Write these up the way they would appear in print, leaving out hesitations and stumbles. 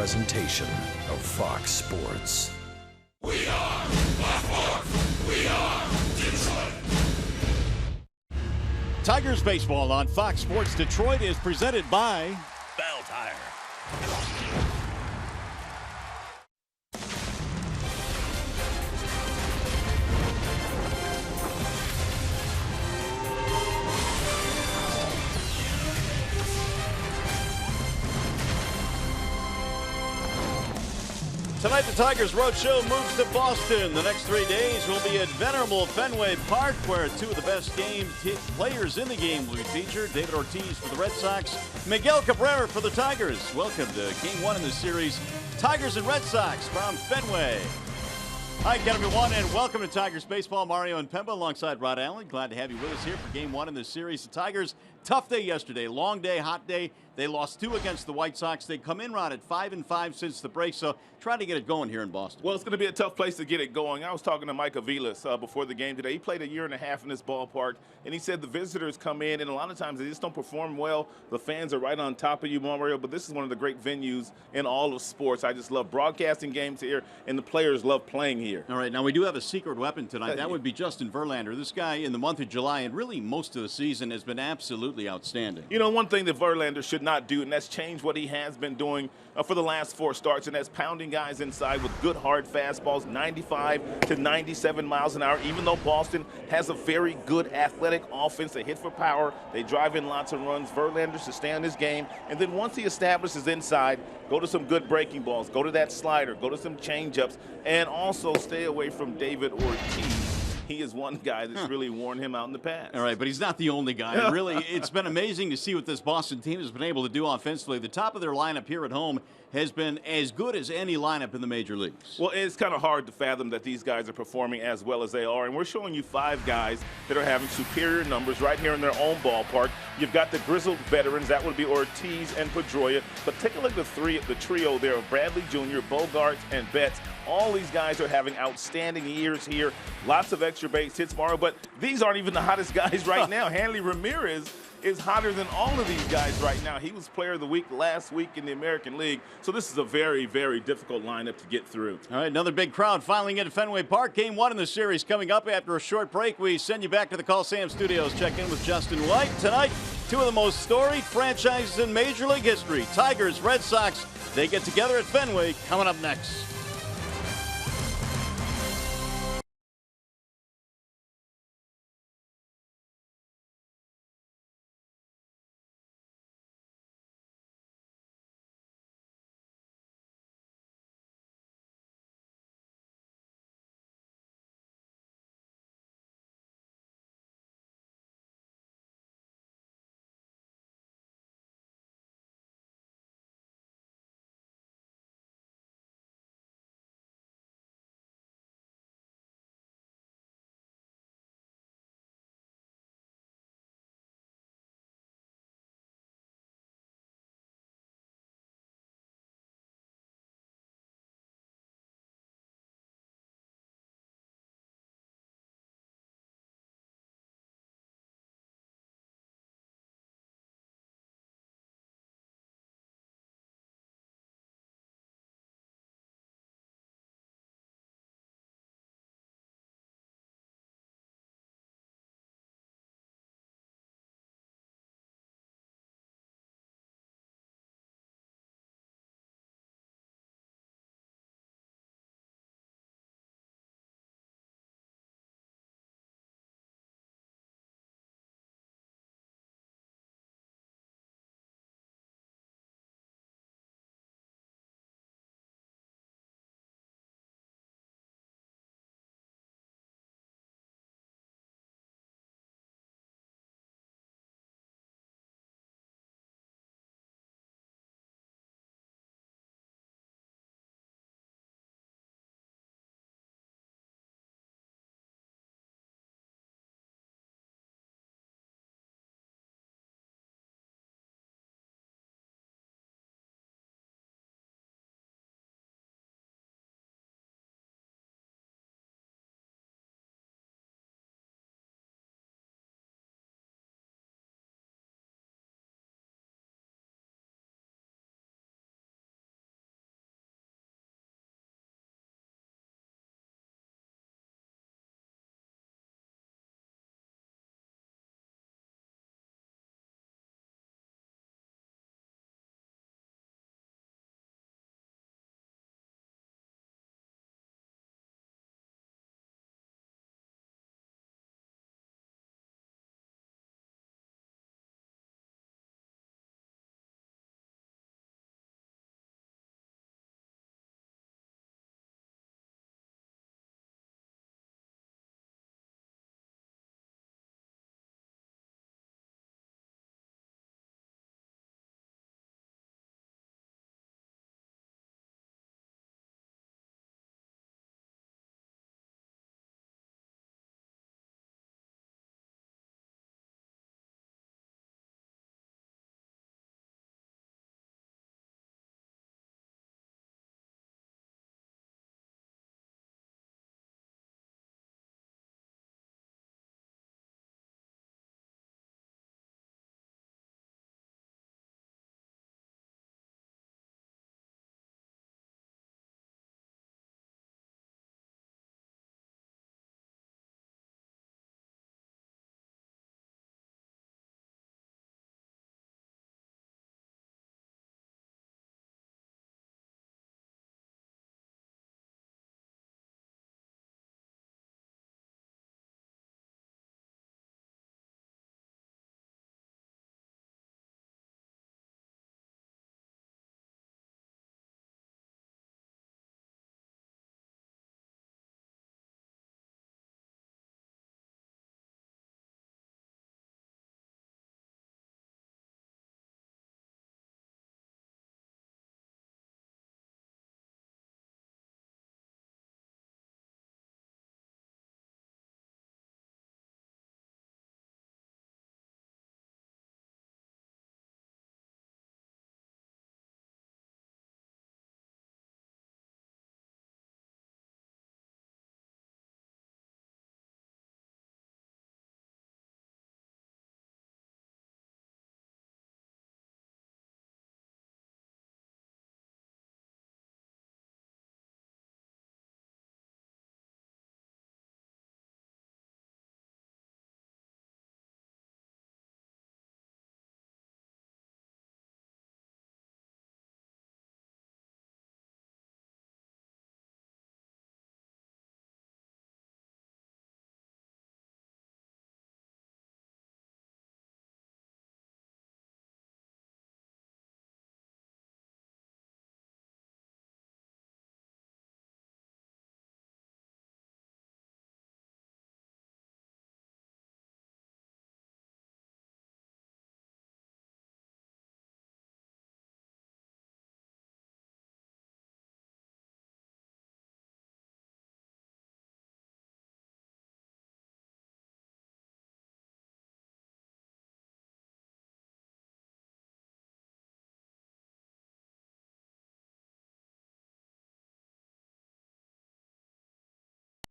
presentation of Fox Sports. We are Fox. We are Detroit. Tigers baseball on Fox Sports Detroit is presented by Bell Tire. Tonight, the Tigers Roadshow moves to Boston. The next 3 days will be at venerable Fenway Park, where two of the best players in the game will be featured. David Ortiz for the Red Sox, Miguel Cabrera for the Tigers. Welcome to Game 1 in the series, Tigers and Red Sox from Fenway. Hi again, everyone, and welcome to Tigers Baseball. Mario and Pemba alongside Rod Allen. Glad to have you with us here for Game 1 in this series. The Tigers, tough day yesterday. Long day, hot day. They lost 2 against the White Sox. They come in, Rod, at 5-5 since the break, so trying to get it going here in Boston. Well, it's going to be a tough place to get it going. I was talking to Mike Aviles before the game today. He played a year and a half in this ballpark, and he said the visitors come in, and a lot of times they just don't perform well. The fans are right on top of you, Mario, but this is one of the great venues in all of sports. I just love broadcasting games here, and the players love playing here. All right, now we do have a secret weapon tonight. That would be Justin Verlander. This guy in the month of July and really most of the season has been absolutely outstanding. You know, one thing that Verlander should not do, and that's change what he has been doing for the last 4 starts, and that's pounding guys inside with good hard fastballs, 95 to 97 miles an hour. Even though Boston has a very good athletic offense, they hit for power, they drive in lots of runs. Verlander should stay on his game, and then once he establishes inside, go to some good breaking balls, go to that slider, go to some changeups, and also stay away from David Ortiz. He is one guy that's really worn him out in the past. All right, but he's not the only guy. And really, it's been amazing to see what this Boston team has been able to do offensively. The top of their lineup here at home has been as good as any lineup in the major leagues. Well, it's kind of hard to fathom that these guys are performing as well as they are, and we're showing you 5 guys that are having superior numbers right here in their own ballpark. You've got the grizzled veterans, that would be Ortiz and Pedroia, but take a look at the trio there of Bradley Jr., Bogaerts, and Betts. All these guys are having outstanding years here, lots of extra base hits, Mario, but these aren't even the hottest guys right now. Hanley Ramirez is hotter than all of these guys right now. He was Player of the Week last week in the American League, so this is a very, very difficult lineup to get through. All right, another big crowd filing into Fenway Park. Game 1 in the series coming up after a short break. We send you back to the Coliseum Studios. Check in with Justin White. Tonight, 2 of the most storied franchises in Major League history, Tigers, Red Sox. They get together at Fenway. Coming up next.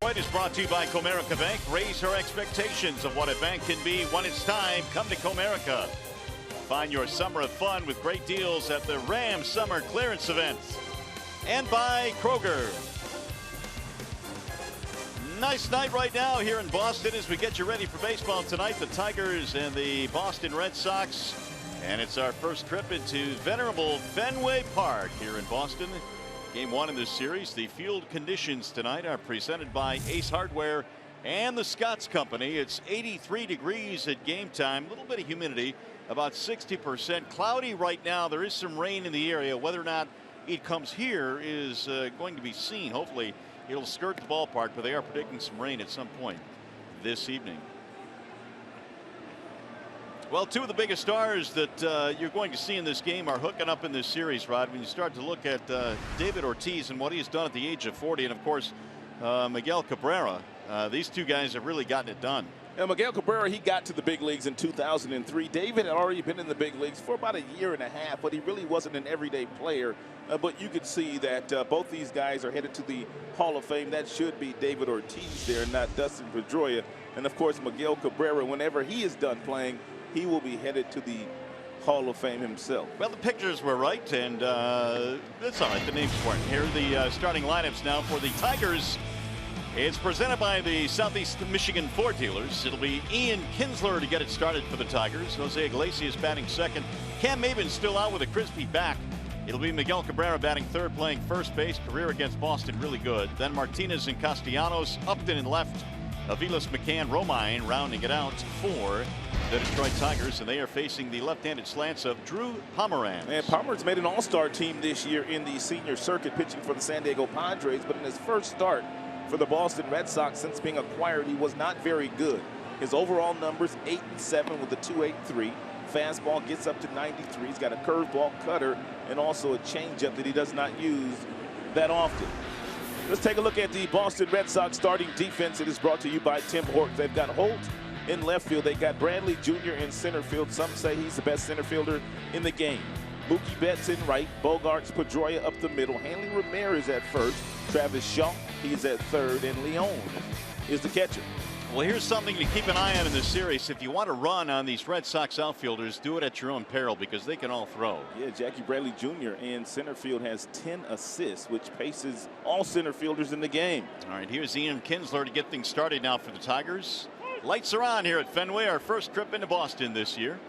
Detroit is brought to you by Comerica Bank. Raise your expectations of what a bank can be when it's time. Come to Comerica. Find your summer of fun with great deals at the Ram Summer Clearance Event. And by Kroger. Nice night right now here in Boston as we get you ready for baseball tonight. The Tigers and the Boston Red Sox. And it's our first trip into venerable Fenway Park here in Boston. Game one in this series. The field conditions tonight are presented by Ace Hardware and the Scotts Company. It's 83 degrees at game time. A little bit of humidity, about 60%. Cloudy right now. There is some rain in the area. Whether or not it comes here is going to be seen. Hopefully it'll skirt the ballpark, but they are predicting some rain at some point this evening. Well, two of the biggest stars that you're going to see in this game are hooking up in this series, Rod. When you start to look at David Ortiz and what he's done at the age of 40, and of course Miguel Cabrera, these two guys have really gotten it done. Now, Miguel Cabrera, he got to the big leagues in 2003. David had already been in the big leagues for about a year and a half, but he really wasn't an everyday player. But you could see that both these guys are headed to the Hall of Fame. That should be David Ortiz there, not Dustin Pedroia. And, of course, Miguel Cabrera, whenever he is done playing, he will be headed to the Hall of Fame himself. Well, the pictures were right, and that's all right. The names weren't. Here are the starting lineups now for the Tigers. It's presented by the Southeast Michigan Ford dealers. It'll be Ian Kinsler to get it started for the Tigers. Jose Iglesias batting second. Cam Maben still out with a crispy back. It'll be Miguel Cabrera batting third, playing first base. Career against Boston really good. Then Martinez and Castellanos. Upton in left. Aviles, McCann, Romine rounding it out for the Detroit Tigers, and they are facing the left-handed slants of Drew Pomeranz. And Pomeranz made an all-star team this year in the senior circuit, pitching for the San Diego Padres, but in his first start for the Boston Red Sox since being acquired, he was not very good. His overall numbers 8-7 with a 2.83. Fastball gets up to 93. He's got a curveball, cutter, and also a changeup that he does not use that often. Let's take a look at the Boston Red Sox starting defense. It is brought to you by Tim Hortons. They've got Holt in left field. They got Bradley Jr. in center field. Some say he's the best center fielder in the game. Mookie Betts in right. Bogarts, Pedroia up the middle. Hanley Ramirez at first. Travis Shaw, he's at third. And Leon is the catcher. Well, here's something to keep an eye on in this series. If you want to run on these Red Sox outfielders, do it at your own peril because they can all throw. Yeah, Jackie Bradley Jr. in center field has 10 assists, which paces all center fielders in the game. All right, here's Ian Kinsler to get things started now for the Tigers. Lights are on here at Fenway, our first trip into Boston this year.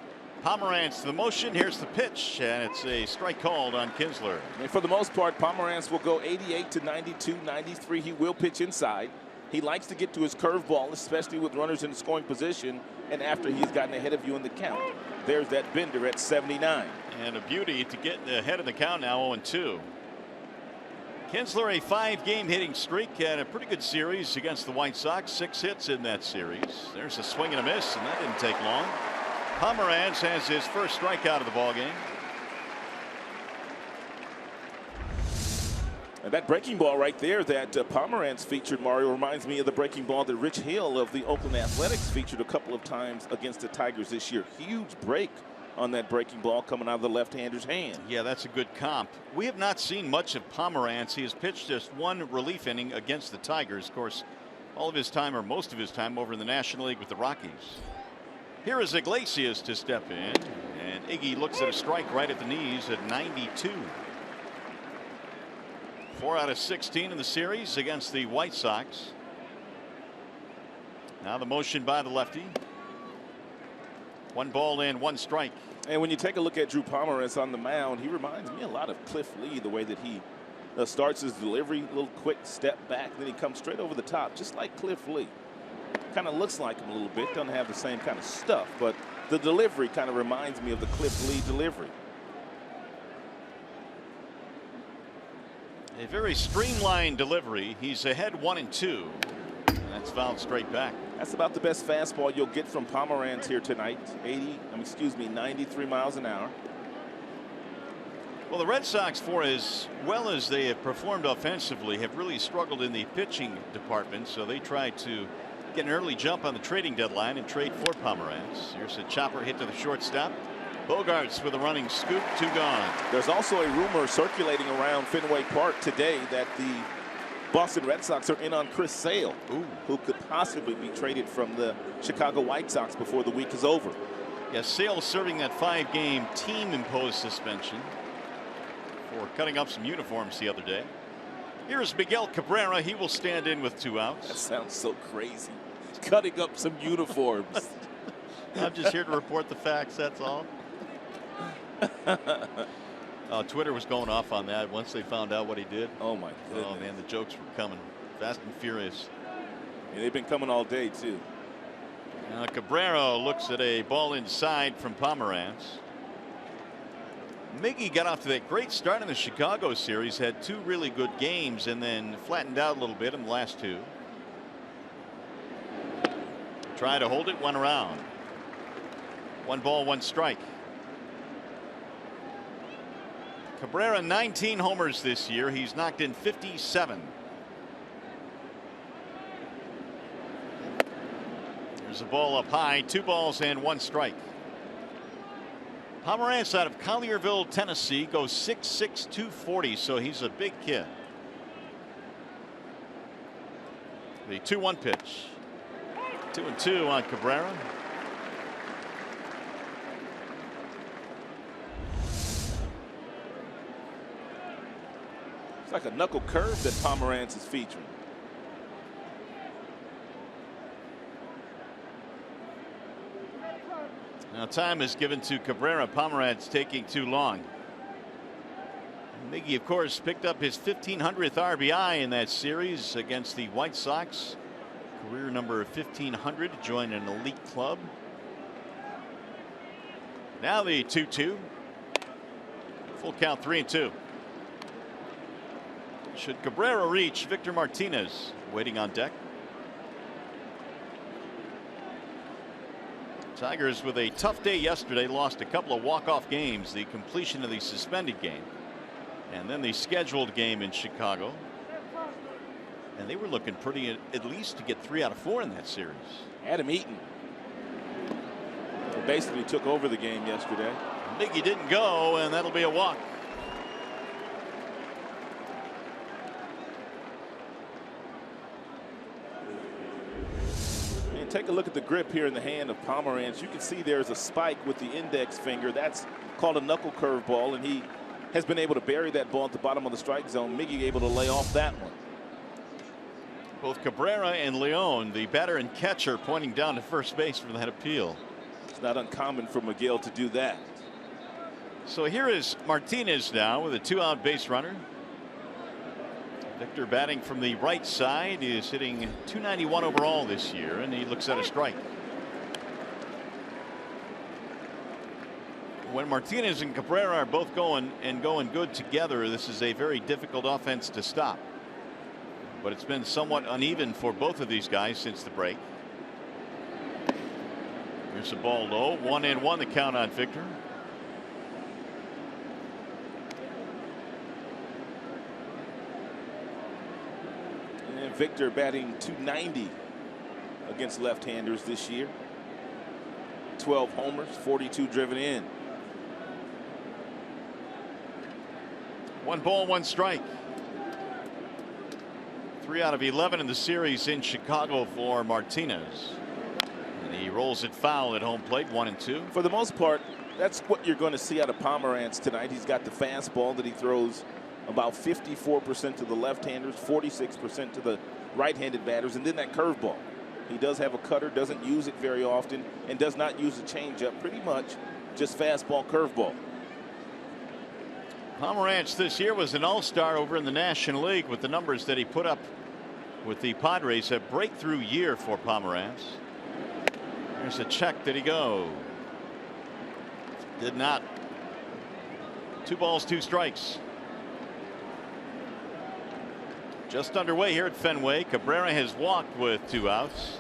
Pomeranz to the motion. Here's the pitch, and it's a strike called on Kinsler. And for the most part, Pomeranz will go 88 to 92, 93. He will pitch inside. He likes to get to his curveball, especially with runners in scoring position, and after he's gotten ahead of you in the count. There's that bender at 79. And a beauty to get ahead of the count now, 0-2. Kinsler, a 5-game hitting streak and a pretty good series against the White Sox. 6 hits in that series. There's a swing and a miss, and that didn't take long. Pomeranz has his first strikeout of the ballgame. And that breaking ball right there that Pomeranz featured, Mario, reminds me of the breaking ball that Rich Hill of the Oakland Athletics featured a couple of times against the Tigers this year. Huge break on that breaking ball coming out of the left-hander's hand. Yeah, that's a good comp. We have not seen much of Pomeranz. He has pitched just one relief inning against the Tigers. Of course, all of his time or most of his time over in the National League with the Rockies. Here is Iglesias to step in, and Iggy looks at a strike right at the knees at 92. 4 out of 16 in the series against the White Sox. Now the motion by the lefty. 1 ball and 1 strike. And when you take a look at Drew Pomeranz on the mound, he reminds me a lot of Cliff Lee, the way that he starts his delivery, a little quick step back, then he comes straight over the top, just like Cliff Lee. Kind of looks like him a little bit, doesn't have the same kind of stuff, but the delivery kind of reminds me of the Cliff Lee delivery. A very streamlined delivery. He's ahead 1-2. And that's fouled straight back. That's about the best fastball you'll get from Pomeranz here tonight. 93 miles an hour. Well, the Red Sox, for as well as they have performed offensively, have really struggled in the pitching department. So they tried to get an early jump on the trading deadline and trade for Pomeranz. Here's a chopper hit to the shortstop. Bogarts with a running scoop, 2 gone. There's also a rumor circulating around Fenway Park today that the Boston Red Sox are in on Chris Sale, who could possibly be traded from the Chicago White Sox before the week is over. Yes, Sale serving that 5-game team-imposed suspension for cutting up some uniforms the other day. Here's Miguel Cabrera. He will stand in with 2 outs. That sounds so crazy. Cutting up some uniforms. I'm just here to report the facts, that's all. Twitter was going off on that once they found out what he did. Oh, my goodness. Oh, man, the jokes were coming fast and furious. Yeah, they've been coming all day, too. Now Cabrera looks at a ball inside from Pomeranz. Miggy got off to that great start in the Chicago series, had 2 really good games, and then flattened out a little bit in the last 2. Try to hold it, 1 around. 1 ball, 1 strike. Cabrera 19 homers this year. He's knocked in 57. There's a ball up high, 2 balls and 1 strike. Pomeranz out of Collierville, Tennessee, goes 6'6", 240, so he's a big kid. The 2-1 pitch. 2-2 on Cabrera. It's like a knuckle curve that Pomeranz is featuring. Now time is given to Cabrera. Pomeranz taking too long. Miggy, of course, picked up his 1500th RBI in that series against the White Sox. Career number 1500, join an elite club. Now the 2-2. Full count, 3-2. Should Cabrera reach, Victor Martinez waiting on deck. Tigers with a tough day yesterday, lost a couple of walk-off games, the completion of the suspended game and then the scheduled game in Chicago, and they were looking pretty at least to get 3 out of 4 in that series. Adam Eaton basically took over the game yesterday. Miggy didn't go, and that'll be a walk. Take a look at the grip here in the hand of Pomeranz. You can see there's a spike with the index finger. That's called a knuckle curve ball, and he has been able to bury that ball at the bottom of the strike zone. Miggy able to lay off that one. Both Cabrera and Leon, the batter and catcher, pointing down to first base for that appeal. It's not uncommon for Miguel to do that. So here is Martinez now with a 2-out base runner. Victor batting from the right side, is hitting .291 overall this year, and he looks at a strike. When Martinez and Cabrera are both going good together, this is a very difficult offense to stop. But it's been somewhat uneven for both of these guys since the break. Here's a ball low, 1-1 the count on Victor. Victor batting .290 against left-handers this year. 12 homers, 42 driven in. 1 ball, 1 strike. 3 out of 11 in the series in Chicago for Martinez. And he rolls it foul at home plate, 1-2. For the most part, that's what you're going to see out of Pomeranz tonight. He's got the fastball that he throws about 54% to the left-handers, 46% to the right-handed batters, and then that curveball. He does have a cutter, doesn't use it very often, and does not use the changeup. Pretty much just fastball, curveball. Pomeranz this year was an all-star over in the National League with the numbers that he put up with the Padres. A breakthrough year for Pomeranz. There's a check. Did he go? Did not. 2 balls, 2 strikes. Just underway here at Fenway. Cabrera has walked with 2 outs.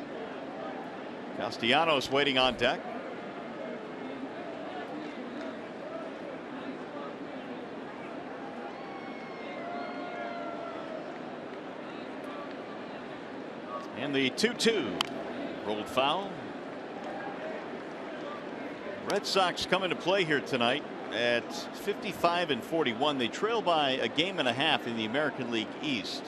Castellanos waiting on deck. And the 2-2 rolled foul. Red Sox come into play here tonight at 55-41. They trail by a game and a half in the American League East.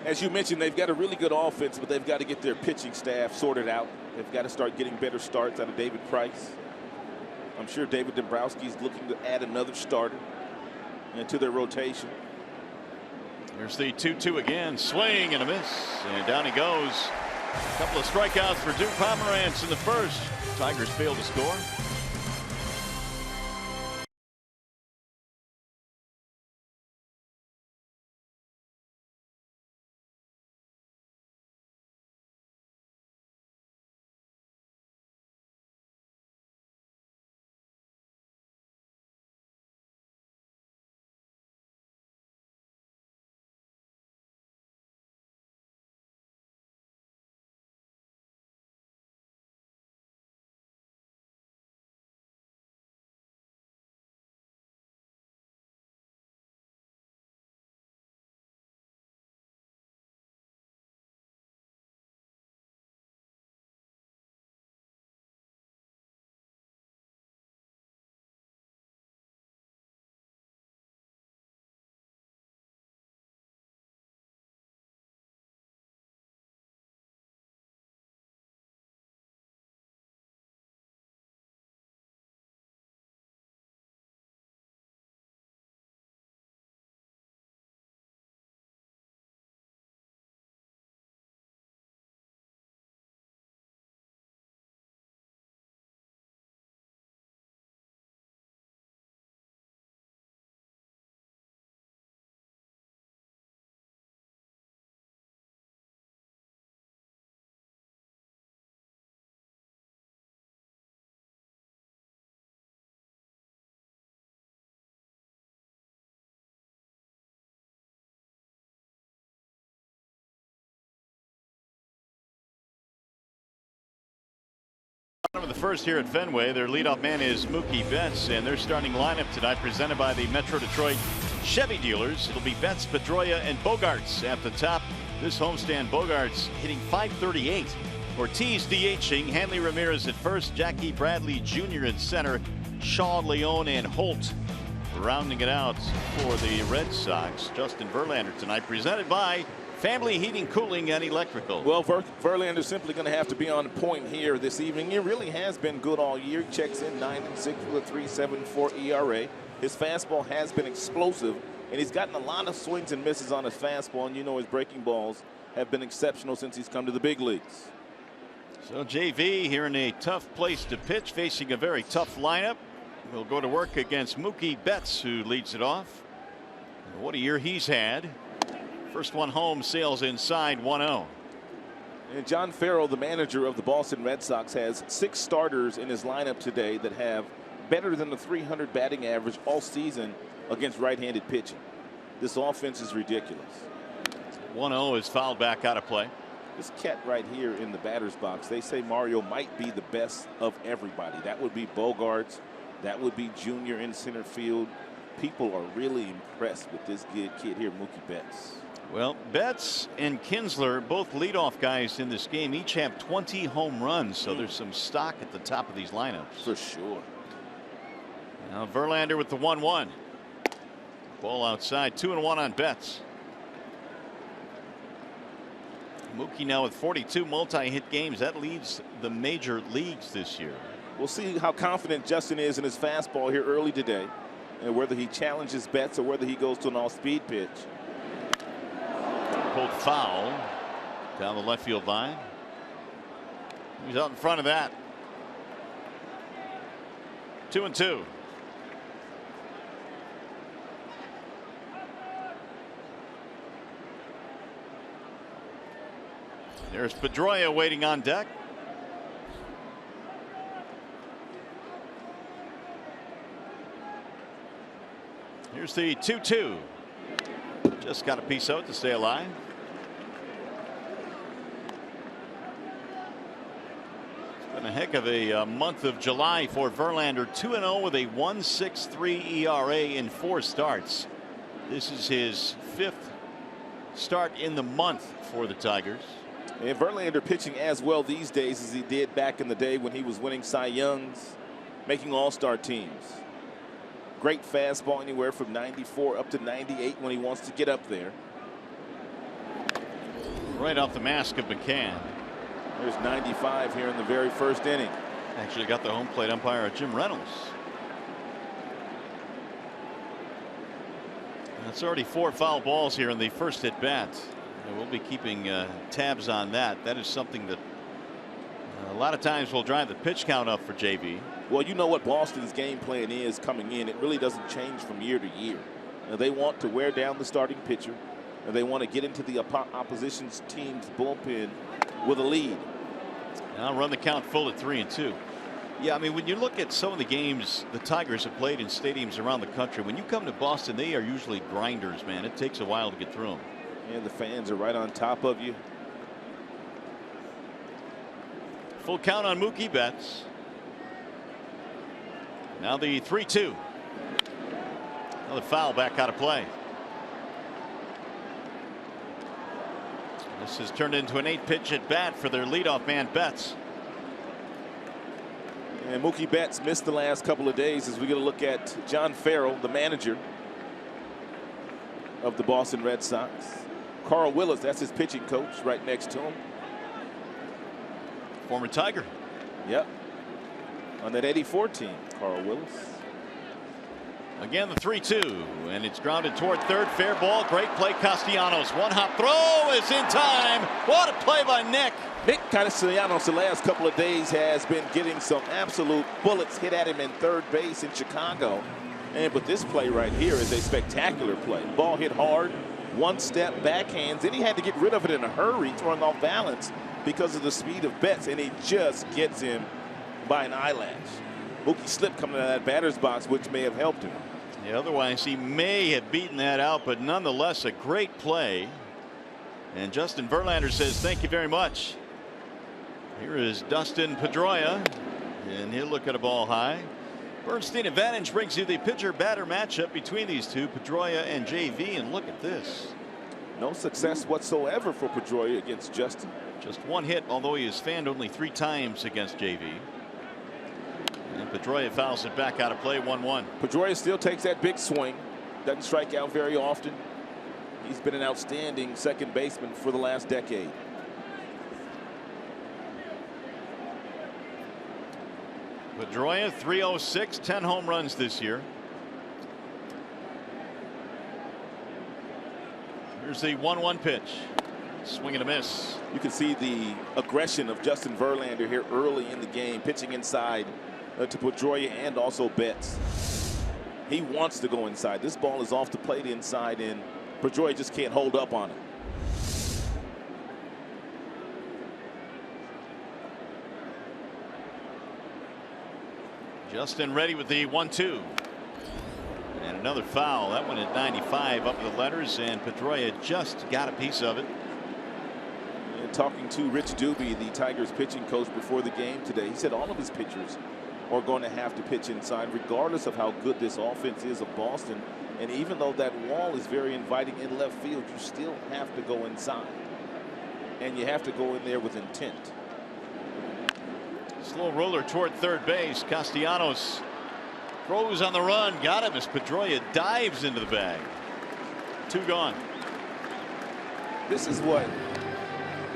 As you mentioned, they've got a really good offense, but they've got to get their pitching staff sorted out. They've got to start getting better starts out of David Price. I'm sure David Dombrowski is looking to add another starter into their rotation. Here's the 2-2 again. Swing and a miss. And down he goes. A couple of strikeouts for Duke Pomerantz in the first. Tigers fail to score. Of the first here at Fenway, their leadoff man is Mookie Betts, and their starting lineup tonight presented by the Metro Detroit Chevy dealers. It'll be Betts, Pedroia, and Bogaerts at the top. This homestand, Bogaerts hitting .538. Ortiz DHing, Hanley Ramirez at first, Jackie Bradley Jr. in center, Shaw, Leone, and Holt rounding it out for the Red Sox. Justin Verlander tonight presented by Family Heating, Cooling, and Electrical. Well, Verlander's simply going to have to be on point here this evening. He really has been good all year. He checks in 9-6 with a 3.74 ERA. His fastball has been explosive, and he's gotten a lot of swings and misses on his fastball, and you know his breaking balls have been exceptional since he's come to the big leagues. So JV here in a tough place to pitch, facing a very tough lineup. We'll go to work against Mookie Betts, who leads it off. What a year he's had. First one home, sails inside 1-0. And John Farrell, the manager of the Boston Red Sox, has 6 starters in his lineup today that have better than the 300 batting average all season against right-handed pitching. This offense is ridiculous. 1-0 is fouled back out of play. This cat right here in the batter's box, they say Mario might be the best of everybody. That would be Bogaerts. That would be Junior in center field. People are really impressed with this good kid here, Mookie Betts. Well, Betts and Kinsler, both leadoff guys in this game, each have 20 home runs, so there's some stock at the top of these lineups. For sure. Now Verlander with the 1-1. Ball outside, 2-1 on Betts. Mookie now with 42 multi-hit games. That leads the major leagues this year. We'll see how confident Justin is in his fastball here early today, and whether he challenges Betts or whether he goes to an off-speed pitch. Pulled foul down the left field line. He's out in front of that. 2-2. There's Pedroia waiting on deck. Here's the 2-2. Just got a piece out to stay alive. It's been a heck of a month of July for Verlander. 2-0 with a 1.63 ERA in 4 starts. This is his 5th start in the month for the Tigers. And Verlander pitching as well these days as he did back in the day when he was winning Cy Youngs, making all-star teams. Great fastball, anywhere from 94 up to 98 when he wants to get up there. Right off the mask of McCann. There's 95 here in the very first inning. Actually got the home plate umpire Jim Reynolds. That's already 4 foul balls here in the first at bat. We'll be keeping tabs on that. That is something that a lot of times will drive the pitch count up for JV. Well, you know what Boston's game plan is coming in. It really doesn't change from year to year. They want to wear down the starting pitcher, and they want to get into the opposition's team's bullpen with a lead. Now run the count full at 3-2. Yeah, I mean, when you look at some of the games the Tigers have played in stadiums around the country, when you come to Boston, they are usually grinders, man. It takes a while to get through them. And the fans are right on top of you. Full count on Mookie Betts. Now the 3-2. Another foul back out of play. This has turned into an 8-pitch at bat for their leadoff man Betts. And Mookie Betts missed the last couple of days as we get a look at John Farrell, the manager of the Boston Red Sox. Carl Willis, that's his pitching coach, right next to him. Former Tiger. Yep. On that 84 team, Carl Willis. Again, the 3-2, and it's grounded toward third. Fair ball. Great play, Castellanos. One hop throw is in time. What a play by Nick. Nick Castellanos the last couple of days has been getting some absolute bullets hit at him in third base in Chicago. But this play right here is a spectacular play. Ball hit hard, one step, backhands, and he had to get rid of it in a hurry, throwing off balance because of the speed of Betts, and he just gets him by an eyelash. Mookie slipped coming out of that batter's box, which may have helped him. Yeah, otherwise he may have beaten that out, but nonetheless a great play. And Justin Verlander says thank you very much. Here is Dustin Pedroia, and he'll look at a ball high. Bernstein Advantage brings you the pitcher-batter matchup between these two, Pedroia and JV, and look at this. No success whatsoever for Pedroia against Justin. Just one hit, although he has fanned only 3 times against JV. And Pedroia fouls it back out of play, 1-1. Pedroia still takes that big swing. Doesn't strike out very often. He's been an outstanding second baseman for the last decade. Pedroia, 306, 10 home runs this year. Here's the 1-1 pitch. Swing and a miss. You can see the aggression of Justin Verlander here early in the game, pitching inside to Pedroia and also Betts. He wants to go inside. This ball is off the plate inside, and Pedroia just can't hold up on it. Justin ready with the 1-2. And another foul. That one at 95 up the letters, and Pedroia just got a piece of it. And talking to Rich Doobie, the Tigers pitching coach, before the game today, he said all of his pitchers are going to have to pitch inside regardless of how good this offense is of Boston. And even though that wall is very inviting in left field, you still have to go inside. And you have to go in there with intent. Slow roller toward third base. Castellanos throws on the run. Got him as Pedroia dives into the bag. 2 gone. This is what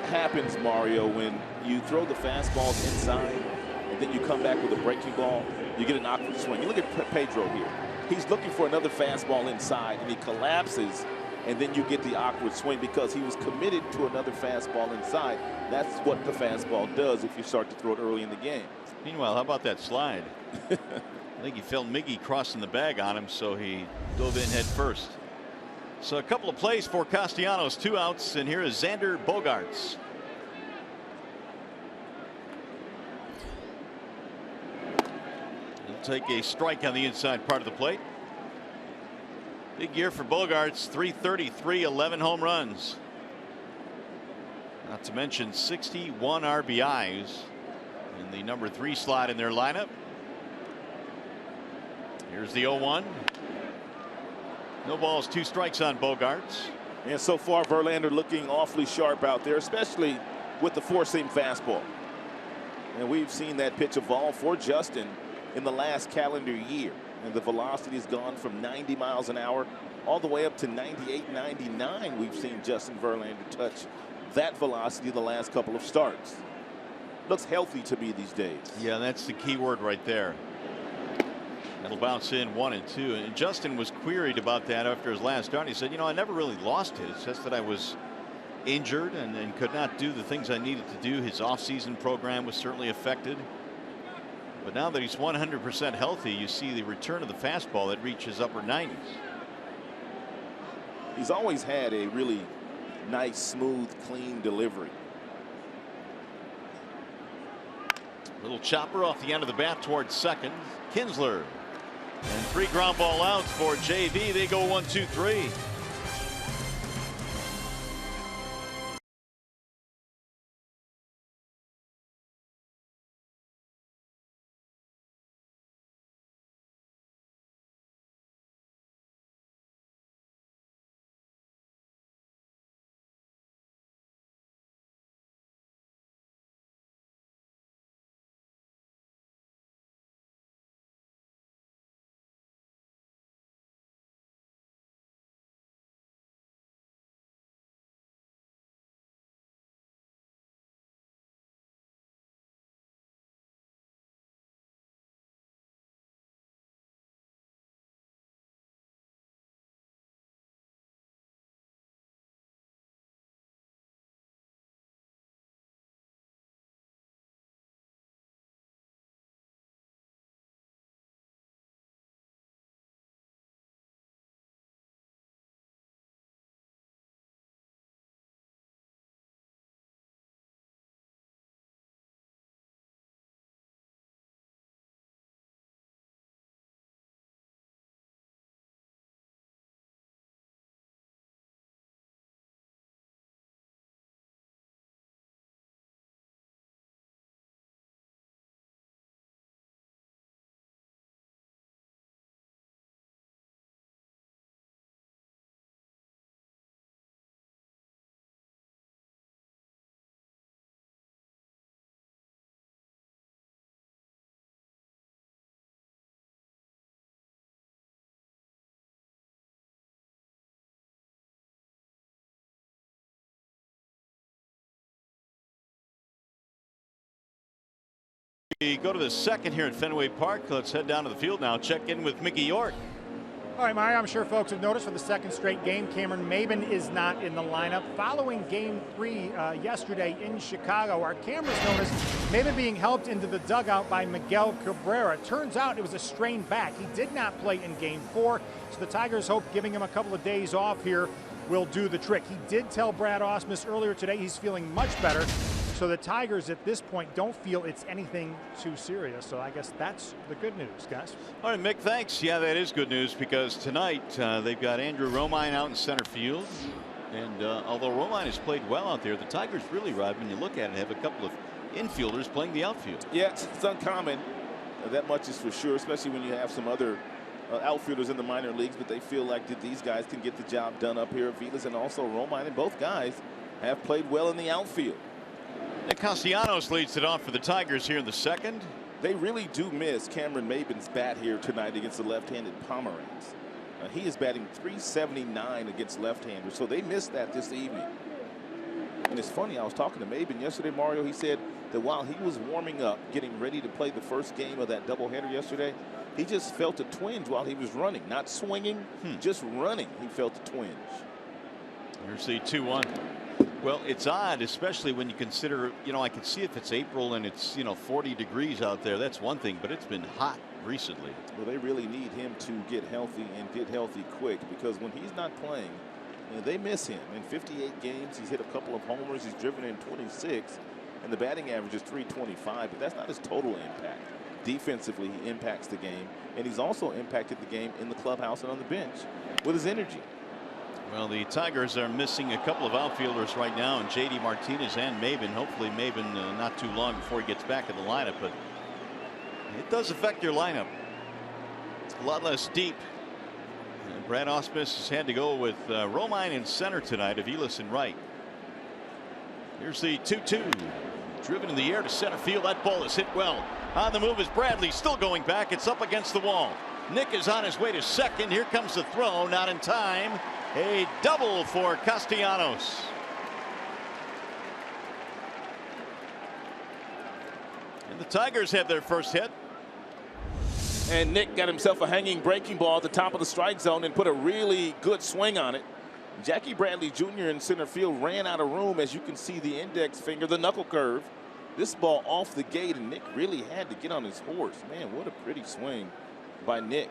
happens, Mario, when you throw the fastballs inside and then you come back with a breaking ball. You get an awkward swing. You look at Pedro here. He's looking for another fastball inside, and he collapses, and then you get the awkward swing because he was committed to another fastball inside. That's what the fastball does if you start to throw it early in the game. Meanwhile, how about that slide? I think he felt Miggy crossing the bag on him, so he dove in head first. So a couple of plays for Castellanos, 2 outs, and here is Xander Bogaerts. He'll take a strike on the inside part of the plate. Big year for Bogaerts, 333, 11 home runs. Not to mention 61 RBIs in the number 3 slot in their lineup. Here's the 0-1. No balls, 2 strikes on Bogaerts. And so far, Verlander looking awfully sharp out there, especially with the 4-seam fastball. And we've seen that pitch evolve for Justin in the last calendar year. And the velocity has gone from 90 miles an hour all the way up to 98, 99. We've seen Justin Verlander touch that velocity the last couple of starts. Looks healthy to me these days. Yeah, that's the key word right there. That'll bounce in 1-2. And Justin was queried about that after his last start. He said, you know, I never really lost it. It's just that I was injured and could not do the things I needed to do. His offseason program was certainly affected. But now that he's 100% healthy, you see the return of the fastball that reaches upper 90s. He's always had a really nice, smooth, clean delivery. Little chopper off the end of the bat towards second. Kinsler. And 3 ground ball outs for JV. They go 1-2-3. We go to the second here at Fenway Park. Let's head down to the field now. Check in with Mickey York. All right, Mario, I'm sure folks have noticed for the second straight game, Cameron Maybin is not in the lineup. Following Game 3 yesterday in Chicago, our cameras noticed Maybin being helped into the dugout by Miguel Cabrera. Turns out it was a strained back. He did not play in Game 4, so the Tigers hope giving him a couple of days off here will do the trick. He did tell Brad Ausmus earlier today he's feeling much better. So the Tigers at this point don't feel it's anything too serious. So I guess that's the good news, guys. All right, Mick, thanks. Yeah, that is good news because tonight they've got Andrew Romine out in center field. And although Romine has played well out there, the Tigers really, Rod, when you look at it, have a couple of infielders playing the outfield. Yeah, it's uncommon. That much is for sure, especially when you have some other outfielders in the minor leagues. But they feel like that these guys can get the job done up here. Vilas and also Romine, and both guys have played well in the outfield. And Castellanos leads it off for the Tigers here in the second. They really do miss Cameron Maybin's bat here tonight against the left-handed Pomeranz. He is batting .379 against left-handers, so they missed that this evening. And it's funny, I was talking to Maybin yesterday, Mario. He said that while he was warming up, getting ready to play the first game of that doubleheader yesterday, he just felt a twinge while he was running, not swinging, just running. He felt a twinge. Here's the 2-1. Well, it's odd, especially when you consider, you know, I can see if it's April and it's, 40 degrees out there, that's one thing, but it's been hot recently. Well, they really need him to get healthy and get healthy quick, because when he's not playing, they miss him. In 58 games, he's hit a couple of homers, he's driven in 26, and the batting average is .325, but that's not his total impact. Defensively, he impacts the game, and he's also impacted the game in the clubhouse and on the bench with his energy. Well, the Tigers are missing a couple of outfielders right now, and J.D. Martinez and Maybin. Hopefully Maybin not too long before he gets back in the lineup, but it does affect your lineup. A lot less deep. And Brad Ausmus has had to go with Romine in center tonight, Aviles in right. Here's the 2-2. Driven in the air to center field. That ball is hit well. On the move is Bradley, still going back. It's up against the wall. Nick is on his way to second. Here comes the throw, not in time. A double for Castellanos. the Tigers have their first hit. And Nick got himself a hanging breaking ball at the top of the strike zone and put a really good swing on it. Jackie Bradley Jr. in center field ran out of room. As you can see, the index finger, the knuckle curve. This ball off the gate, and Nick really had to get on his horse. Man, what a pretty swing by Nick.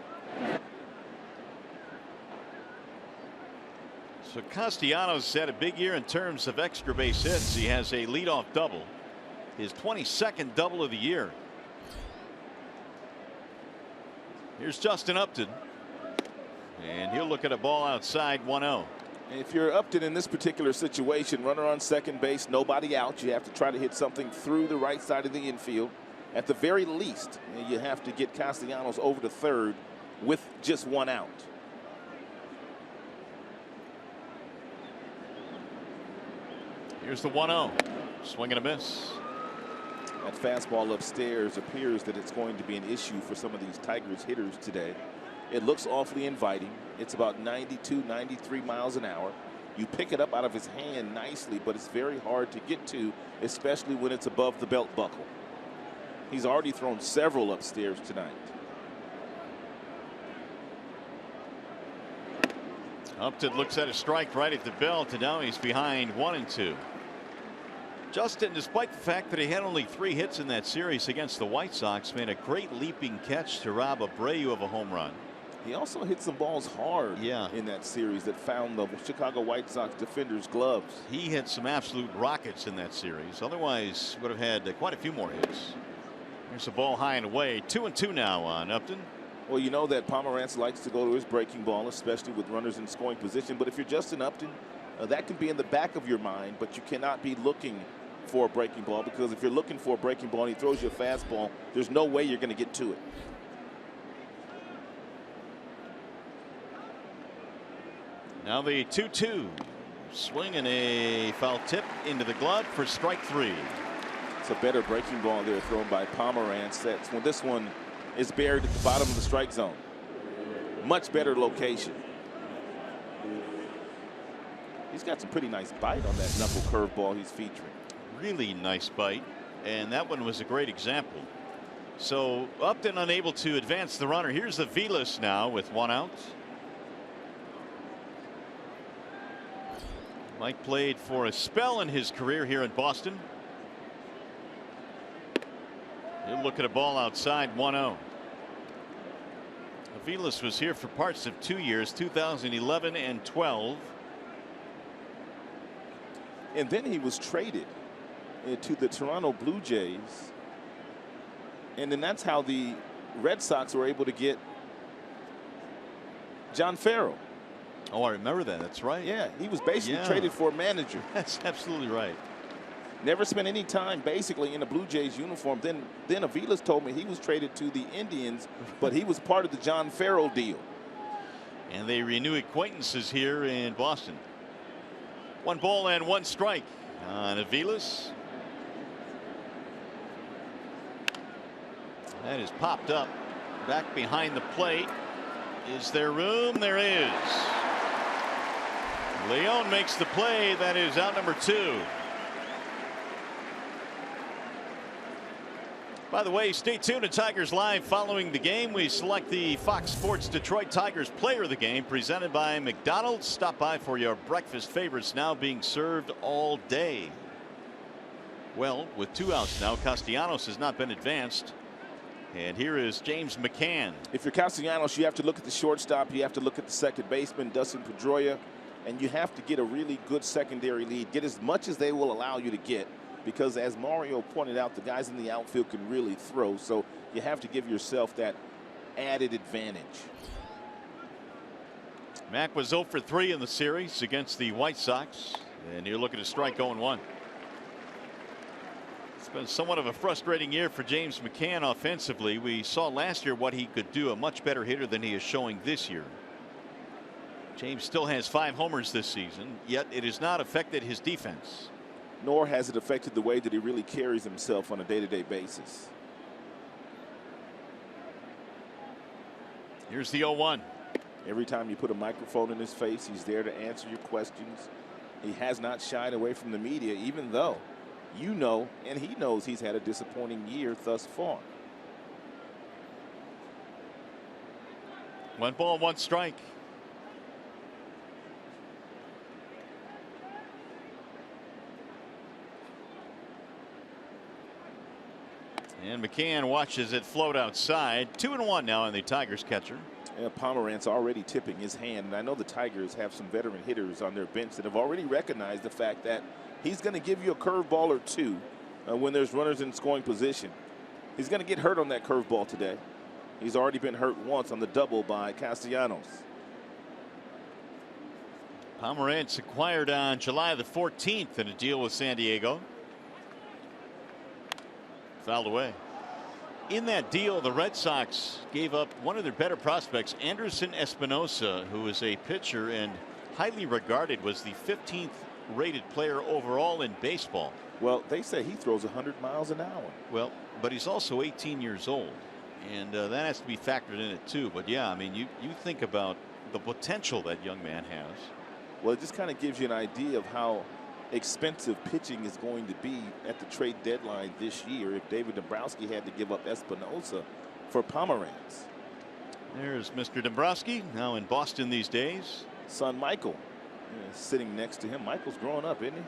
So Castellanos had a big year in terms of extra base hits. He has a leadoff double, his 22nd double of the year. Here's Justin Upton, and he'll look at a ball outside. 1-0. If you're Upton in this particular situation, runner on second base, nobody out, you have to try to hit something through the right side of the infield. At the very least, you have to get Castellanos over to third with just one out. Here's the 1-0. Swing and a miss. That fastball upstairs appears that it's going to be an issue for some of these Tigers hitters today. It looks awfully inviting. It's about 92, 93 miles an hour. You pick it up out of his hand nicely, but it's very hard to get to, especially when it's above the belt buckle. He's already thrown several upstairs tonight. Upton looks at a strike right at the belt, and now he's behind 1-2. Justin, despite the fact that he had only 3 hits in that series against the White Sox, made a great leaping catch to rob Abreu of a home run. He also hit some balls hard in that series that found the Chicago White Sox defenders' gloves. He hit some absolute rockets in that series. Otherwise, would have had quite a few more hits. Here's a ball high and away. 2-2 now on Upton. Well, you know that Pomeranz likes to go to his breaking ball, especially with runners in scoring position. But if you're Justin Upton, that can be in the back of your mind, but you cannot be looking for a breaking ball, because if you're looking for a breaking ball and he throws you a fastball, there's no way you're going to get to it. Now the 2-2. Swing and a foul tip into the glove for strike 3. It's a better breaking ball there thrown by Pomeranz. That's when this one is buried at the bottom of the strike zone. Much better location. He's got some pretty nice bite on that knuckle curveball he's featuring. Really nice bite, and that one was a great example. So Upton unable to advance the runner. Here's the Vilas now with 1 out. Mike played for a spell in his career here in Boston. He'll look at a ball outside. 1-0. Vilas was here for parts of 2 years, 2011 and 12. And then he was traded to the Toronto Blue Jays. And then that's how the Red Sox were able to get John Farrell. Oh, I remember that. That's right. Yeah, he was basically traded for a manager. That's absolutely right. Never spent any time basically in a Blue Jays uniform. Then Aviles told me he was traded to the Indians, but he was part of the John Farrell deal. And they renew acquaintances here in Boston. 1 ball and 1 strike on Aviles. That is popped up back behind the plate. Is there room? There is. Leon makes the play. That is out number 2. By the way, stay tuned to Tigers Live. Following the game, we select the Fox Sports Detroit Tigers Player of the Game, presented by McDonald's. Stop by for your breakfast favorites, now being served all day. Well, with 2 outs now, Castellanos has not been advanced. And here is James McCann. If you're Castellanos, you have to look at the shortstop. You have to look at the second baseman, Dustin Pedroia. And you have to get a really good secondary lead. Get as much as they will allow you to get. Because as Mario pointed out, the guys in the outfield can really throw. So you have to give yourself that added advantage. Mac was 0 for 3 in the series against the White Sox. And you're looking to strike 0-1. It's been somewhat of a frustrating year for James McCann offensively. We saw last year what he could do, a much better hitter than he is showing this year. James still has 5 homers this season, yet it has not affected his defense. Nor has it affected the way that he really carries himself on a day-to-day basis. Here's the 0-1. Every time you put a microphone in his face, he's there to answer your questions. He has not shied away from the media, even though you know, and he knows he's had a disappointing year thus far. 1 ball, 1 strike. And McCann watches it float outside. 2-1 now on the Tigers catcher. And Pomeranz already tipping his hand. And I know the Tigers have some veteran hitters on their bench that have already recognized the fact that he's going to give you a curveball or two when there's runners in scoring position. He's going to get hurt on that curveball today. He's already been hurt once on the double by Castellanos. Pomeranz acquired on July the 14th in a deal with San Diego. Fouled away. In that deal, the Red Sox gave up one of their better prospects, Anderson Espinosa, who is a pitcher and highly regarded, was the 15th rated player overall in baseball. Well, they say he throws 100 miles an hour. Well, but he's also 18 years old, and that has to be factored in it too. But yeah, I mean, you think about the potential that young man has. Well, it just kind of gives you an idea of how expensive pitching is going to be at the trade deadline this year if David Dombrowski had to give up Espinosa for Pomeranz. There's Mr. Dombrowski, now in Boston these days. Son Michael sitting next to him. Michael's growing up, isn't he?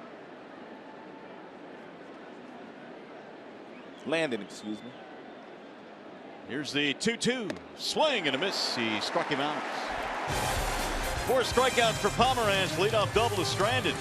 Landon, excuse me. Here's the 2-2. Swing and a miss. He struck him out. 4 strikeouts for Pomeranz. Leadoff double to Stranded.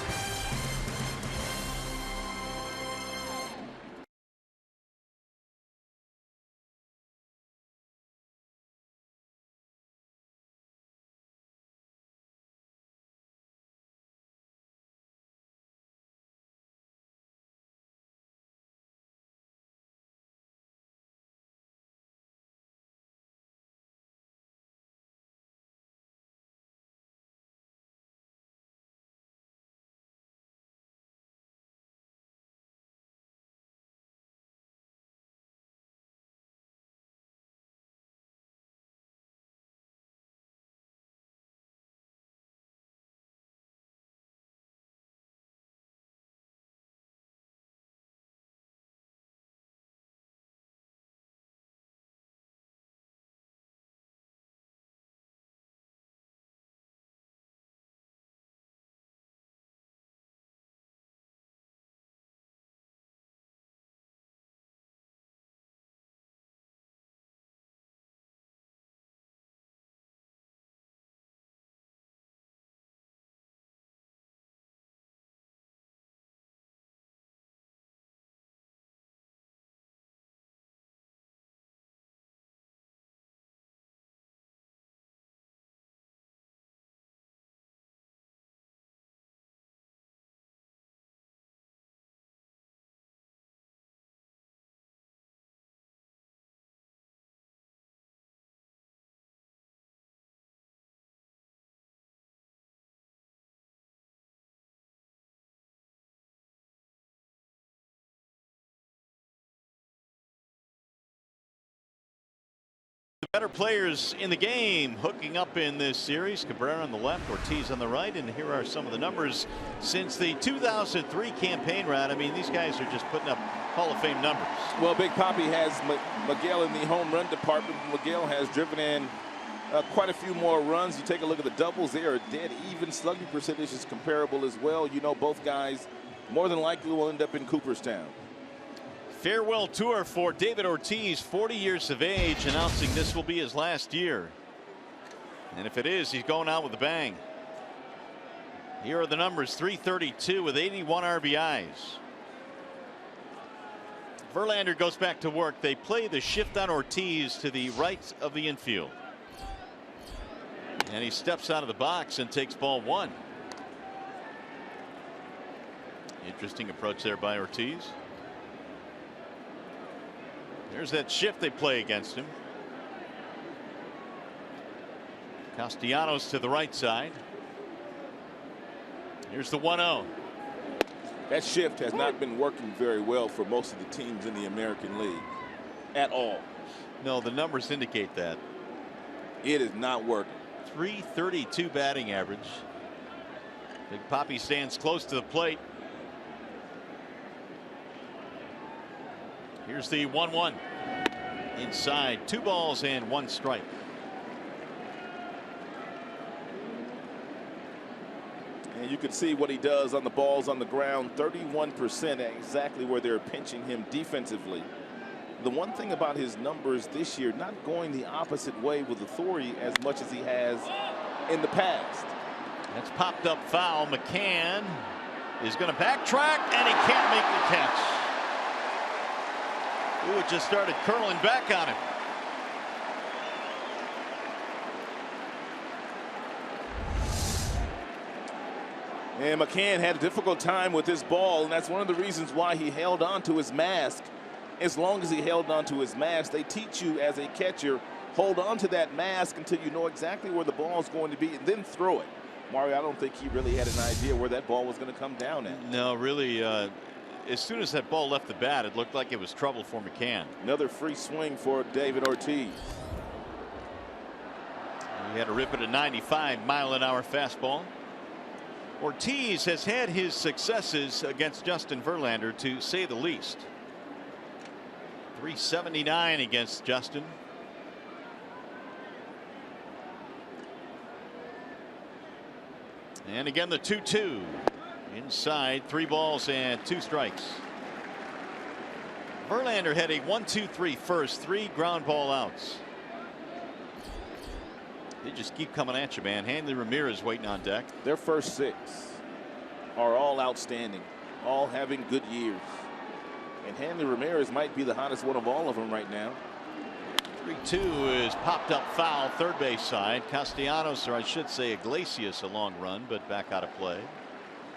Better players in the game hooking up in this series. Cabrera on the left, Ortiz on the right, and here are some of the numbers since the 2003 campaign round. I mean, these guys are just putting up Hall of Fame numbers. Well, Big Papi has Miguel in the home run department. Miguel has driven in quite a few more runs. You take a look at the doubles, they are dead even. Slugging percentage is comparable as well. You know, both guys more than likely will end up in Cooperstown. Farewell tour for David Ortiz, 40 years of age, announcing this will be his last year. And if it is, he's going out with a bang. Here are the numbers: 332 with 81 RBIs. Verlander goes back to work. They play the shift on Ortiz to the right of the infield. And he steps out of the box and takes ball 1. Interesting approach there by Ortiz. There's that shift they play against him. Castellanos to the right side. Here's the 1-0. That shift has not been working very well for most of the teams in the American League at all. No, the numbers indicate that. It is not working. 332 batting average. Big Papi stands close to the plate. Here's the 1-1. Inside, 2 balls and 1 strike. And you can see what he does on the balls on the ground. 31% exactly where they're pinching him defensively. The one thing about his numbers this year, not going the opposite way with authority as much as he has in the past. That's popped up foul. McCann is going to backtrack, and he can't make the catch. Ooh, it just started curling back on him. And McCann had a difficult time with this ball, and that's one of the reasons why he held on to his mask. As long as he held on to his mask, they teach you as a catcher, hold on to that mask until you know exactly where the ball is going to be and then throw it. Mario, I don't think he really had an idea where that ball was going to come down at. No, really, as soon as that ball left the bat, it looked like it was trouble for McCann. Another free swing for David Ortiz. He had to rip it a 95-mile-an-hour fastball. Ortiz has had his successes against Justin Verlander, to say the least. 379 against Justin. And again, the 2-2. Inside, 3 balls and 2 strikes. Verlander had a 1-2-3 first, 3 ground ball outs. They just keep coming at you, man. Hanley Ramirez waiting on deck. Their first 6 are all outstanding, all having good years. And Hanley Ramirez might be the hottest one of all of them right now. 3-2 is popped up foul, third base side. Castellanos, or I should say Iglesias, a long run, but back out of play.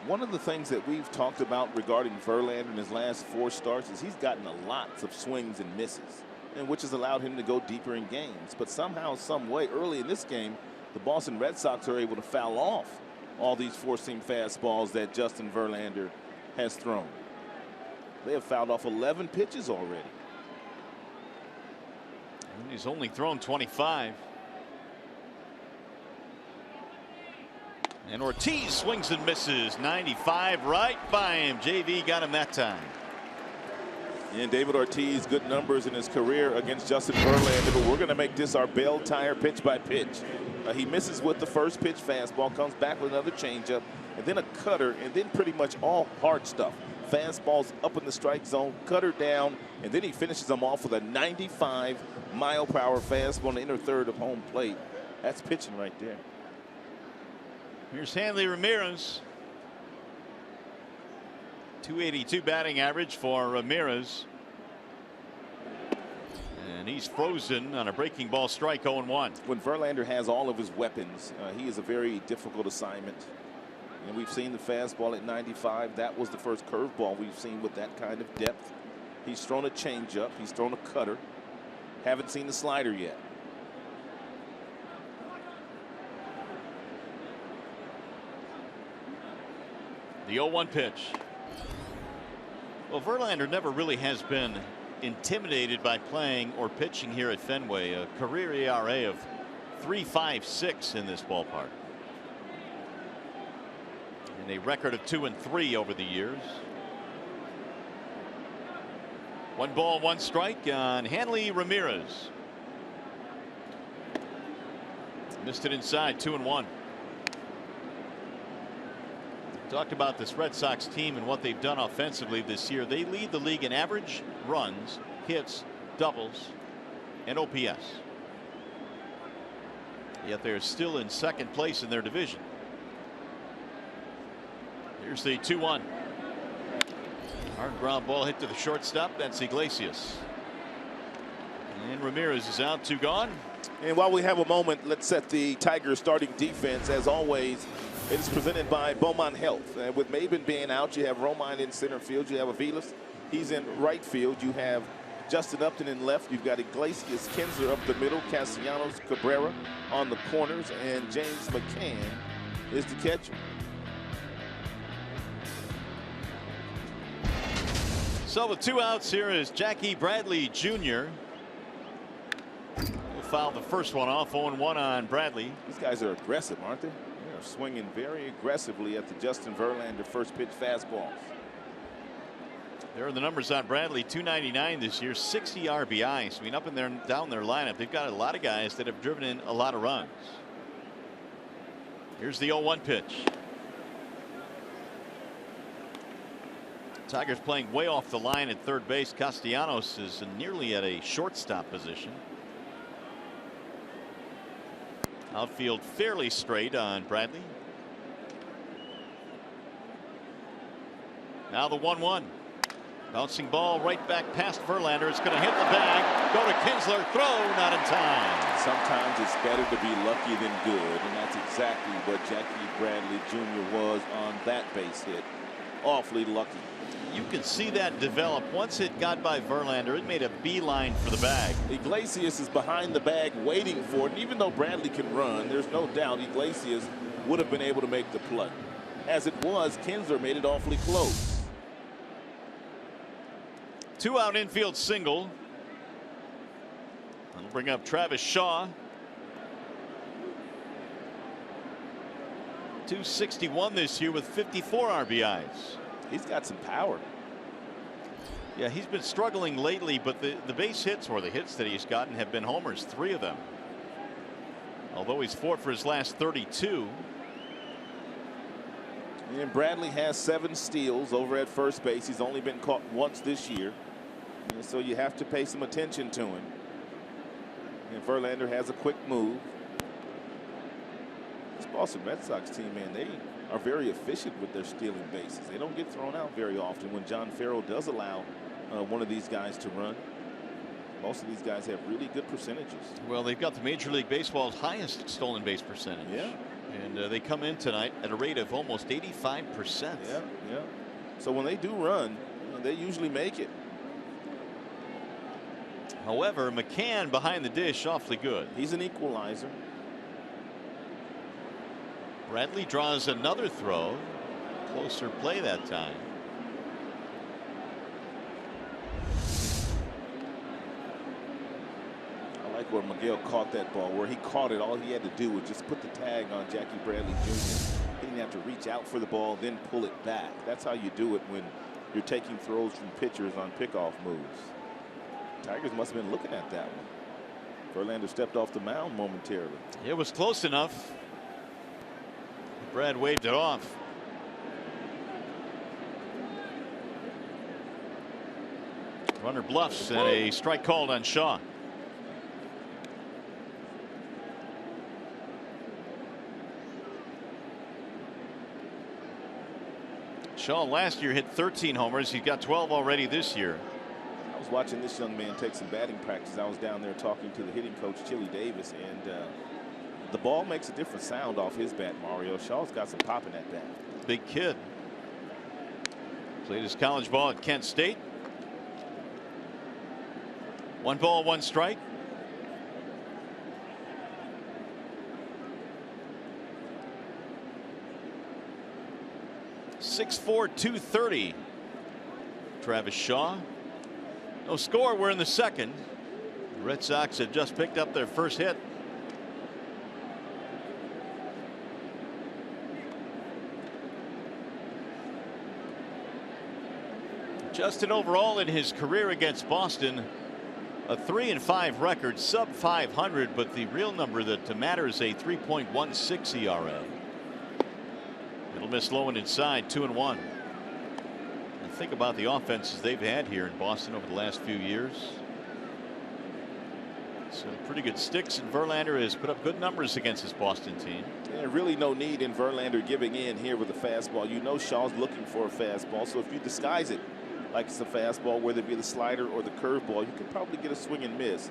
One of the things that we've talked about regarding Verlander in his last 4 starts is he's gotten a lot of swings and misses, and which has allowed him to go deeper in games. But somehow, some way, early in this game, the Boston Red Sox are able to foul off all these 4-seam fastballs that Justin Verlander has thrown. They have fouled off 11 pitches already. And he's only thrown 25. And Ortiz swings and misses. 95 right by him. JV got him that time. And David Ortiz, good numbers in his career against Justin Verlander, but we're going to make this our bell tire pitch by pitch. He misses with the first pitch fastball, comes back with another changeup, and then a cutter, and then pretty much all hard stuff. Fastballs up in the strike zone, cutter down, and then he finishes them off with a 95-mile-per-hour fastball in the inner third of home plate. That's pitching right there. Here's Hanley Ramirez. 282 batting average for Ramirez. And he's frozen on a breaking ball strike, 0-1. When Verlander has all of his weapons, he is a very difficult assignment. And we've seen the fastball at 95. That was the first curveball we've seen with that kind of depth. He's thrown a changeup. He's thrown a cutter. Haven't seen the slider yet. The 0-1 pitch. Well, Verlander never really has been intimidated by playing or pitching here at Fenway. A career ERA of 3.56 in this ballpark. And a record of 2-3 over the years. 1 ball, 1 strike on Hanley Ramirez. Missed it inside, 2-1. Talked about this Red Sox team and what they've done offensively this year. They lead the league in average runs, hits, doubles, and OPS. Yet they're still in second place in their division. Here's the 2-1. Hard ground ball hit to the shortstop. That's Iglesias. And Ramirez is out, 2 gone. And while we have a moment, let's set the Tigers starting defense. As always, it is presented by Beaumont Health. And with Maben being out, you have Romine in center field. You have Aviles. He's in right field. You have Justin Upton in left. You've got Iglesias, Kinsler up the middle, Castellanos, Cabrera on the corners, and James McCann is the catcher. So with 2 outs, here is Jackie Bradley Jr. We'll foul the first one off. 0-1 on Bradley. These guys are aggressive, aren't they? They are swinging very aggressively at the Justin Verlander first pitch fastballs. There are the numbers on Bradley. 299 this year, 60 RBIs. I mean, up in there, down their lineup, they've got a lot of guys that have driven in a lot of runs. Here's the 0-1 pitch. Tigers playing way off the line at third base. Castellanos is nearly at a shortstop position. Outfield fairly straight on Bradley. Now the 1-1. Bouncing ball right back past Verlander. It's going to hit the bag. Go to Kinsler. Throw not in time. Sometimes it's better to be lucky than good, and that's exactly what Jackie Bradley Jr. was on that base hit. Awfully lucky. You can see that develop. Once it got by Verlander, it made a beeline for the bag. Iglesias is behind the bag waiting for it. And even though Bradley can run, there's no doubt Iglesias would have been able to make the play. As it was, Kinsler made it awfully close. 2-out infield single. That'll bring up Travis Shaw. 261 this year with 54 RBIs. He's got some power. Yeah, he's been struggling lately, but the base hits, or the hits that he's gotten, have been homers, 3 of them. Although he's fought for his last 32. And Bradley has 7 steals over at first base. He's only been caught once this year. And so you have to pay some attention to him. And Verlander has a quick move. This Boston Red Sox team, man, they are very efficient with their stealing bases. They don't get thrown out very often. When John Farrell does allow one of these guys to run, most of these guys have really good percentages. Well, they've got the Major League Baseball's highest stolen base percentage. Yeah. And they come in tonight at a rate of almost 85%. Yeah, yeah. So when they do run, they usually make it. However, McCann behind the dish awfully good. He's an equalizer. Bradley draws another throw. Closer play that time. I like where Miguel caught that ball. Where he caught it, all he had to do was just put the tag on Jackie Bradley Jr. He didn't have to reach out for the ball, then pull it back. That's how you do it when you're taking throws from pitchers on pickoff moves. Tigers must have been looking at that one. Verlander stepped off the mound momentarily. It was close enough. Brad waved it off. Runner bluffs and a strike called on Shaw. Shaw last year hit 13 homers. He's got 12 already this year. I was watching this young man take some batting practice. I was down there talking to the hitting coach, Chili Davis, and the ball makes a different sound off his bat, Mario. Shaw's got some pop in that bat. Big kid. Played his college ball at Kent State. 1 ball, 1 strike. .6'4", 230. Travis Shaw. No score. We're in the second. The Red Sox have just picked up their first hit. Justin, overall in his career against Boston, a 3-5 record, sub 500, but the real number that matters, a 3.16 ERA. It'll miss low and inside, 2-1. And think about the offenses they've had here in Boston over the last few years. Some pretty good sticks, and Verlander has put up good numbers against this Boston team. Yeah, really no need in Verlander giving in here with a fastball. You know Shaw's looking for a fastball, so if you disguise it like it's a fastball, whether it be the slider or the curveball, you can probably get a swing and miss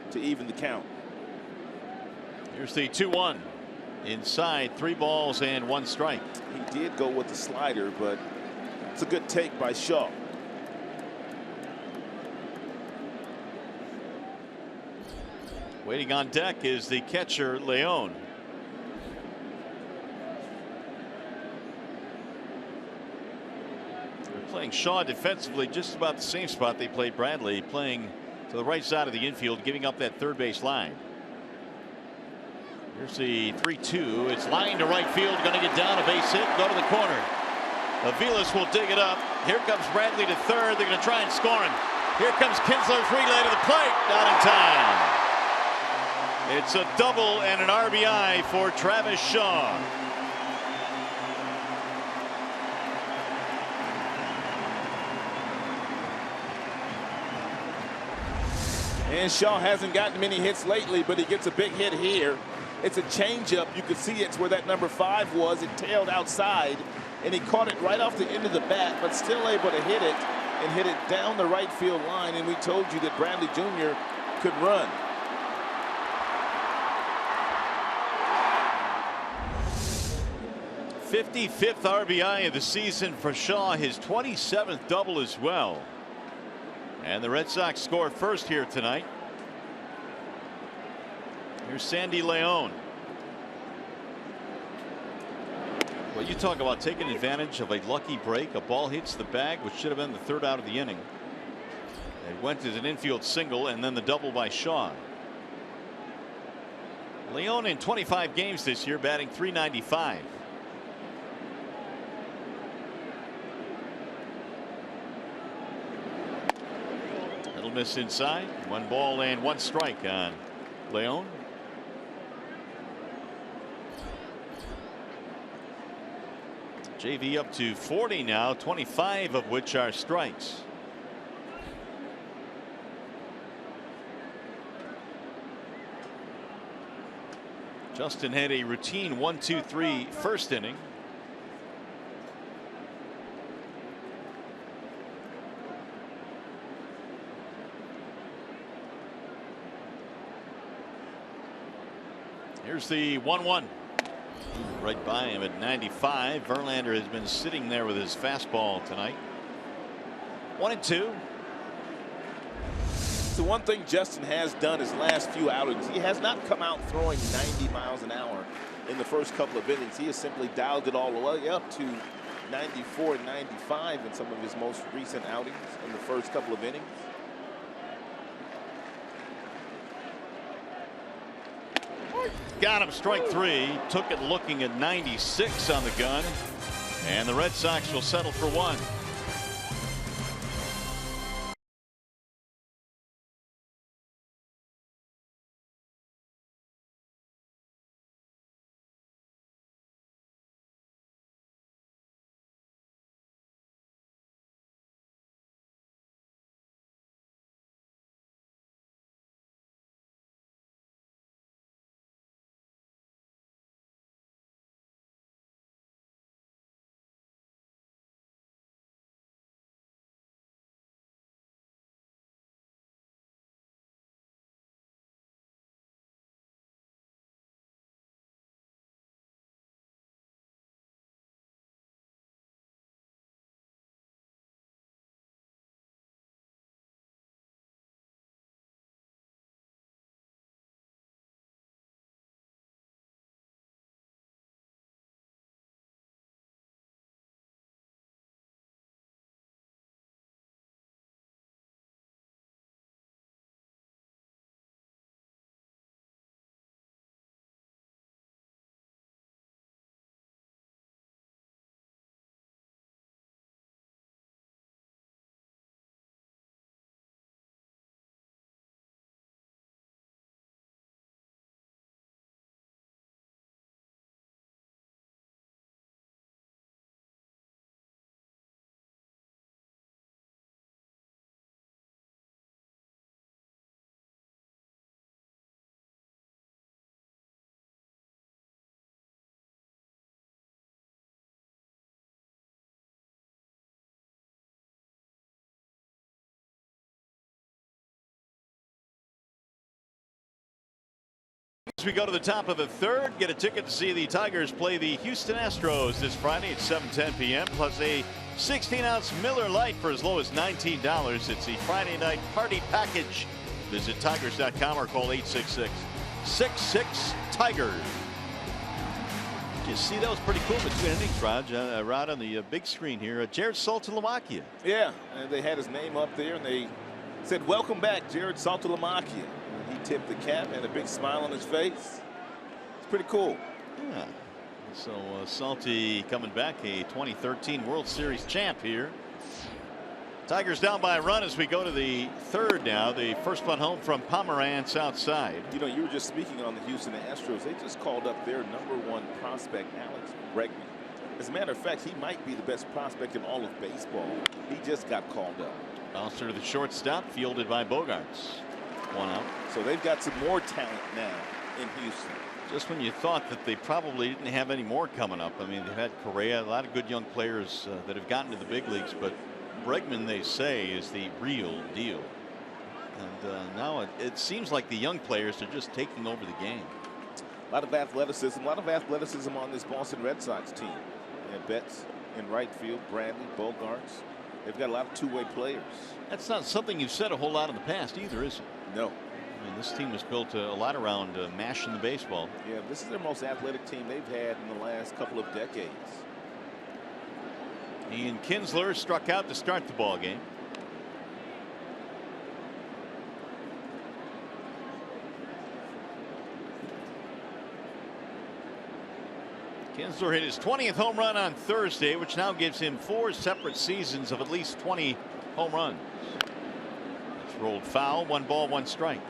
to even the count. Here's the 2-1. Inside, 3 balls and 1 strike. He did go with the slider, but it's a good take by Shaw. Waiting on deck is the catcher, Leon. Playing Shaw defensively just about the same spot they played Bradley, playing to the right side of the infield, giving up that third base line. Here's the 3-2. It's lined to right field, going to get down a base hit, go to the corner. Aviles will dig it up. Here comes Bradley to third. They're going to try and score him. Here comes Kinsler's relay to the plate. Not in time. It's a double and an RBI for Travis Shaw. And Shaw hasn't gotten many hits lately, but he gets a big hit here. It's a changeup. You could see it's where that number 5 was. It tailed outside, and he caught it right off the end of the bat, but still able to hit it and hit it down the right field line. And we told you that Bradley Jr. could run. '55th RBI of the season for Shaw, his 27th double as well. And the Red Sox score first here tonight. Here's Sandy Leon. Well, you talk about taking advantage of a lucky break. A ball hits the bag, which should have been the third out of the inning. It went as an infield single, and then the double by Shaw. Leon in 25 games this year, batting .395. Little miss inside. 1 ball and 1 strike on Leon. JV up to 40 now, 25 of which are strikes. Justin had a routine 1-2-3 first inning. Here's the 1-1. Right by him at 95. Verlander has been sitting there with his fastball tonight. 1-2. The one thing Justin has done his last few outings, he has not come out throwing 90 miles an hour in the first couple of innings. He has simply dialed it all the way up to 94 and 95 in some of his most recent outings in the first couple of innings. Got him, strike 3. Took it looking at 96 on the gun, and the Red Sox will settle for 1. As we go to the top of the third, get a ticket to see the Tigers play the Houston Astros this Friday at 7:10 p.m. plus a 16-ounce Miller Lite for as low as $19. It's the Friday night party package. Visit tigers.com or call 866-66-TIGERS. You see, that was pretty cool between innings, Rod. Rod, on the big screen here, Jared Saltalamacchia. Yeah, and they had his name up there, and they said, "Welcome back, Jared Saltalamacchia." He tipped the cap and a big smile on his face. It's pretty cool. Yeah. So Salty coming back, a 2013 World Series champ here. Tigers down by a run as we go to the third now. The first one home from Pomerantz outside. You know, you were just speaking on the Houston Astros. They just called up their #1 prospect, Alex Bregman. As a matter of fact, he might be the best prospect in all of baseball. He just got called up. Bouncer to the shortstop, fielded by Bogaerts. 1 out. So they've got some more talent now in Houston. Just when you thought that they probably didn't have any more coming up. I mean, they've had Correa, a lot of good young players that have gotten to the big leagues, but Bregman, they say, is the real deal. And now it seems like the young players are just taking over the game. A lot of athleticism on this Boston Red Sox team. And Betts in right field, Bradley, Bogaerts. They've got a lot of two-way players. That's not something you've said a whole lot in the past either, is it? No. I mean, this team was built a lot around mashing the baseball. Yeah, this is their most athletic team they've had in the last couple of decades. Ian Kinsler struck out to start the ball game. Kinsler hit his 20th home run on Thursday, which now gives him 4 separate seasons of at least 20 home runs. It's rolled foul, 1 ball, 1 strike.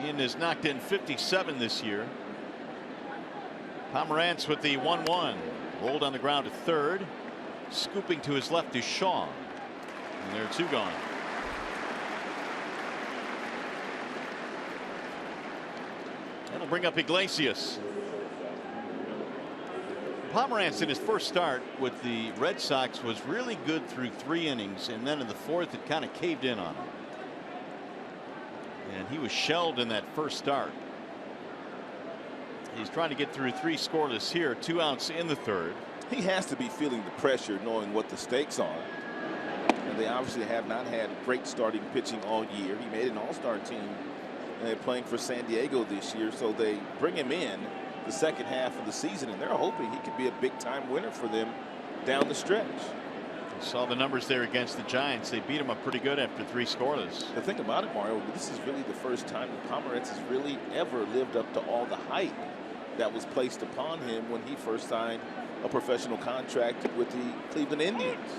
Ian has knocked in 57 this year. Pomerantz with the 1-1. Rolled on the ground to third. Scooping to his left is Shaw. And there are 2 gone. That'll bring up Iglesias. Pomerantz in his first start with the Red Sox was really good through 3 innings, and then in the 4th it kind of caved in on him. And he was shelled in that first start. He's trying to get through 3 scoreless here, 2 outs in the 3rd. He has to be feeling the pressure, knowing what the stakes are. And they obviously have not had great starting pitching all year. He made an all-star team and they're playing for San Diego this year, so they bring him in the second half of the season, and they're hoping he could be a big-time winner for them down the stretch. You saw the numbers there against the Giants. They beat him up pretty good after 3 scoreless. The thing about it, Mario, this is really the first time that Pomerantz has really ever lived up to all the hype that was placed upon him when he first signed a professional contract with the Cleveland Indians.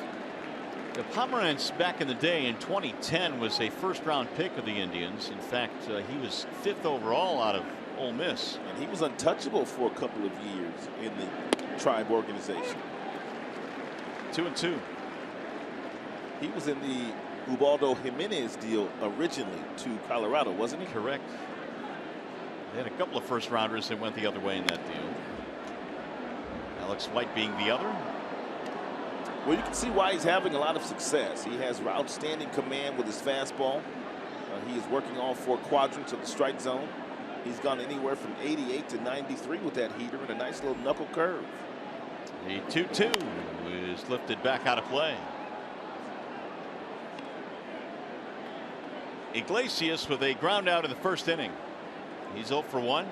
Pomerantz back in the day in 2010 was a first-round pick of the Indians. In fact, he was 5th overall out of Ole Miss. And he was untouchable for a couple of years in the Tribe organization. 2-2. He was in the Ubaldo Jimenez deal originally to Colorado, wasn't he? Correct. They had a couple of first-rounders that went the other way in that deal. Alex White being the other. Well, you can see why he's having a lot of success. He has outstanding command with his fastball. He is working all 4 quadrants of the strike zone. He's gone anywhere from 88 to 93 with that heater and a nice little knuckle curve. The 2-2 is lifted back out of play. Iglesias with a ground out in the 1st inning. He's 0 for 1.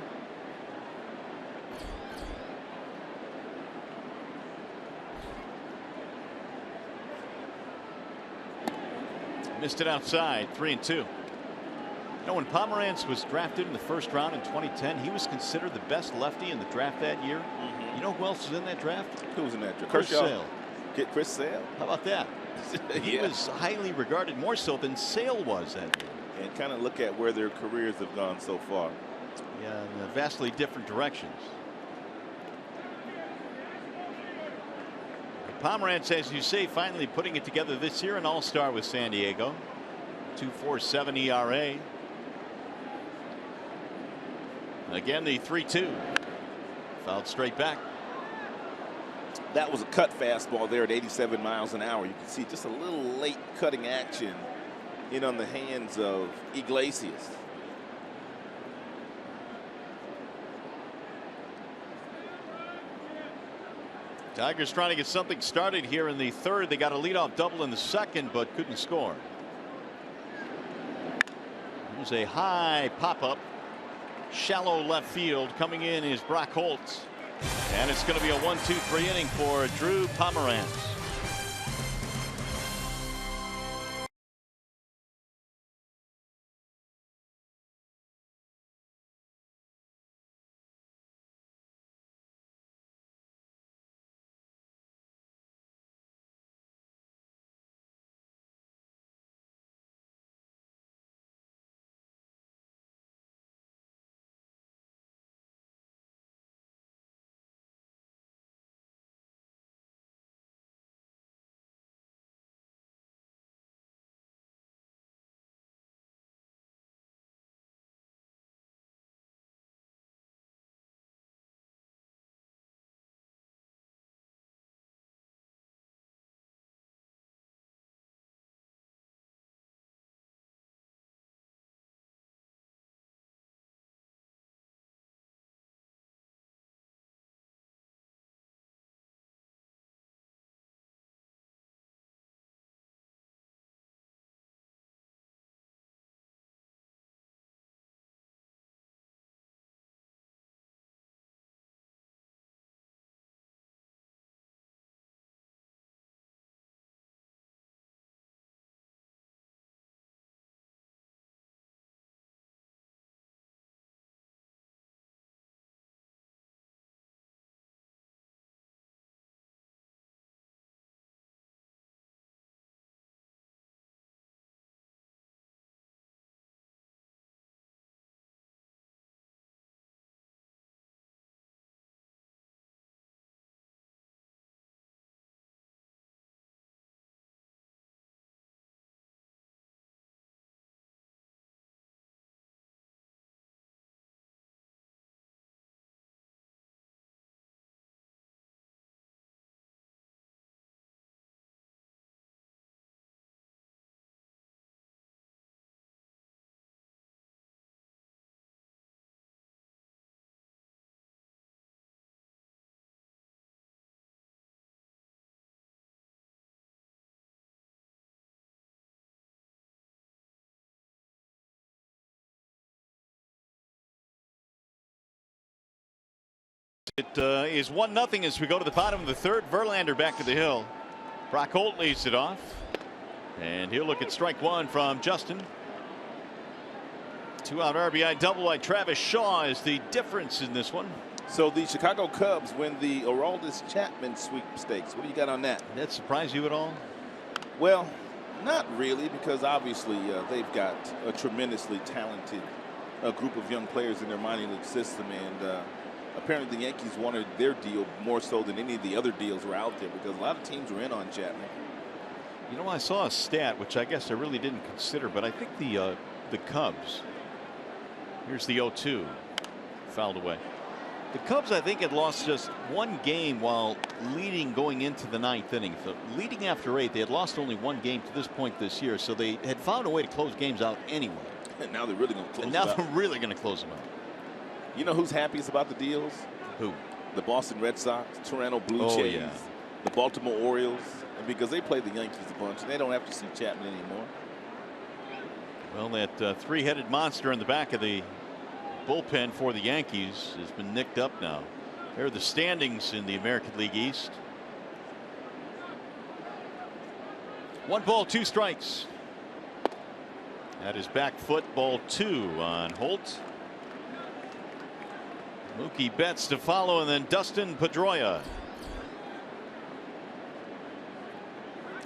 Missed it outside. 3-2. You know, when Pomerantz was drafted in the 1st round in 2010, he was considered the best lefty in the draft that year. You know who else was in that draft? Who was in that draft? Chris Sale. Get Chris Sale. How about that? He was highly regarded, more so than Sale was that year. And kind of look at where their careers have gone so far. Yeah, in vastly different directions. Pomerantz, as you say, finally putting it together this year, an all-star with San Diego. 2.47 ERA. Again, the 3-2. Fouled straight back. That was a cut fastball there at 87 miles an hour. You can see just a little late cutting action in on the hands of Iglesias. Tigers trying to get something started here in the 3rd. They got a leadoff double in the 2nd, but couldn't score. There's a high pop-up. Shallow left field. Coming in is Brock Holt. And it's going to be a 1-2-3 inning for Drew Pomerantz. It is 1-0 as we go to the bottom of the third. Verlander back to the hill. Brock Holt leads it off. And he'll look at strike one from Justin. 2-out RBI double by Travis Shaw is the difference in this one. So the Chicago Cubs win the Aroldis Chapman sweepstakes. What do you got on that? Did that surprise you at all? Well, not really, because obviously they've got a tremendously talented group of young players in their minor league system, and apparently the Yankees wanted their deal more so than any of the other deals were out there, because a lot of teams were in on Chapman. You know, I saw a stat which I guess I really didn't consider, but I think the Cubs. Here's the 0-2, fouled away. The Cubs, I think, had lost just one game while leading going into the ninth inning. So leading after 8, they had lost only one game to this point this year, so they had found a way to close games out anyway. And now they're really going to close them out. And now they're really going to close them out. You know who's happiest about the deals? Who? The Boston Red Sox, Toronto Blue Jays, yeah. the Baltimore Orioles, and because they play the Yankees a bunch, and they don't have to see Chapman anymore. Well, that three-headed monster in the back of the bullpen for the Yankees has been nicked up now. There are the standings in the American League East. 1 ball, 2 strikes. That is back foot, ball 2 on Holt. Mookie Betts to follow, and then Dustin Pedroia.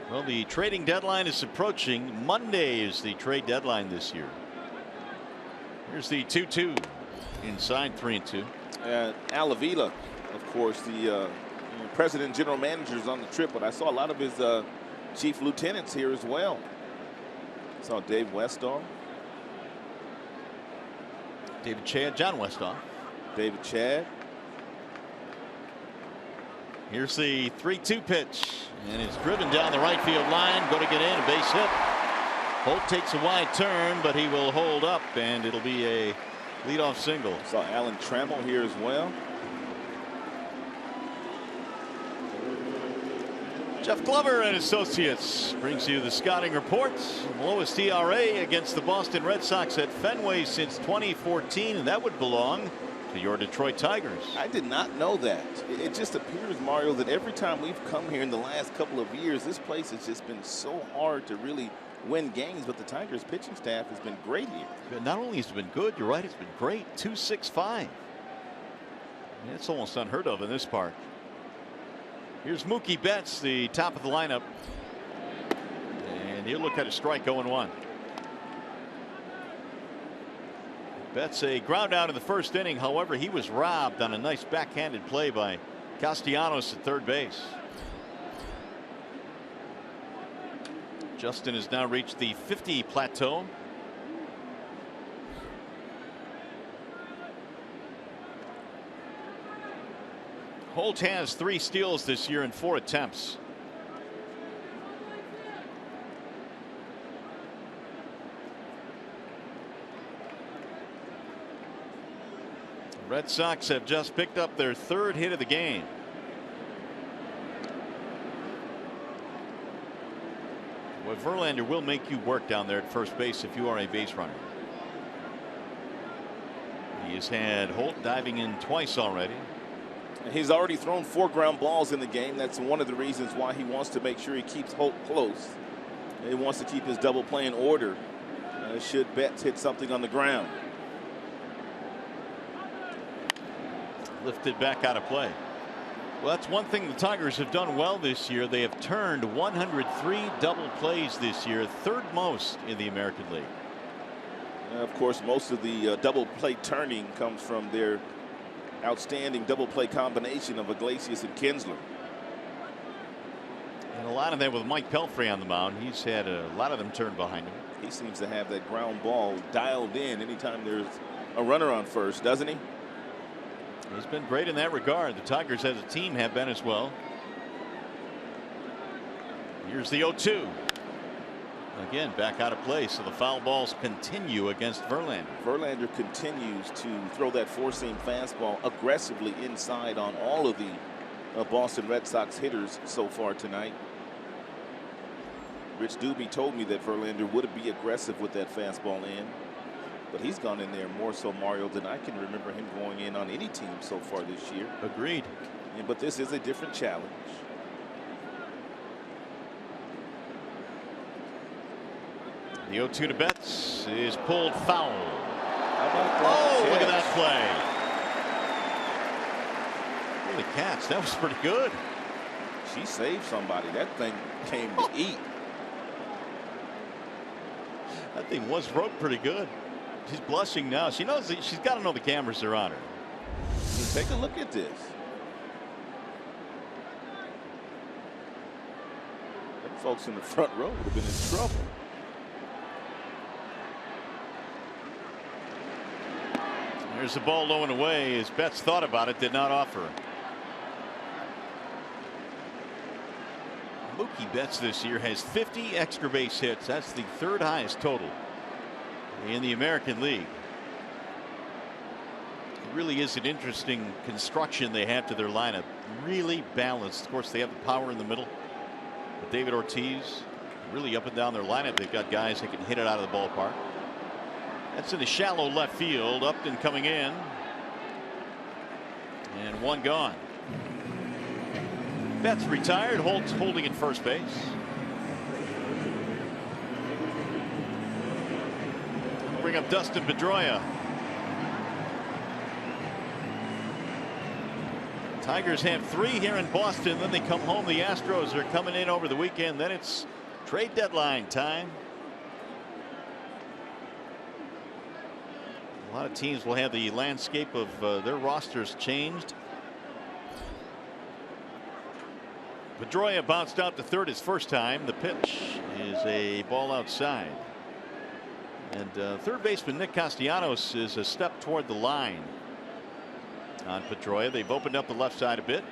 Well, the trading deadline is approaching. Monday is the trade deadline this year. Here's the 2-2 inside 3-2. Al Avila, of course, the president and general manager is on the trip, but I saw a lot of his chief lieutenants here as well. Saw Dave Westall. David Chad, John Westall. David Chad. Here's the 3-2 pitch, and it's driven down the right field line. Going to get in, a base hit. Holt takes a wide turn, but he will hold up, and it'll be a leadoff single. Saw Alan Trammell here as well. Jeff Glover and Associates brings you the scouting report. Lowest ERA against the Boston Red Sox at Fenway since 2014, and that would belong to your Detroit Tigers. I did not know that. It just appears, Mario, that every time we've come here in the last couple of years, this place has just been so hard to really win games, but the Tigers pitching staff has been great here. Not only has it been good, you're right, it's been great. 2.65. That's almost unheard of in this park. Here's Mookie Betts, the top of the lineup, and he'll look at a strike 0-1. Betts a ground out in the first inning. However, he was robbed on a nice backhanded play by Castellanos at third base. Justin has now reached the 50 plateau. Holt has 3 steals this year in 4 attempts. Red Sox have just picked up their 3rd hit of the game. Well, Verlander will make you work down there at first base if you are a base runner. He has had Holt diving in twice already. And he's already thrown 4 ground balls in the game. That's one of the reasons why he wants to make sure he keeps Holt close. He wants to keep his double play in order should Betts hit something on the ground. Lifted back out of play. Well, that's one thing the Tigers have done well this year. They have turned 103 double plays this year, 3rd most in the American League. Of course, most of the double play turning comes from their outstanding double play combination of Iglesias and Kinsler. And a lot of that with Mike Pelfrey on the mound. He's had a lot of them turned behind him. He seems to have that ground ball dialed in anytime there's a runner on first, doesn't he? He's been great in that regard. The Tigers as a team have been as well. Here's the 0-2. Again, back out of play, so the foul balls continue against Verlander. Verlander continues to throw that 4-seam fastball aggressively inside on all of the Boston Red Sox hitters so far tonight. Rich Doobie told me that Verlander would be aggressive with that fastball in. But he's gone in there more so, Mario, than I can remember him going in on any team so far this year. Agreed. Yeah, but this is a different challenge. The 0-2 to Betts is pulled foul. How about that Oh, look at catch? that play. Holy cats, that was pretty good. She saved somebody. That thing came to eat. That thing was broke pretty good. She's blushing now. She knows that she's got to know the cameras are on her. So take a look at this. Them folks in the front row would have been in trouble. There's the ball low and away as Betts thought about it, did not offer. Mookie Betts this year has 50 extra base hits. That's the third highest total in the American League. It really is an interesting construction they have to their lineup. Really balanced. Of course, they have the power in the middle. But David Ortiz really up and down their lineup. They've got guys that can hit it out of the ballpark. That's in the shallow left field. Upton coming in. And one gone. Betts retired. Holtz holding at first base. Bring up Dustin Pedroia. Tigers have 3 here in Boston. Then they come home. The Astros are coming in over the weekend. Then it's trade deadline time. A lot of teams will have the landscape of their rosters changed. Pedroia bounced out to third his first time. The pitch is a ball outside. And third baseman Nick Castellanos is a step toward the line on Pedroia. They've opened up the left side a bit.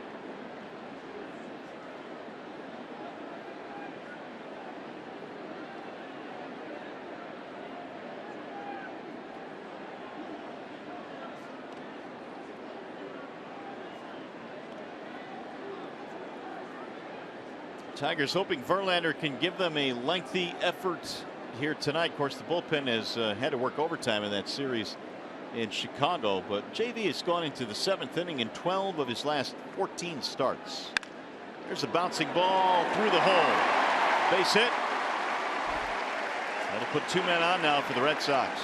Tigers hoping Verlander can give them a lengthy effort here tonight. Of course, the bullpen has had to work overtime in that series in Chicago, but JV has gone into the 7th inning in 12 of his last 14 starts. There's a bouncing ball through the hole. Base hit. That'll put 2 men on now for the Red Sox.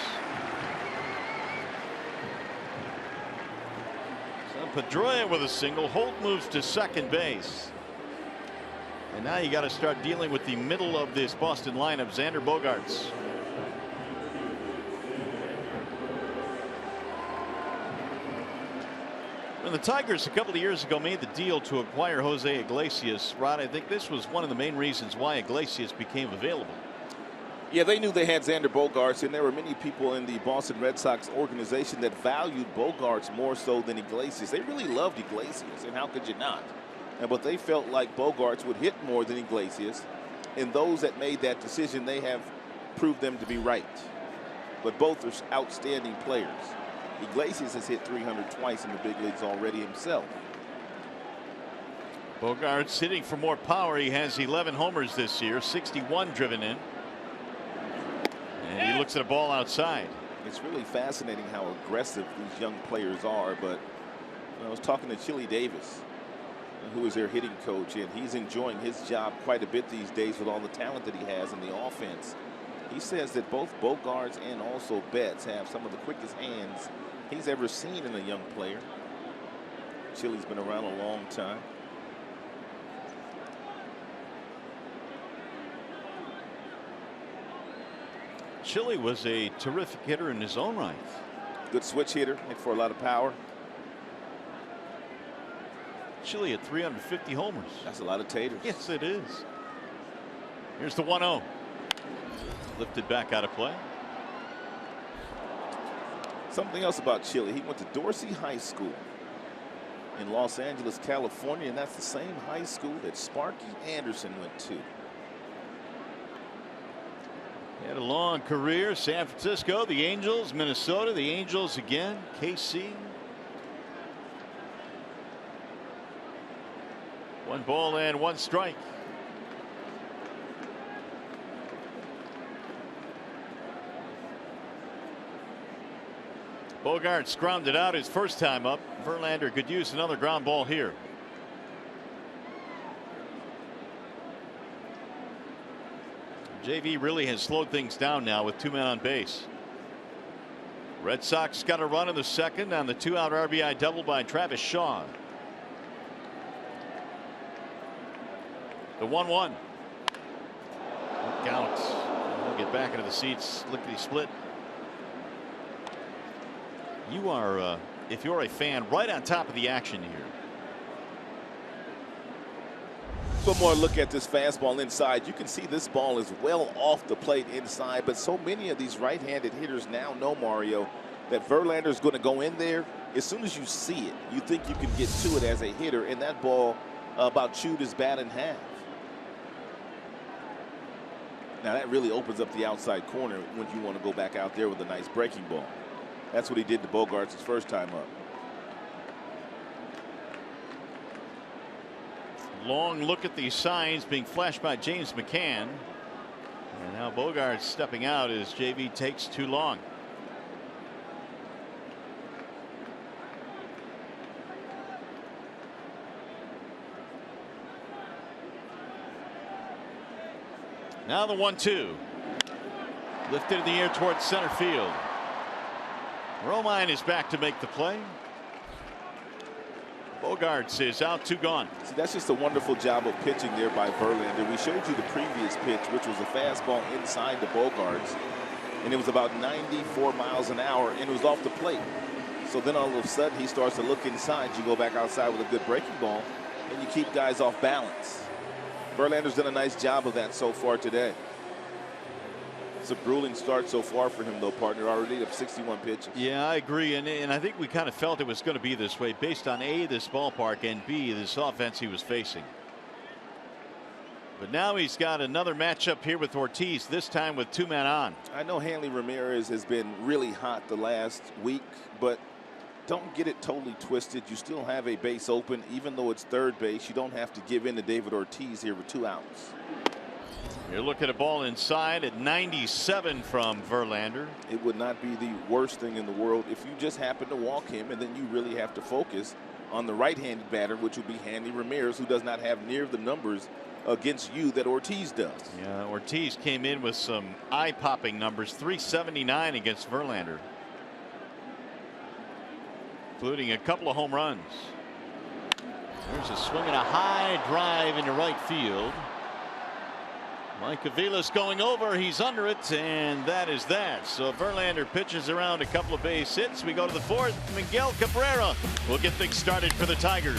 So Pedroia with a single. Holt moves to second base. And now you got to start dealing with the middle of this Boston lineup. Xander Bogaerts. When the Tigers a couple of years ago made the deal to acquire Jose Iglesias, Rod, I think this was one of the main reasons why Iglesias became available. Yeah, they knew they had Xander Bogaerts, and there were many people in the Boston Red Sox organization that valued Bogaerts more so than Iglesias. They really loved Iglesias, and how could you not? But they felt like Bogaerts would hit more than Iglesias, and those that made that decision, they have proved them to be right. But both are outstanding players. Iglesias has hit 300 twice in the big leagues already himself. Bogaerts hitting for more power. He has 11 homers this year, 61 driven in. And he looks at a ball outside. It's really fascinating how aggressive these young players are. But I was talking to Chili Davis, who is their hitting coach, and he's enjoying his job quite a bit these days with all the talent that he has in the offense. He says that both Bogaerts and also Betts have some of the quickest hands he's ever seen in a young player. Chili's been around a long time. Chili was a terrific hitter in his own right. Good switch hitter, hit for a lot of power. Chili at 350 homers. That's a lot of taters. Yes, it is. Here's the 1-0. Lifted back out of play. Something else about Chili. He went to Dorsey High School in Los Angeles, California, and that's the same high school that Sparky Anderson went to. He had a long career. San Francisco, the Angels, Minnesota, the Angels again, KC. 1 ball and 1 strike. Bogaerts grounded out his first time up. Verlander could use another ground ball here. JV really has slowed things down now with 2 men on base. Red Sox got a run in the second on the 2-out RBI double by Travis Shaw. The 1-1. Counts. We'll get back into the seats. Lickety split. You are, if you're a fan, right on top of the action here. One more look at this fastball inside. You can see this ball is well off the plate inside, but so many of these right-handed hitters now know, Mario, that Verlander is going to go in there. As soon as you see it, you think you can get to it as a hitter, and that ball about chewed his bat in half. Now that really opens up the outside corner when you want to go back out there with a nice breaking ball. That's what he did to Bogaerts his first time up. Long look at these signs being flashed by James McCann. And now Bogaerts stepping out as JV takes too long. Now the 1-2. Lifted in the air towards center field. Romine is back to make the play. Bogaerts is out, 2 gone. See, that's just a wonderful job of pitching there by Verlander. We showed you the previous pitch, which was a fastball inside the Bogaerts, and it was about 94 miles an hour, and it was off the plate. So then all of a sudden he starts to look inside. You go back outside with a good breaking ball, and you keep guys off balance. Verlander's done a nice job of that so far today. It's a grueling start so far for him, though, partner. Already up 61 pitches. Yeah, I agree, and I think we kind of felt it was going to be this way based on A, this ballpark, and B, this offense he was facing. But now he's got another matchup here with Ortiz, this time with 2 men on. I know Hanley Ramirez has been really hot the last week, but don't get it totally twisted. You still have a base open. Even though it's third base, you don't have to give in to David Ortiz here with 2 outs. You're looking at a ball inside at 97 from Verlander. It would not be the worst thing in the world if you just happen to walk him, and then you really have to focus on the right-handed batter, which would be Hanley Ramirez, who does not have near the numbers against you that Ortiz does. Yeah, Ortiz came in with some eye-popping numbers, 379 against Verlander, including a couple of home runs. There's a swing and a high drive into right field. Mike Avila's going over. He's under it, and that is that. So Verlander pitches around a couple of base hits. We go to the 4th. Miguel Cabrera will get things started for the Tigers.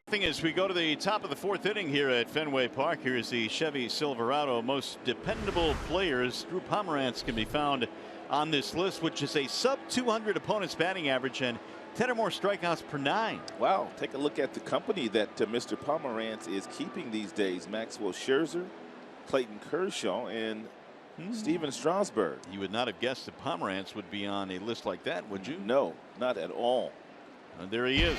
Nothing as we go to the top of the 4th inning here at Fenway Park. Here's the Chevy Silverado. Most dependable players. Drew Pomeranz can be found on this list, which is a sub 200 opponent's batting average and 10 or more strikeouts per 9. Wow, take a look at the company that Mr. Pomeranz is keeping these days. Maxwell Scherzer, Clayton Kershaw, and Steven Strasburg. You would not have guessed that Pomeranz would be on a list like that, would you? No, not at all. And there he is.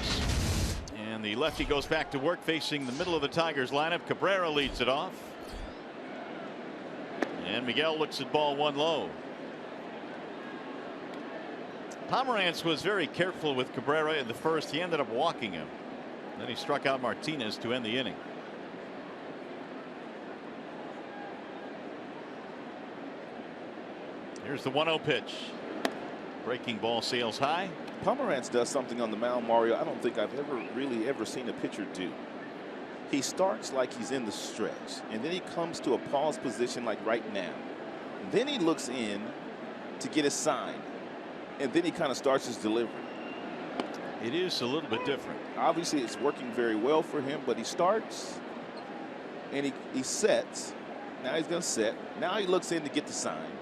And the lefty goes back to work facing the middle of the Tigers lineup. Cabrera leads it off. And Miguel looks at ball 1 low. Pomeranz was very careful with Cabrera in the first. He ended up walking him. Then he struck out Martinez to end the inning. Here's the 1-0 pitch. Breaking ball sails high. Pomeranz does something on the mound, Mario, I don't think I've ever seen a pitcher do. He starts like he's in the stretch, and then he comes to a pause position like right now. And then he looks in to get his sign, and then he kind of starts his delivery. It is a little bit different. Obviously, it's working very well for him, but he starts, and he sets. Now he's going to set. Now he looks in to get the sign.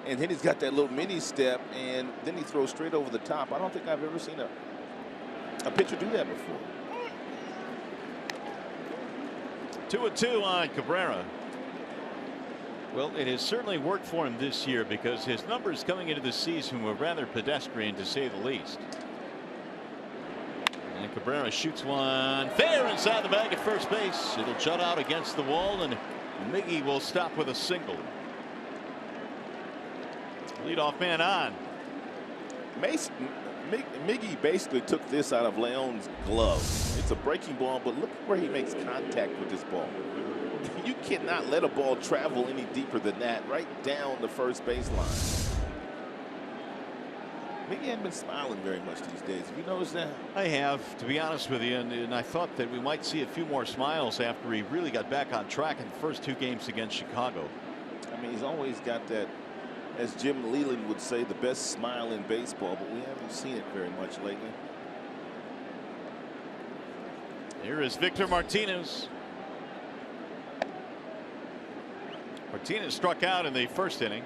And then he's got that little mini step, and then he throws straight over the top. I don't think I've ever seen a pitcher do that before. 2-2 on Cabrera. Well, it has certainly worked for him this year because his numbers coming into the season were rather pedestrian, to say the least. And Cabrera shoots one fair inside the bag at first base. It'll jut out against the wall, and Miggy will stop with a single. Leadoff man on. Miggy basically took this out of Leon's glove. It's a breaking ball, but look where he makes contact with this ball. You cannot let a ball travel any deeper than that, right down the first baseline. Miggy hasn't been smiling very much these days. Have you noticed that? I have, to be honest with you, and I thought that we might see a few more smiles after he really got back on track in the first 2 games against Chicago. I mean, he's always got that, as Jim Leland would say, the best smile in baseball, but we haven't seen it very much lately. Here is Victor Martinez. Martinez struck out in the first inning.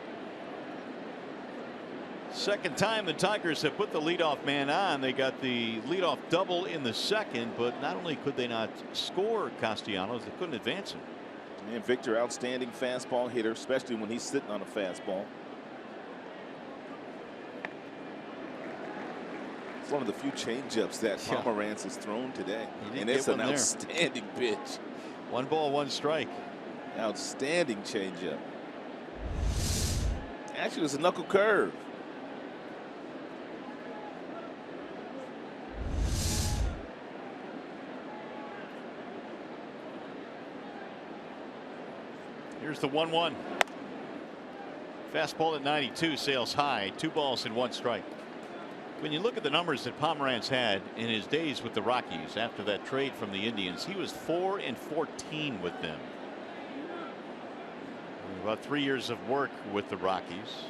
Second time the Tigers have put the leadoff man on. They got the leadoff double in the second, but not only could they not score Castellanos, they couldn't advance him. And Victor, outstanding fastball hitter, especially when he's sitting on a fastball. It's one of the few changeups that Pomeranz has thrown today, and it's an outstanding pitch. 1 ball, 1 strike. Outstanding changeup. Actually, it was a knuckle curve. Here's the 1-1. Fastball at 92 sails high. 2 balls and 1 strike. When you look at the numbers that Pomeranz had in his days with the Rockies after that trade from the Indians, he was 4-14 with them. About 3 years of work with the Rockies.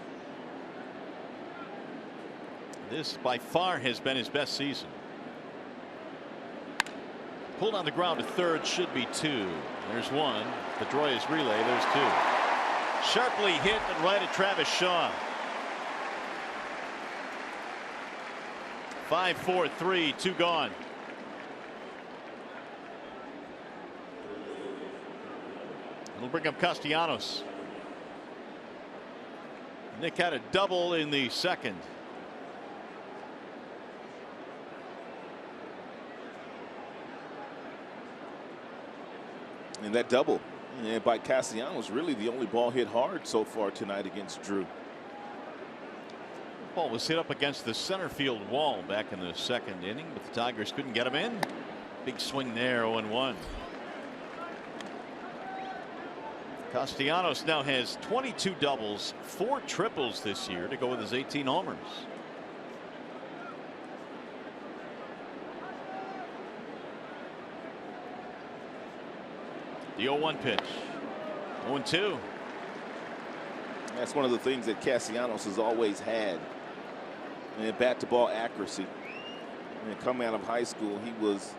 This by far has been his best season. Pulled on the ground to third, should be 2. There's 1. Pedroia's relay, there's 2. Sharply hit and right at Travis Shaw. 5-4-3, 2 gone. It'll bring up Castellanos. Nick had a double in the second. And that double by Castellanos really the only ball hit hard so far tonight against Drew. Ball was hit up against the center field wall back in the second inning, but the Tigers couldn't get him in. Big swing there, 0-1. Castellanos now has 22 doubles, 4 triples this year to go with his 18 homers. The 0-1 pitch. 0-2. That's one of the things that Castellanos has always had. And bat to ball accuracy. And coming out of high school, he was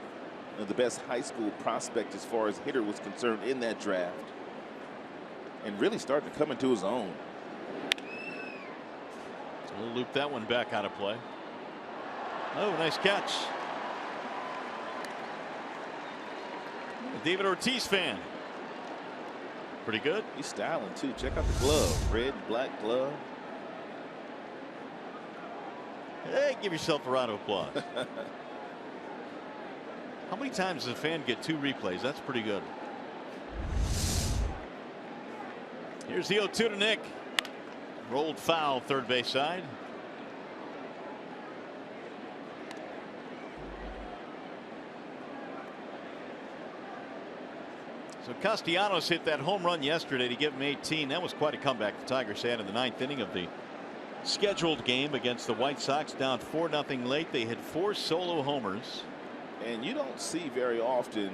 the best high school prospect as far as hitter was concerned in that draft, and really starting to come into his own. We'll loop that one back out of play. Oh, nice catch. David Ortiz fan. Pretty good. He's styling too. Check out the glove, red and black glove. Hey, give yourself a round of applause. How many times does a fan get 2 replays? That's pretty good. Here's the 0-2 to Nick. Rolled foul, third base side. So Castellanos hit that home run yesterday to give him 18. That was quite a comeback the Tigers had in the 9th inning of the scheduled game against the White Sox, down 4-0 late. They hit 4 solo homers. And you don't see very often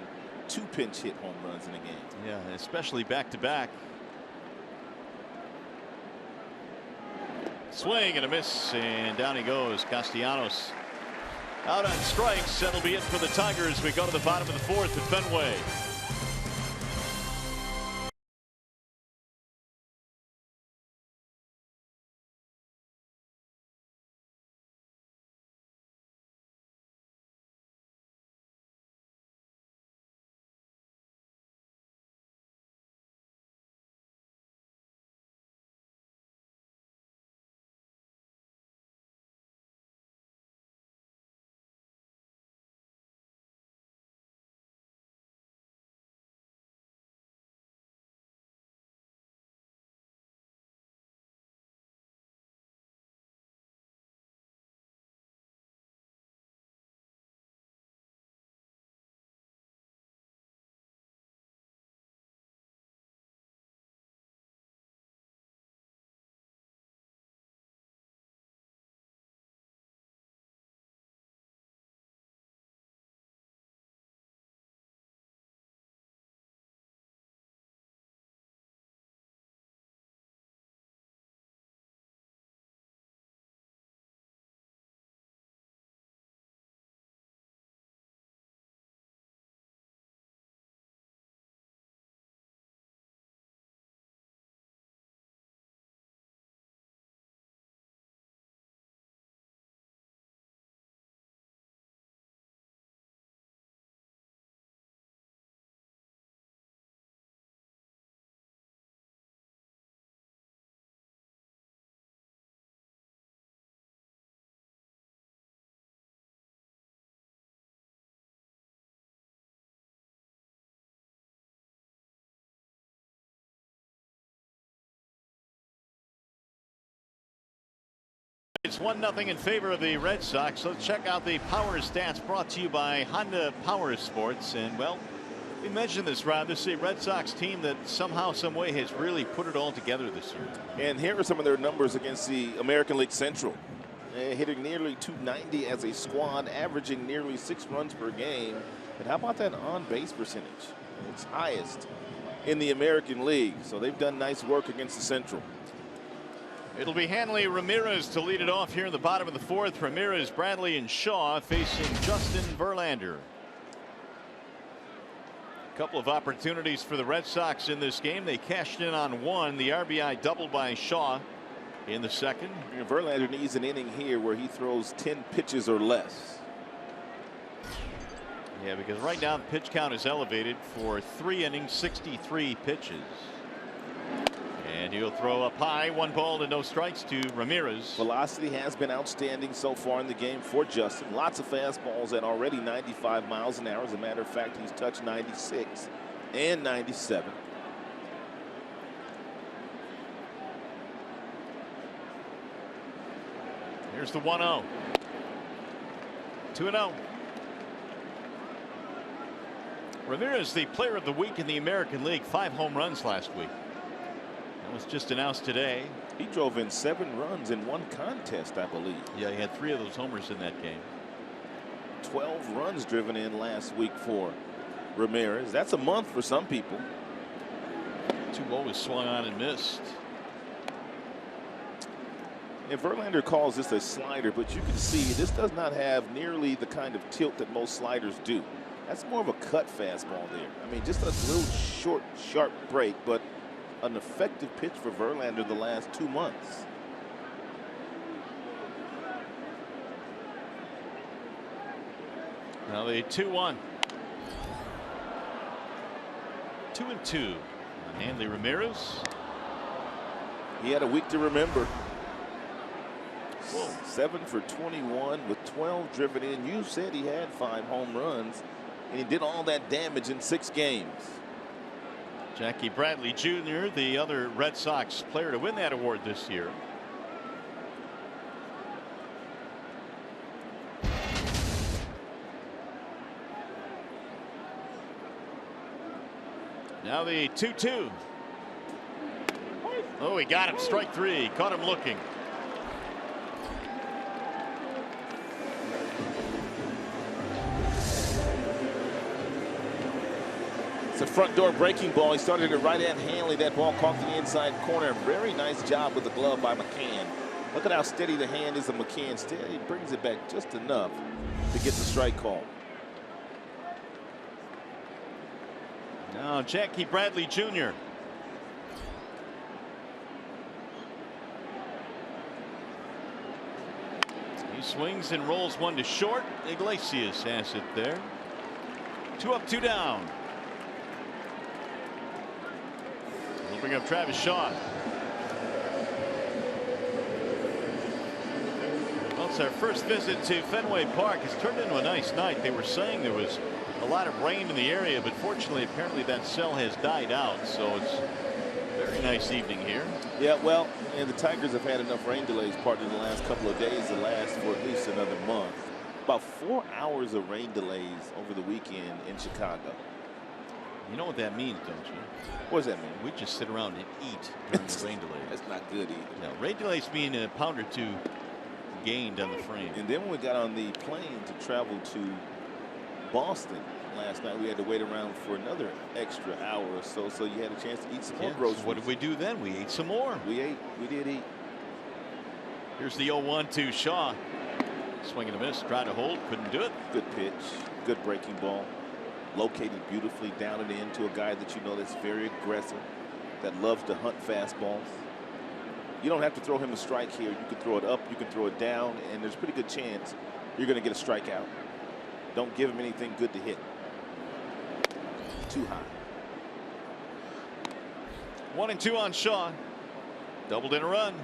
2 pinch hit home runs in a game. Yeah, especially back to back. Swing and a miss, and down he goes. Castellanos out on strikes. That'll be it for the Tigers. We go to the bottom of the 4th at Fenway. It's 1-0 in favor of the Red Sox. Let's check out the power stats brought to you by Honda Power Sports. And well, we mentioned this, Rob. This is a Red Sox team that somehow, some way has really put it all together this year. And here are some of their numbers against the American League Central. Hitting nearly .290 as a squad, averaging nearly 6 runs per game. And how about that on-base percentage? It's highest in the American League. So they've done nice work against the Central. It'll be Hanley Ramirez to lead it off here in the bottom of the 4th. Ramirez, Bradley, and Shaw facing Justin Verlander. A couple of opportunities for the Red Sox in this game. They cashed in on one. The RBI double by Shaw in the 2nd. Verlander needs an inning here where he throws 10 pitches or less. Yeah, because right now the pitch count is elevated for 3 innings, 63 pitches. And he'll throw up high, 1 ball and no strikes to Ramirez. Velocity has been outstanding so far in the game for Justin. Lots of fastballs at already 95 miles an hour. As a matter of fact, he's touched 96 and 97. Here's the 1-0. 2-0. Ramirez, the player of the week in the American League, 5 home runs last week. That was just announced today. He drove in 7 runs in 1 contest, I believe. Yeah, he had 3 of those homers in that game. 12 runs driven in last week for Ramirez. That's a month for some people. 2-0 was swung on and missed. And Verlander calls this a slider, but you can see this does not have nearly the kind of tilt that most sliders do. That's more of a cut fastball there. I mean, just a little short, sharp break, but an effective pitch for Verlander the last 2 months. Now the 2-1. 2-2. Hanley Ramirez. He had a week to remember. Whoa. 7 for 21 with 12 driven in. You said he had 5 home runs, and he did all that damage in 6 games. Jackie Bradley Jr., the other Red Sox player to win that award this year. Now the 2-2. Oh, he got him. Strike 3. Caught him looking. It's a front door breaking ball. He started it right at Hanley. That ball caught the inside corner. Very nice job with the glove by McCann. Look at how steady the hand is of McCann. Steady, he brings it back just enough to get the strike call. Now Jackie Bradley Jr. He swings and rolls one to short. Iglesias has it there. 2 up, 2 down. We'll bring up Travis Shaw. Well, it's our first visit to Fenway Park. It's turned into a nice night. They were saying there was a lot of rain in the area, but fortunately, apparently that cell has died out, so it's a very nice evening here. Yeah, well, and the Tigers have had enough rain delays, partly in the last couple of days, to last for at least another month. About 4 hours of rain delays over the weekend in Chicago. You know what that means, don't you? What does that mean? We just sit around and eat during the rain delays. That's not good either. No, rain delays mean a pound or 2 gained on the frame. And then when we got on the plane to travel to Boston last night, we had to wait around for another extra hour or so, so you had a chance to eat some more groceries. What did we do then? We ate some more. We ate. We did eat. Here's the 0-1 to Shaw. Swing and a miss. Tried to hold. Couldn't do it. Good pitch. Good breaking ball. Located beautifully down and in to a guy that you know that's very aggressive, that loves to hunt fastballs. You don't have to throw him a strike here. You can throw it up, you can throw it down, and there's a pretty good chance you're going to get a strikeout. Don't give him anything good to hit. Too high. 1-2 on Shaw. Doubled in a run.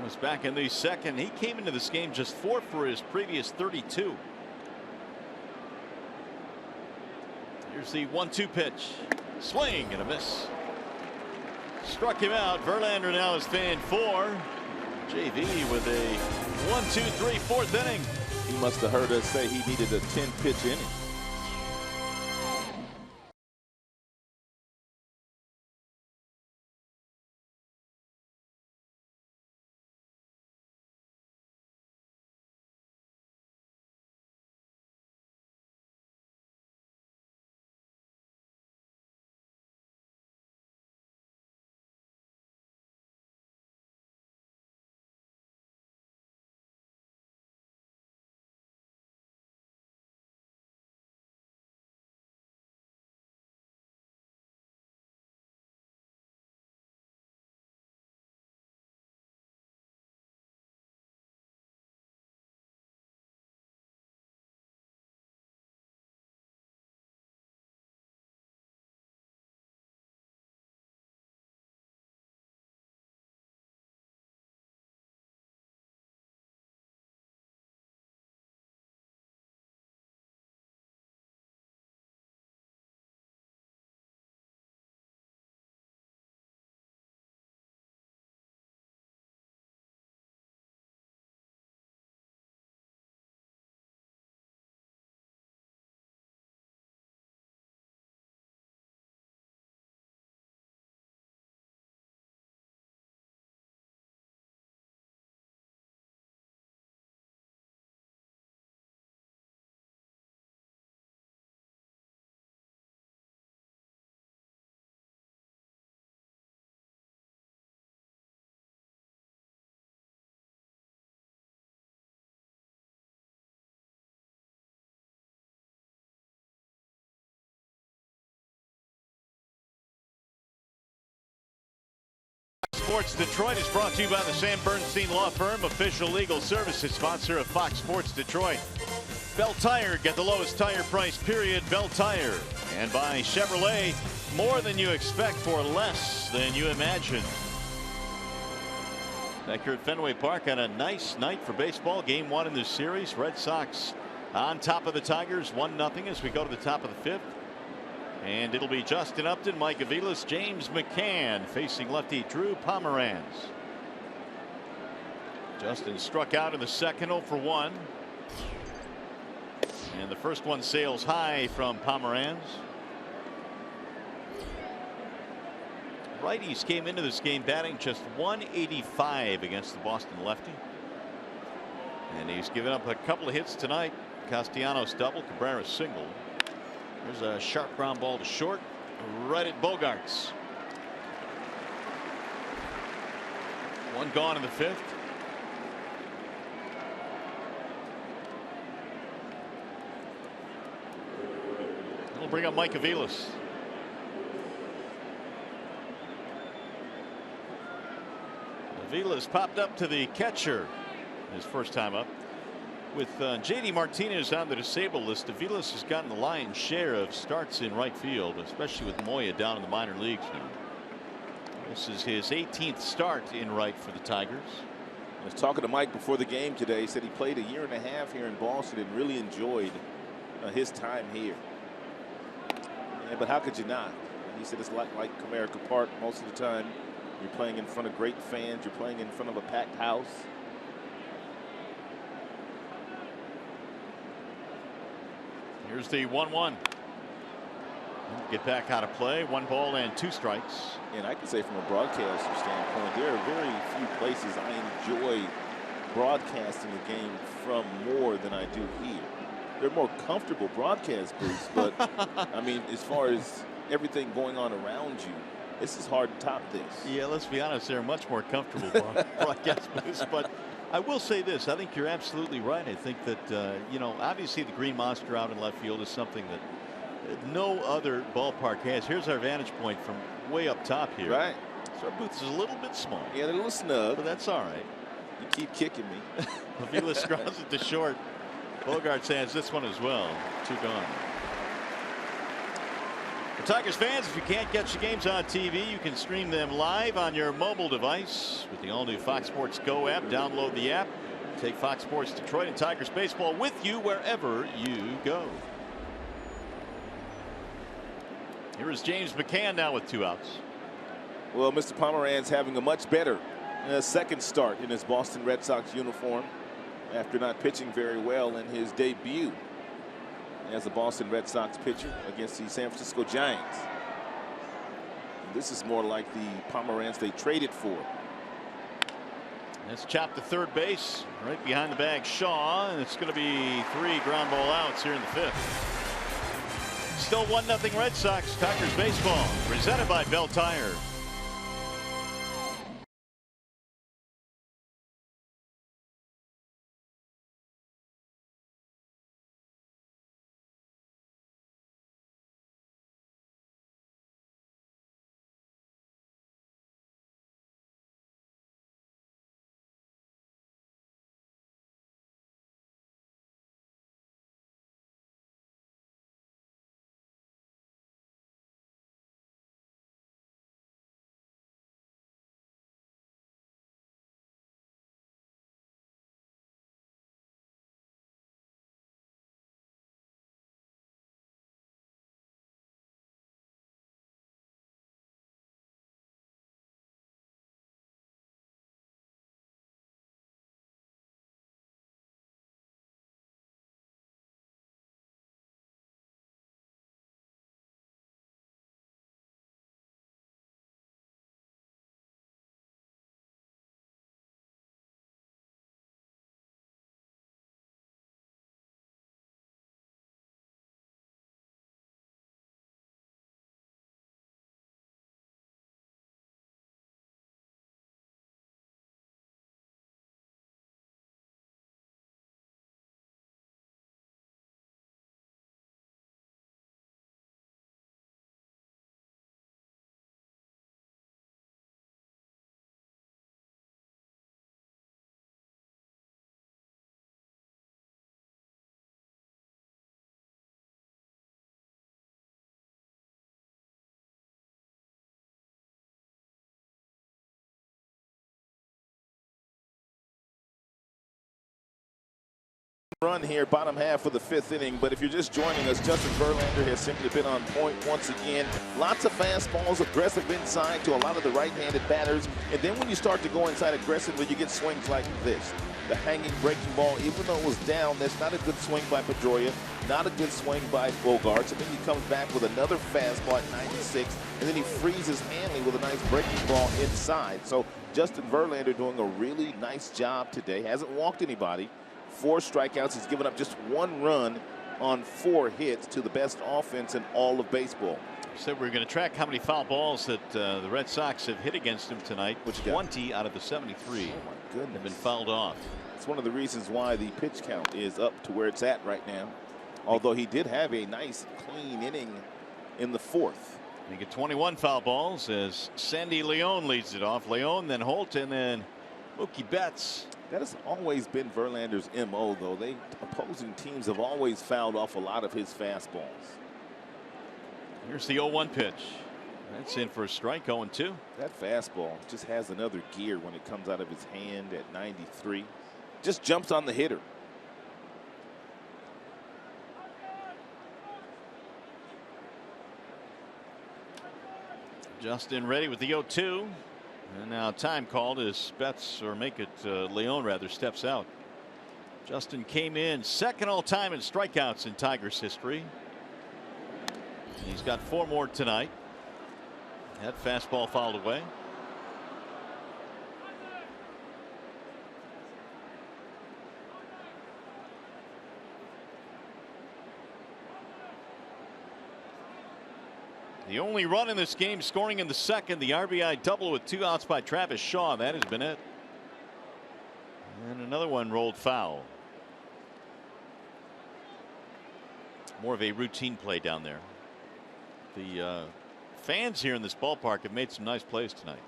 Was back in the second. He came into this game just 4 for his previous 32. Here's the 1-2 pitch. Swing and a miss. Struck him out. Verlander now is fan 4. JV with a 1-2-3 4th inning. He must have heard us say he needed a 10-pitch inning. Sports Detroit is brought to you by the Sam Bernstein Law Firm, official legal services sponsor of Fox Sports Detroit. Bell Tire, get the lowest tire price, period. Bell Tire. And by Chevrolet, more than you expect for less than you imagine. Back here at Fenway Park on a nice night for baseball. Game 1 in this series. Red Sox on top of the Tigers 1-0 as we go to the top of the 5th. And it'll be Justin Upton, Mike Aviles, James McCann facing lefty Drew Pomeranz. Justin struck out in the second, 0 for 1. And the first one sails high from Pomeranz. Righties came into this game batting just .185 against the Boston lefty. And he's given up a couple of hits tonight. Castellanos double, Cabrera single. There's a sharp ground ball to short, right at Bogaerts. One gone in the 5th. We'll bring up Mike Aviles. Aviles popped up to the catcher his first time up. With JD Martinez on the disabled list, Aviles has gotten the lion's share of starts in right field, especially with Moya down in the minor leagues now. This is his 18th start in right for the Tigers. I was talking to Mike before the game today. He said he played 1.5 years here in Boston and really enjoyed his time here. Yeah, but how could you not? He said it's like Comerica Park most of the time. You're playing in front of great fans. You're playing in front of a packed house. Here's the 1-1. Get back out of play. 1 ball and 2 strikes. And I can say from a broadcaster standpoint, there are very few places I enjoy broadcasting a game from more than I do here. They're more comfortable broadcast booths, but I mean, as far as everything going on around you, this is hard to top this. Yeah, let's be honest, they're much more comfortable broadcast booths, but I will say this. I think you're absolutely right. I think that, you know, obviously the green monster out in left field is something that no other ballpark has. Here's our vantage point from way up top here. Right. So our booth is a little bit small. Yeah, they're a little snug. But that's all right. You keep kicking me. Aviles grounds it to short. Bogaerts has this one as well. 2 gone. For Tigers fans, if you can't catch the games on TV, you can stream them live on your mobile device with the all-new Fox Sports Go app. Download the app. Take Fox Sports Detroit and Tigers baseball with you wherever you go. Here is James McCann now with 2 outs. Well, Mr. Pomeranz having a much better second start in his Boston Red Sox uniform after not pitching very well in his debut as a Boston Red Sox pitcher against the San Francisco Giants. And this is more like the Pomeranz they traded for. That's chopped to third base, right behind the bag, Shaw, and it's going to be 3 ground ball outs here in the 5th. Still 1-0 Red Sox. Tigers baseball presented by Bell Tire. run here, bottom half of the 5th inning. But if you're just joining us, Justin Verlander has simply been on point once again. Lots of fastballs, aggressive inside to a lot of the right-handed batters. And then when you start to go inside aggressively, you get swings like this. The hanging breaking ball, even though it was down, that's not a good swing by Pedroia, not a good swing by Bogaerts. And then he comes back with another fastball at 96, and then he freezes Hanley with a nice breaking ball inside. So Justin Verlander doing a really nice job today. Hasn't walked anybody. 4 strikeouts. He's given up just 1 run on 4 hits to the best offense in all of baseball. Said we're going to track how many foul balls that the Red Sox have hit against him tonight. 20 out of the 73 have been fouled off. It's one of the reasons why the pitch count is up to where it's at right now. Although he did have a nice clean inning in the 4th. They get 21 foul balls as Sandy Leon leads it off. Leon, then Holt, and then Mookie Betts. That has always been Verlander's MO, though. Opposing teams have always fouled off a lot of his fastballs. Here's the 0-1 pitch. That's in for a strike. 0-2. That fastball just has another gear when it comes out of his hand at 93. Just jumps on the hitter. Justin ready with the 0-2. And now time called as Betts, or make it Leon rather, steps out. Justin came in second all time in strikeouts in Tigers history. He's got 4 more tonight. That fastball fouled away. The only run in this game scoring in the 2nd, the RBI double with 2 outs by Travis Shaw. That has been it. And another one rolled foul. More of a routine play down there. The fans here in this ballpark have made some nice plays tonight.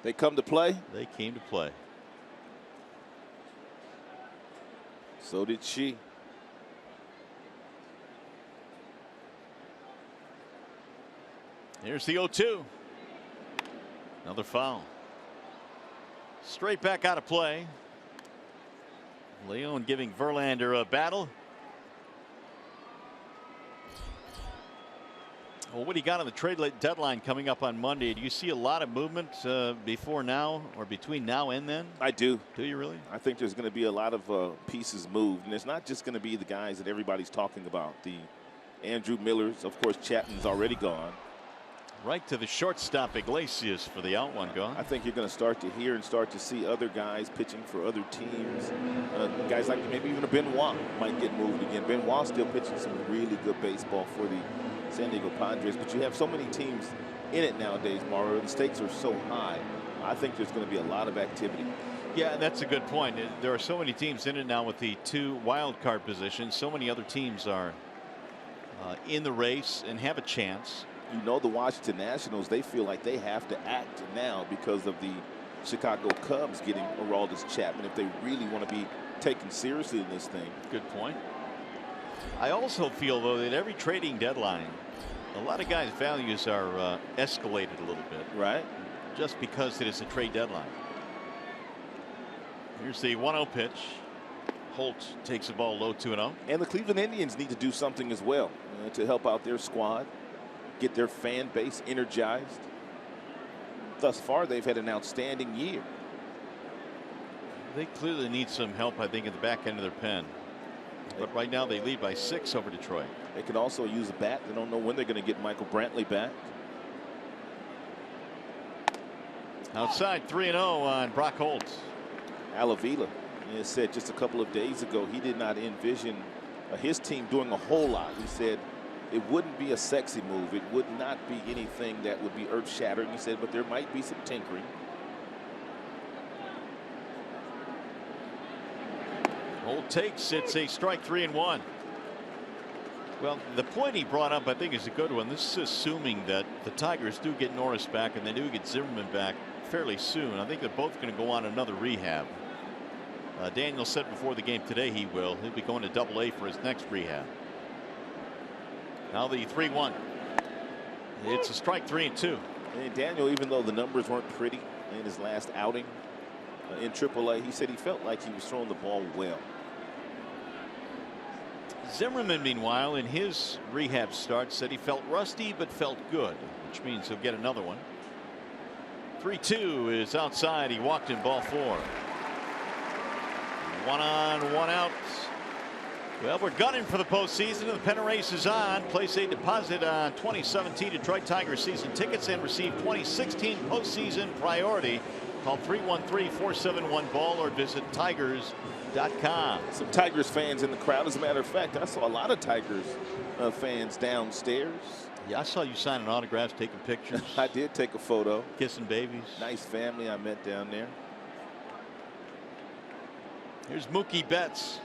They come to play? They came to play. So did she. Here's the 0-2. Another foul. Straight back out of play. Leon giving Verlander a battle. Well, what do you got on the trade deadline coming up on Monday? Do you see a lot of movement before now or between now and then? I do. Do you really? I think there's going to be a lot of pieces moved. And it's not just going to be the guys that everybody's talking about. The Andrew Millers, of course, Chapman's already gone. Right to the shortstop, Iglesias, for the out one gone. I think you're going to start to hear and start to see other guys pitching for other teams. Guys like maybe even a Benoit might get moved again. Benoit still pitching some really good baseball for the San Diego Padres, but you have so many teams in it nowadays, Mario. The stakes are so high. I think there's going to be a lot of activity. Yeah, that's a good point. There are so many teams in it now with the 2 wild card positions. So many other teams are in the race and have a chance. You know, the Washington Nationals, they feel like they have to act now because of the Chicago Cubs getting Aroldis Chapman if they really want to be taken seriously in this thing. Good point. I also feel, though, that every trading deadline, a lot of guys' values are escalated a little bit. Right. Just because it is a trade deadline. Here's the 1-0 pitch. Holt takes the ball low 2-0. And the Cleveland Indians need to do something as well to help out their squad, get their fan base energized. Thus far, they've had an outstanding year. They clearly need some help, I think, at the back end of their pen. But right now they lead by 6 over Detroit. They could also use a bat. They don't know when they're going to get Michael Brantley back. Outside 3-0 on Brock Holt. Alavila said just a couple of days ago he did not envision his team doing a whole lot. He said it wouldn't be a sexy move. It would not be anything that would be earth-shattering. He said, but there might be some tinkering. Holt takes. It's a strike 3-1. Well, the point he brought up, I think, is a good one. This is assuming that the Tigers do get Norris back and they do get Zimmerman back fairly soon. I think they're both going to go on another rehab. Daniel said before the game today he will. He'll be going to Double-A for his next rehab. Now the 3-1. It's a strike 3-2. And Daniel, even though the numbers weren't pretty in his last outing in Triple-A, he said he felt like he was throwing the ball well. Zimmerman, meanwhile, in his rehab start, said he felt rusty but felt good, which means he'll get another one. 3-2 is outside. He walked in ball 4. 1 on, 1 out. Well, we're gunning for the postseason, and the pennant race is on. Place a deposit on 2017 Detroit Tigers season tickets and receive 2016 postseason priority. Call 313-471-BALL or visit tigers.com. Some Tigers fans in the crowd. As a matter of fact, I saw a lot of Tigers fans downstairs. Yeah, I saw you signing autographs, taking pictures. I did take a photo. Kissing babies. Nice family I met down there. Here's Mookie Betts.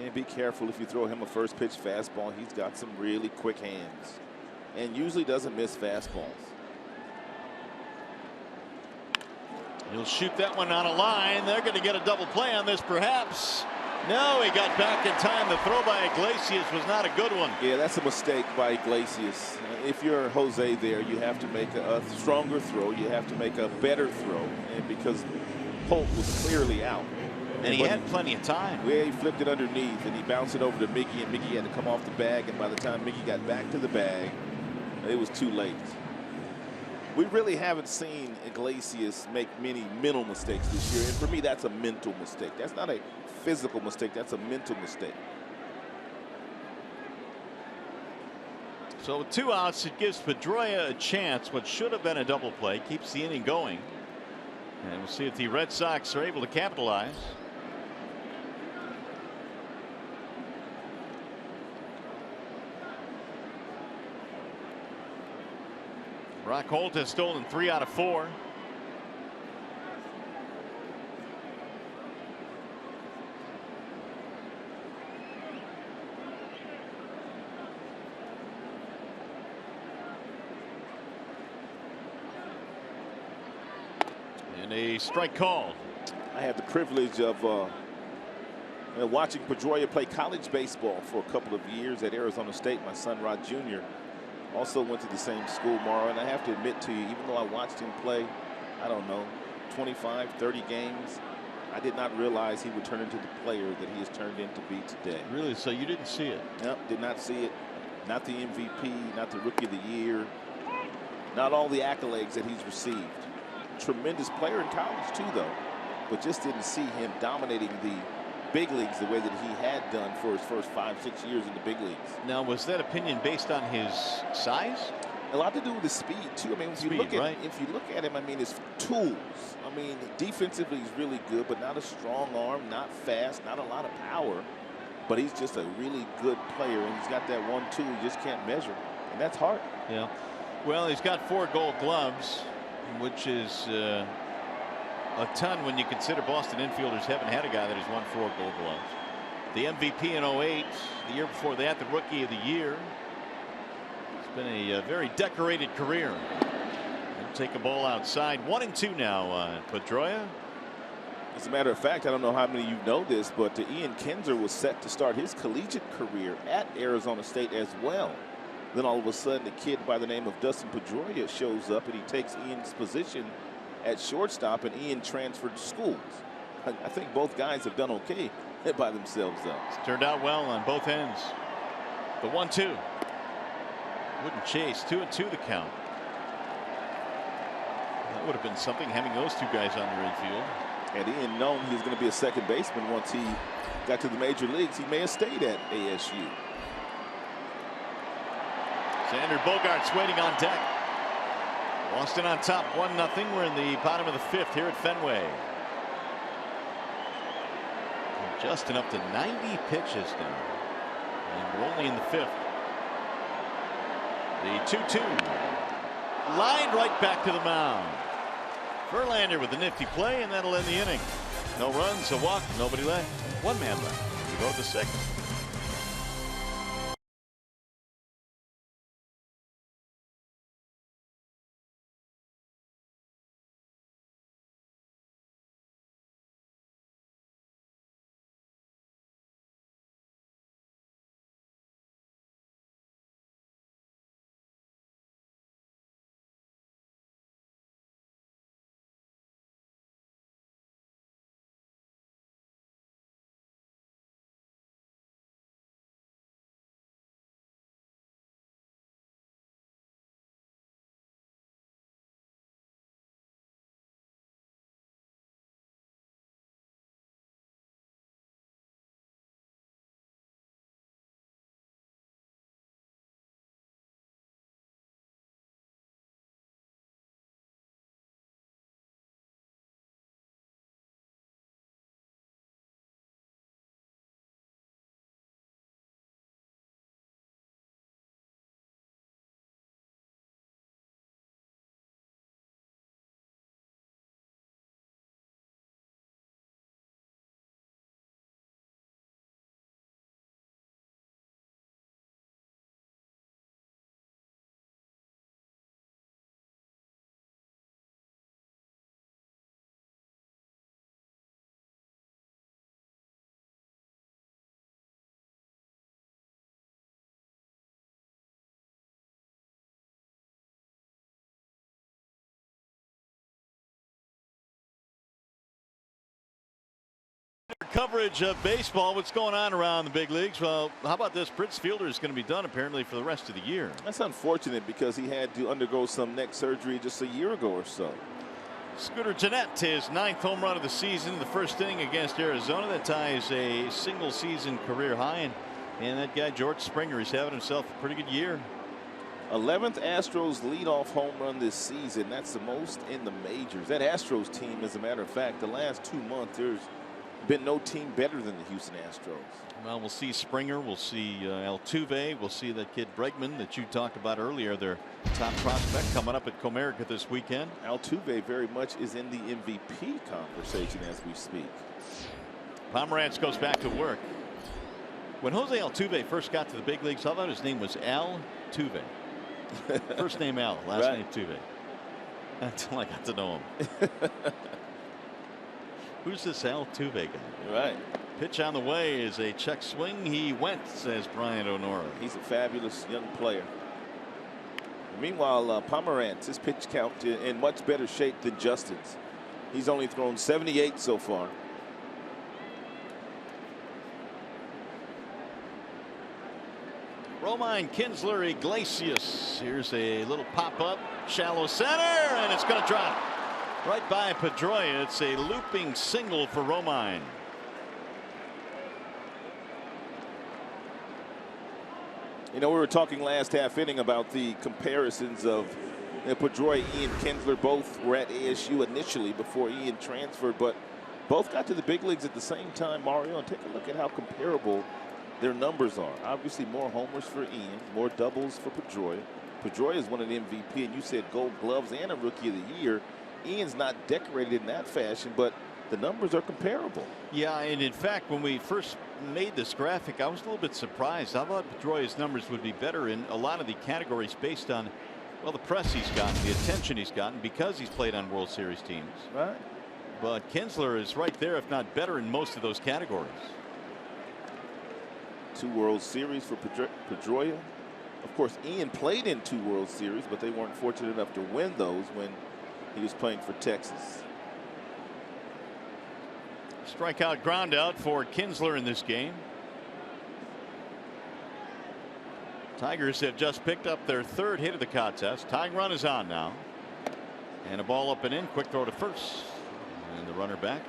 And be careful if you throw him a first pitch fastball. He's got some really quick hands and usually doesn't miss fastballs. He'll shoot that one on a line. They're going to get a double play on this, perhaps. No, he got back in time. The throw by Iglesias was not a good one. Yeah, that's a mistake by Iglesias. If you're Jose there, you have to make a stronger throw. You have to make a better throw. And because Holt was clearly out. And he had plenty of time. Yeah, he flipped it underneath, and he bounced it over to Mickey, and Mickey had to come off the bag. And by the time Mickey got back to the bag, it was too late. We really haven't seen Iglesias make many mental mistakes this year. And for me, that's a mental mistake. That's not a physical mistake. That's a mental mistake. So with 2 outs, it gives Pedroia a chance. What should have been a double play keeps the inning going. And we'll see if the Red Sox are able to capitalize. Brock Holt has stolen 3 out of 4. And a strike called. I had the privilege of watching Pedroia play college baseball for a couple of years at Arizona State. My son Rod Jr. also went to the same school, Morrow, and I have to admit to you, even though I watched him play, I don't know, 25, 30 games, I did not realize he would turn into the player that he has turned into be today. Really? So you didn't see it? Nope, did not see it. Not the MVP, not the Rookie of the Year, not all the accolades that he's received. Tremendous player in college too, though, but just didn't see him dominating the big leagues the way that he had done for his first 5-6 years in the big leagues. Now, was that opinion based on his size? A lot to do with his speed too. I mean, if you look at him, I mean, his tools. I mean, defensively he's really good, but not a strong arm, not fast, not a lot of power. But he's just a really good player, and he's got that one tool you just can't measure, and that's hard. Yeah. Well, he's got 4 Gold Gloves, which is a ton when you consider Boston infielders haven't had a guy that has won 4 Gold Gloves. The MVP in 08, the year before that, the Rookie of the Year. It's been a very decorated career. And take a ball outside. 1-2 now, Pedroia. As a matter of fact, I don't know how many of you know this, but Ian Kinsler was set to start his collegiate career at Arizona State as well. Then all of a sudden, a kid by the name of Dustin Pedroia shows up, and he takes Ian's position at shortstop, and Ian transferred schools. I think both guys have done okay by themselves, though. It's turned out well on both ends. The 1-2. Wouldn't chase. 2-2 the count. That would have been something, having those 2 guys on the infield. Had Ian known he was going to be a second baseman once he got to the major leagues, he may have stayed at ASU. Xander Bogaerts waiting on deck. Boston on top 1-0. We're in the bottom of the 5th here at Fenway. Justin up to 90 pitches now. And we're only in the 5th. The 2-2. Lined right back to the mound. Verlander with a nifty play, and that'll end the inning. No runs, a walk, nobody left. 1 man left. We go to the 6th. Coverage of baseball. What's going on around the big leagues? Well, how about this? Prince Fielder is going to be done apparently for the rest of the year. That's unfortunate because he had to undergo some neck surgery just a year ago or so. Scooter Gennett, his 9th home run of the season in the first inning against Arizona. That ties a single season career high. And that guy, George Springer, he's having himself a pretty good year. 11th Astros leadoff home run this season. That's the most in the majors. That Astros team, as a matter of fact, the last 2 months, there's been no team better than the Houston Astros. Well, we'll see Springer. We'll see Altuve. We'll see that kid Bregman that you talked about earlier, their top prospect, coming up at Comerica this weekend. Altuve very much is in the MVP conversation as we speak. Pomeranz goes back to work. When Jose Altuve first got to the big leagues, I thought his name was Al Tuve. First name Al, last name Tuve. Until I got to know him. Who's this Altuve guy? Right. Pitch on the way is a check swing. He went, says Brian O'Nora. He's a fabulous young player. Meanwhile, Pomeranz, his pitch count in much better shape than Justin's. He's only thrown 78 so far. Romine, Kinsler, Iglesias. Here's a little pop-up, shallow center, and it's going to drop right by Pedroia. It's a looping single for Romine. You know, we were talking last half inning about the comparisons of Pedroia, Ian Kinsler. Both were at ASU initially before Ian transferred, but both got to the big leagues at the same time, Mario. And take a look at how comparable their numbers are. Obviously more homers for Ian, more doubles for Pedroia. Pedroia has won an MVP, and you said Gold Gloves and a Rookie of the Year. Ian's not decorated in that fashion, but the numbers are comparable. Yeah, and in fact, when we first made this graphic, I was a little bit surprised. I thought Pedroia's numbers would be better in a lot of the categories based on, well, the press he's gotten, the attention he's gotten because he's played on World Series teams. Right. But Kinsler is right there, if not better, in most of those categories. 2 World Series for Pedroia. Of course, Ian played in 2 World Series, but they weren't fortunate enough to win those when he was playing for Texas. Strikeout, ground out for Kinsler in this game. Tigers have just picked up their 3rd hit of the contest. Tying run is on now. And a ball up and in. Quick throw to first. And the runner back.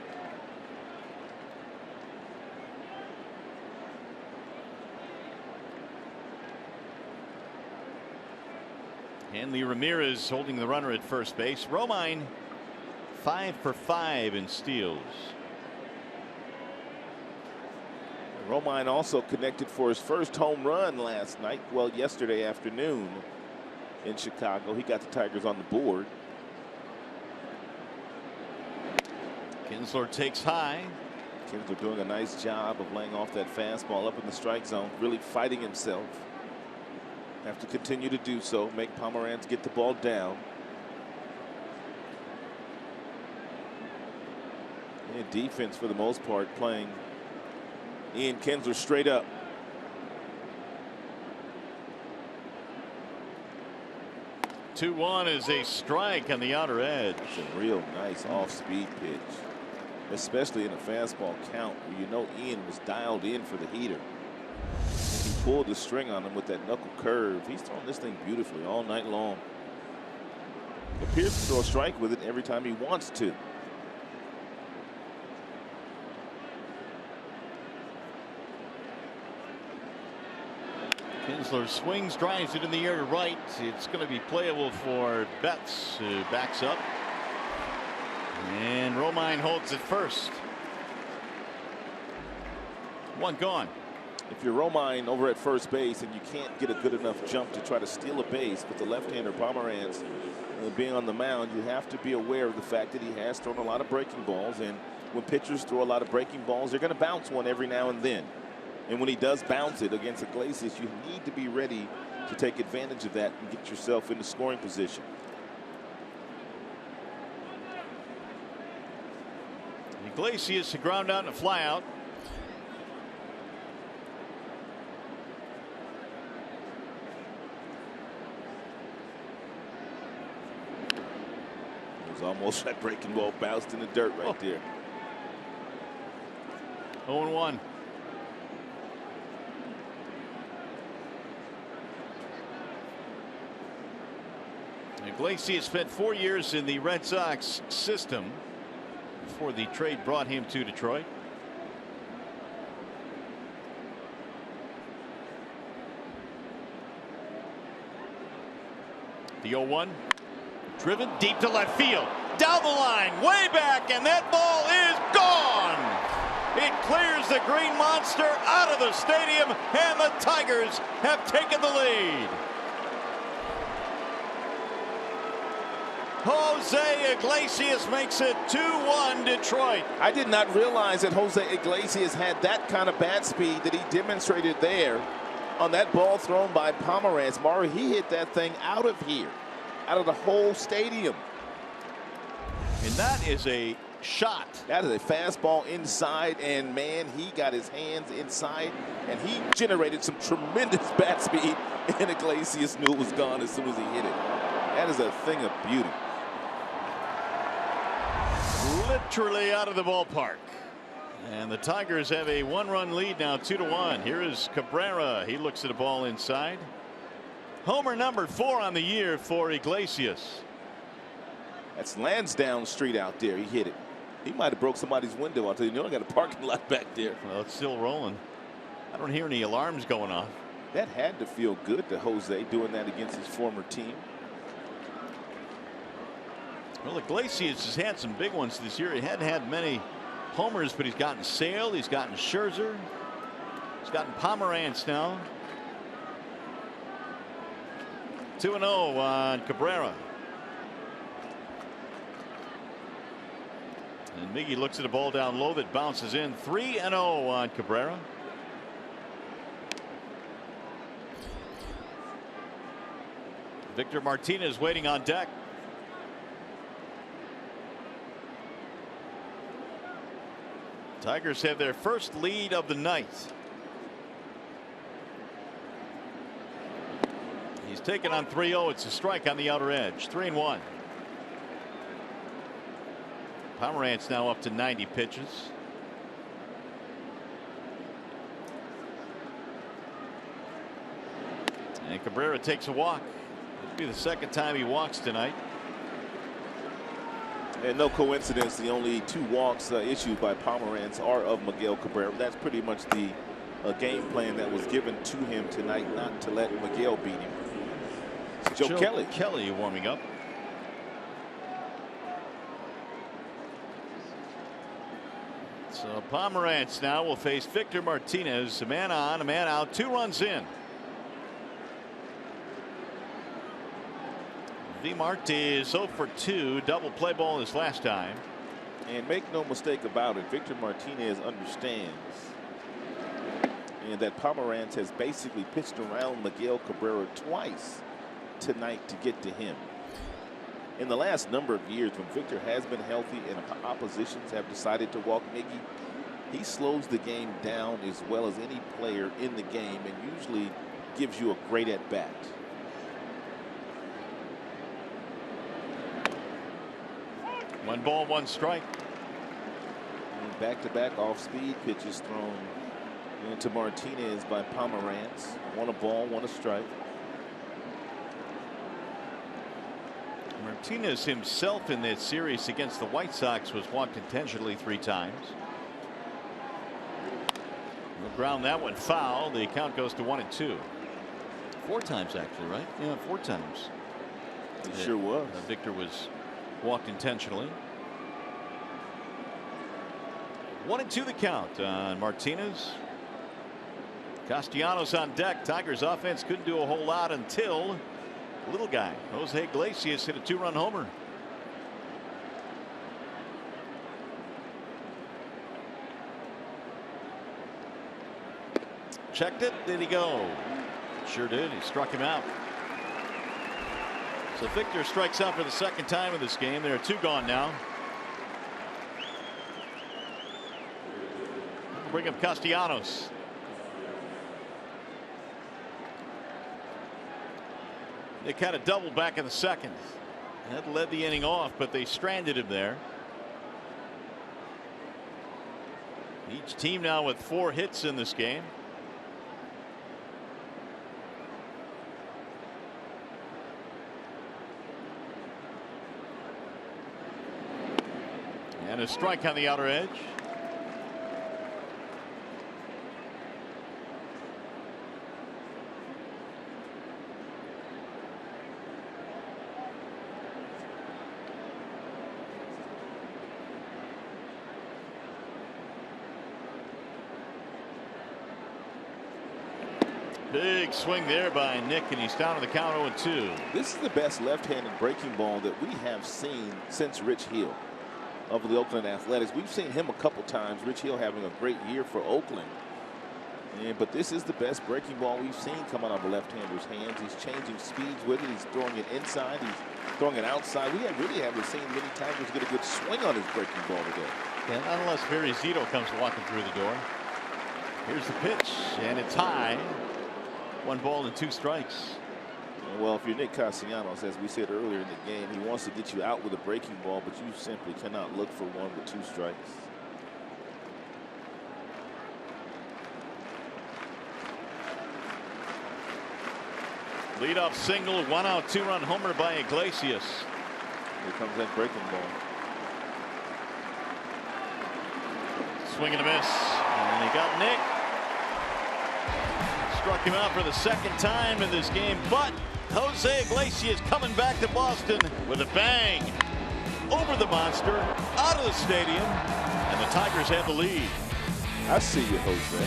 Hanley Ramirez holding the runner at first base. Romine 5 for 5 in steals. Romine also connected for his first home run last night. Well, yesterday afternoon in Chicago. He got the Tigers on the board. Kinsler takes high. Kinsler doing a nice job of laying off that fastball up in the strike zone, really fighting himself. Have to continue to do so, make Pomeranz get the ball down. And defense for the most part playing Ian Kinsler straight up. Two one is a strike on the outer edge. It's a real nice off-speed pitch, especially in a fastball count where you know Ian was dialed in for the heater. He pulled the string on him with that knuckle curve. He's throwing this thing beautifully all night long. Appears to throw a strike with it every time he wants to. Kinsler swings, drives it in the air to right. It's going to be playable for Betts, who backs up. And Romine holds it first. One gone. If you're Romine over at first base and you can't get a good enough jump to try to steal a base with the left-hander Pomeranz being on the mound, you have to be aware of the fact that he has thrown a lot of breaking balls, and when pitchers throw a lot of breaking balls, they're going to bounce one every now and then. And when he does bounce it against Iglesias, you need to be ready to take advantage of that and get yourself into scoring position. Iglesias to ground out and a fly out. It was almost like breaking ball bounced in the dirt right there. 0-1. Iglesias spent 4 years in the Red Sox system before the trade brought him to Detroit. The 0-1. Driven deep to left field. Down the line, way back, and that ball is gone. It clears the Green Monster out of the stadium, and the Tigers have taken the lead. Jose Iglesias makes it 2-1 Detroit. I did not realize that Jose Iglesias had that kind of bat speed that he demonstrated there on that ball thrown by Pomeranz. Maury, he hit that thing out of here, out of the whole stadium. And that is a shot. That is a fastball inside, and man, he got his hands inside, and he generated some tremendous bat speed, and Iglesias knew it was gone as soon as he hit it. That is a thing of beauty. Literally out of the ballpark. And the Tigers have a 1-run lead now, 2-1. Here is Cabrera. He looks at the ball inside. Homer number 4 on the year for Iglesias. That's Lansdowne Street out there. He hit it. He might have broke somebody's window. I'll tell you, I got a parking lot back there. Well, it's still rolling. I don't hear any alarms going off. That had to feel good to Jose doing that against his former team. Well, Iglesias has had some big ones this year. He hadn't had many homers, but he's gotten Sale, he's gotten Scherzer, he's gotten Pomeranz now. 2-0 on Cabrera. And Miggy looks at a ball down low that bounces in. 3-0 on Cabrera. Victor Martinez waiting on deck. Tigers have their first lead of the night. He's taken on 3-0. It's a strike on the outer edge. 3-1. Pomeranz now up to 90 pitches. And Cabrera takes a walk. It'll be the second time he walks tonight. And no coincidence, the only 2 walks issued by Pomeranz are of Miguel Cabrera. That's pretty much the game plan that was given to him tonight, not to let Miguel beat him. So Joe Kelly warming up. So Pomeranz now will face Victor Martinez. A man on, a man out, 2 runs in. V. Mart is 0 for 2, double play ball his last time. And make no mistake about it, Victor Martinez understands and that Pomeranz has basically pitched around Miguel Cabrera twice tonight to get to him. In the last number of years, when Victor has been healthy and oppositions have decided to walk Miggy, he slows the game down as well as any player in the game and usually gives you a great at-bat. One ball, one strike. Back-to-back off-speed pitches thrown into Martinez by Pomeranz. 1 a ball, 1 a strike. Martinez himself in that series against the White Sox was walked intentionally 3 times. We'll ground that one foul. The count goes to 1-2. 4 times actually, right? Yeah, 4 times. It sure was. Victor was walked intentionally. 1-2 the count on Martinez. Castellanos on deck. Tigers offense couldn't do a whole lot until little guy Jose Iglesias hit a 2-run homer. Checked it. Did he go? Sure did. He struck him out. So Victor strikes out for the second time in this game. There are 2 gone now. Bring up Castellanos. They kind of doubled back in the second. That led the inning off, but they stranded him there. Each team now with 4 hits in this game. And a strike on the outer edge. Big swing there by Nick, and he's down to the count 0-2. This is the best left-handed breaking ball that we have seen since Rich Hill of the Oakland Athletics. We've seen him a couple times. Rich Hill having a great year for Oakland. But this is the best breaking ball we've seen come out of a left-hander's hands. He's changing speeds with it. He's throwing it inside. He's throwing it outside. We really haven't seen many Tigers get a good swing on his breaking ball today. And unless Barry Zito comes walking through the door. Here's the pitch, and it's high. 1 ball and 2 strikes. Well, if you're Nick Castellanos, as we said earlier in the game, he wants to get you out with a breaking ball, but you simply cannot look for one with 2 strikes. Leadoff single, 1 out, 2-run homer by Iglesias. Here comes that breaking ball. Swing and a miss, and he got Nick. Struck him out for the 2nd time in this game, but Jose Iglesias coming back to Boston with a bang over the monster, out of the stadium, and the Tigers have the lead. I see you, Jose.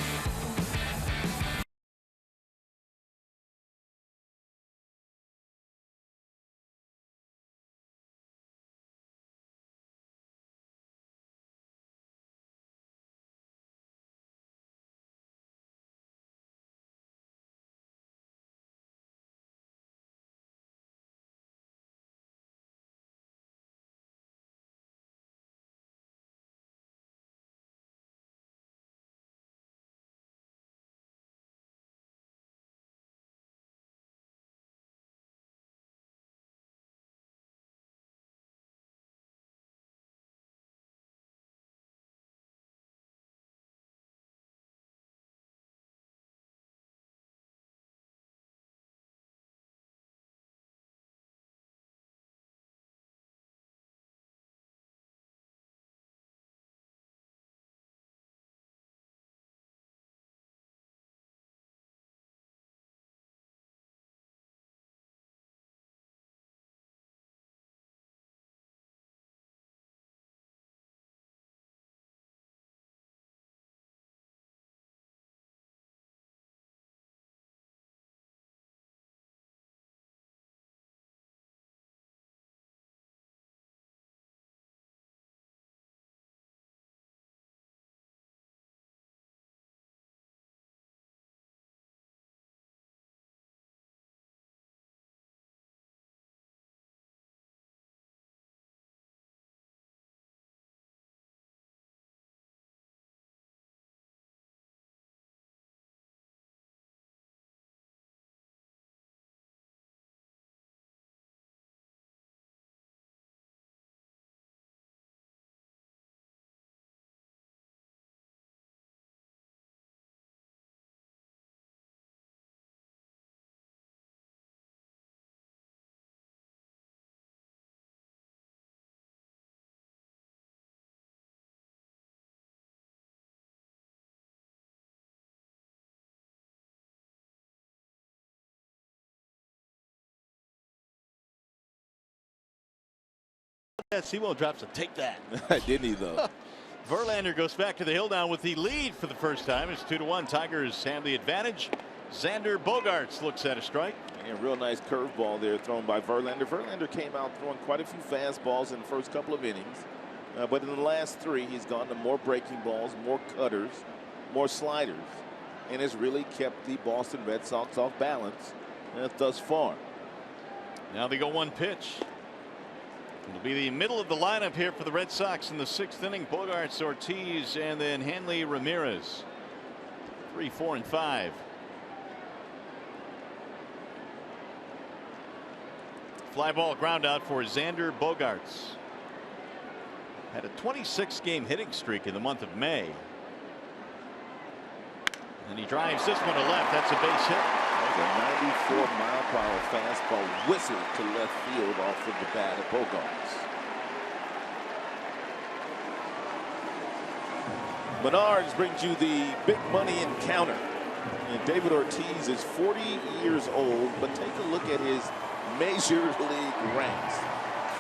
Sewell drops a take that. Didn't he, though? Verlander goes back to the hill now with the lead for the first time. It's 2-1. Tigers have the advantage. Xander Bogaerts looks at a strike. And a real nice curveball there thrown by Verlander. Verlander came out throwing quite a few fastballs in the first couple of innings. But in the last 3, he's gone to more breaking balls, more cutters, more sliders, and has really kept the Boston Red Sox off balance thus far. Now they go 1 pitch. It'll be the middle of the lineup here for the Red Sox in the 6th inning. Bogaerts, Ortiz, and then Hanley Ramirez. 3, 4, and 5. Fly ball ground out for Xander Bogaerts. Had a 26-game hitting streak in the month of May. And he drives this one to left. That's a base hit. That's a 94-mile-per-hour fastball whistled to left field off of the bat of Bogaerts. Menards brings you the big money encounter. And David Ortiz is 40 years old, but take a look at his major league ranks.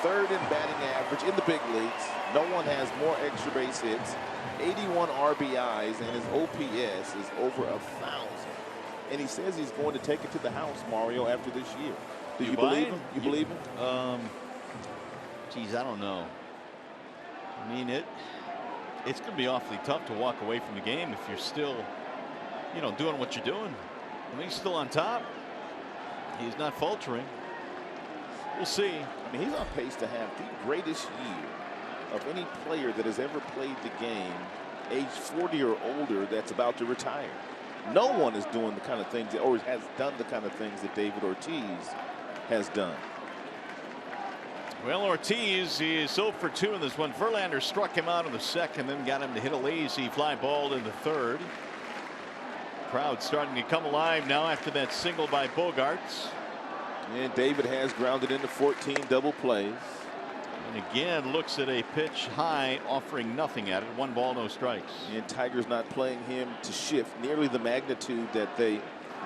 Third in batting average in the big leagues. No one has more extra base hits. 81 RBIs, and his OPS is over 1,000. And he says he's going to take it to the house, Mario, after this year. Do you believe him? You believe him? Geez, I don't know. I mean, it's going to be awfully tough to walk away from the game if you're still, doing what you're doing. I mean, he's still on top. He's not faltering. We'll see. I mean, he's on pace to have the greatest year of any player that has ever played the game, age 40 or older, that's about to retire. No one is doing the kind of things, or has done the kind of things that David Ortiz has done. Well, Ortiz is 0 for 2 in this one. Verlander struck him out in the second, then got him to hit a lazy fly ball in the third. Crowd starting to come alive now after that single by Bogaerts. And David has grounded into 14 double plays. And again looks at a pitch high, offering nothing at it. 1 ball, no strikes. And Tigers not playing him to shift nearly the magnitude that they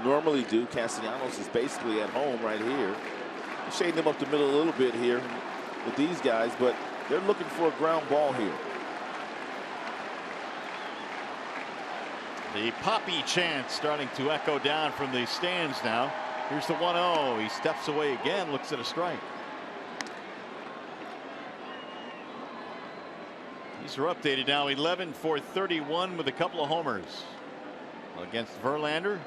normally do. Castellanos is basically at home right here. Shading them up the middle a little bit here with these guys, but they're looking for a ground ball here. The Poppy chant starting to echo down from the stands now. Here's the 1-0. He steps away again, looks at a strike. These are updated now. 11 for 31 with a couple of homers against Verlander.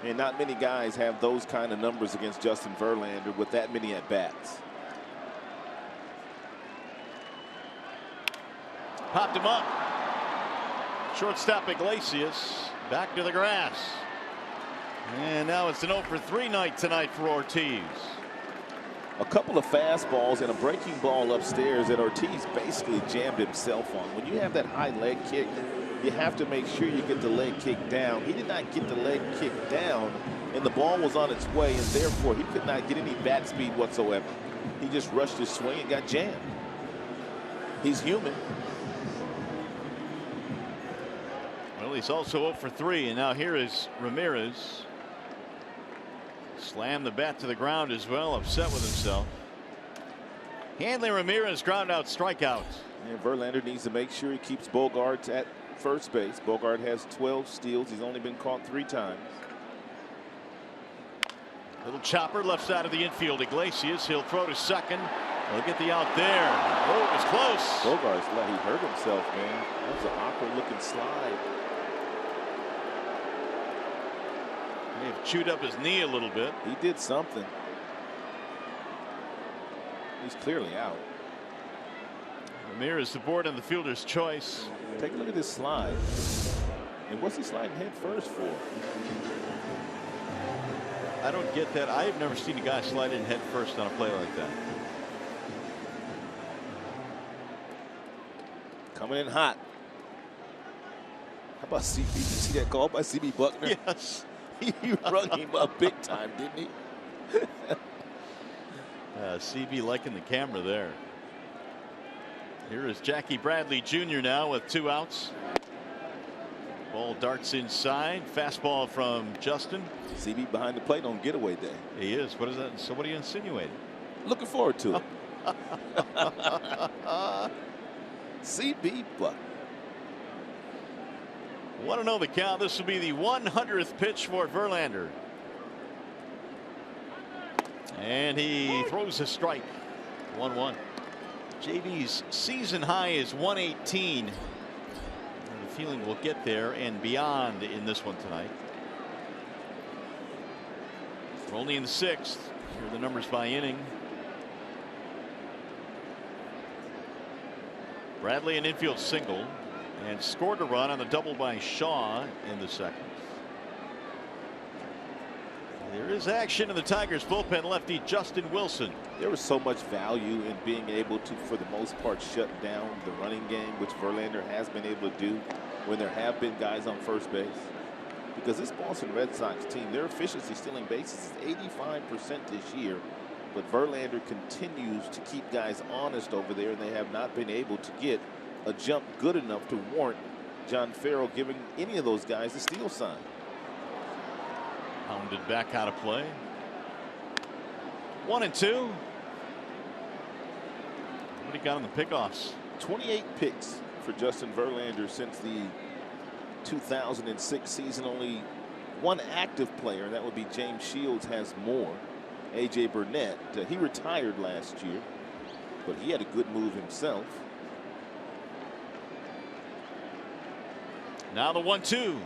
And not many guys have those kind of numbers against Justin Verlander with that many at-bats. Popped him up. Shortstop Iglesias back to the grass. And now it's an 0 for 3 night tonight for Ortiz. A couple of fastballs and a breaking ball upstairs that Ortiz basically jammed himself on. When you have that high leg kick, you have to make sure you get the leg kick down. He did not get the leg kick down, and the ball was on its way, and therefore he could not get any bat speed whatsoever. He just rushed his swing and got jammed. He's human. Well, he's also 0 for 3, and now here is Ramirez. Slammed the bat to the ground as well, upset with himself. Hanley Ramirez ground out strikeout. And Verlander needs to make sure he keeps Bogaerts at first base. Bogart has 12 steals. He's only been caught 3 times. Little chopper left side of the infield. Iglesias, he'll throw to second. He'll get the out there. Oh, it was close. Bogaerts, he hurt himself, man. That was an awkward looking slide. May have chewed up his knee a little bit. He did something. He's clearly out. Ramirez aboard on the fielder's choice. Take a look at this slide. And what's he sliding head first for? I don't get that. I've never seen a guy slide in head first on a play like that. Coming in hot. How about CB? Did you see that call by CB Buckner? Yes. He rung him up big time, didn't he? CB liking the camera there. Here is Jackie Bradley Jr. now with 2 outs. Ball darts inside. Fastball from Justin. CB behind the plate on getaway day. He is. What is that? So what are you insinuating? Looking forward to it. CB Buckner. Want to know the count? This will be the 100th pitch for Verlander. And he throws a strike. 1-1. JB's season high is 118. And the feeling will get there and beyond in this one tonight. We're only in the 6th. Here are the numbers by inning. Bradley an infield single and scored a run on the double by Shaw in the 2nd. There is action in the Tigers bullpen. Lefty Justin Wilson. There was so much value in being able to, for the most part, shut down the running game, which Verlander has been able to do when there have been guys on first base. Because this Boston Red Sox team, their efficiency stealing bases is 85% this year. But Verlander continues to keep guys honest over there, and they have not been able to get a jump good enough to warrant John Farrell giving any of those guys the steal sign. Pounded back out of play. 1-2. What do you got on the pickoffs? 28 picks for Justin Verlander since the 2006 season. Only one active player, and that would be James Shields, has more. A.J. Burnett, he retired last year, but he had a good move himself. Now the 1-2.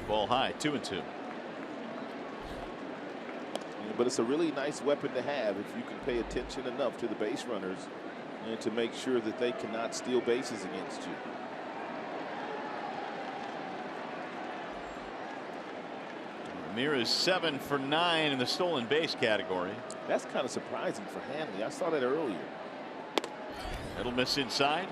Ball high, 2-2. But it's a really nice weapon to have if you can pay attention enough to the base runners and to make sure that they cannot steal bases against you. Ramirez 7 for 9 in the stolen base category. That's kind of surprising for Hanley. I saw that earlier. It'll miss inside.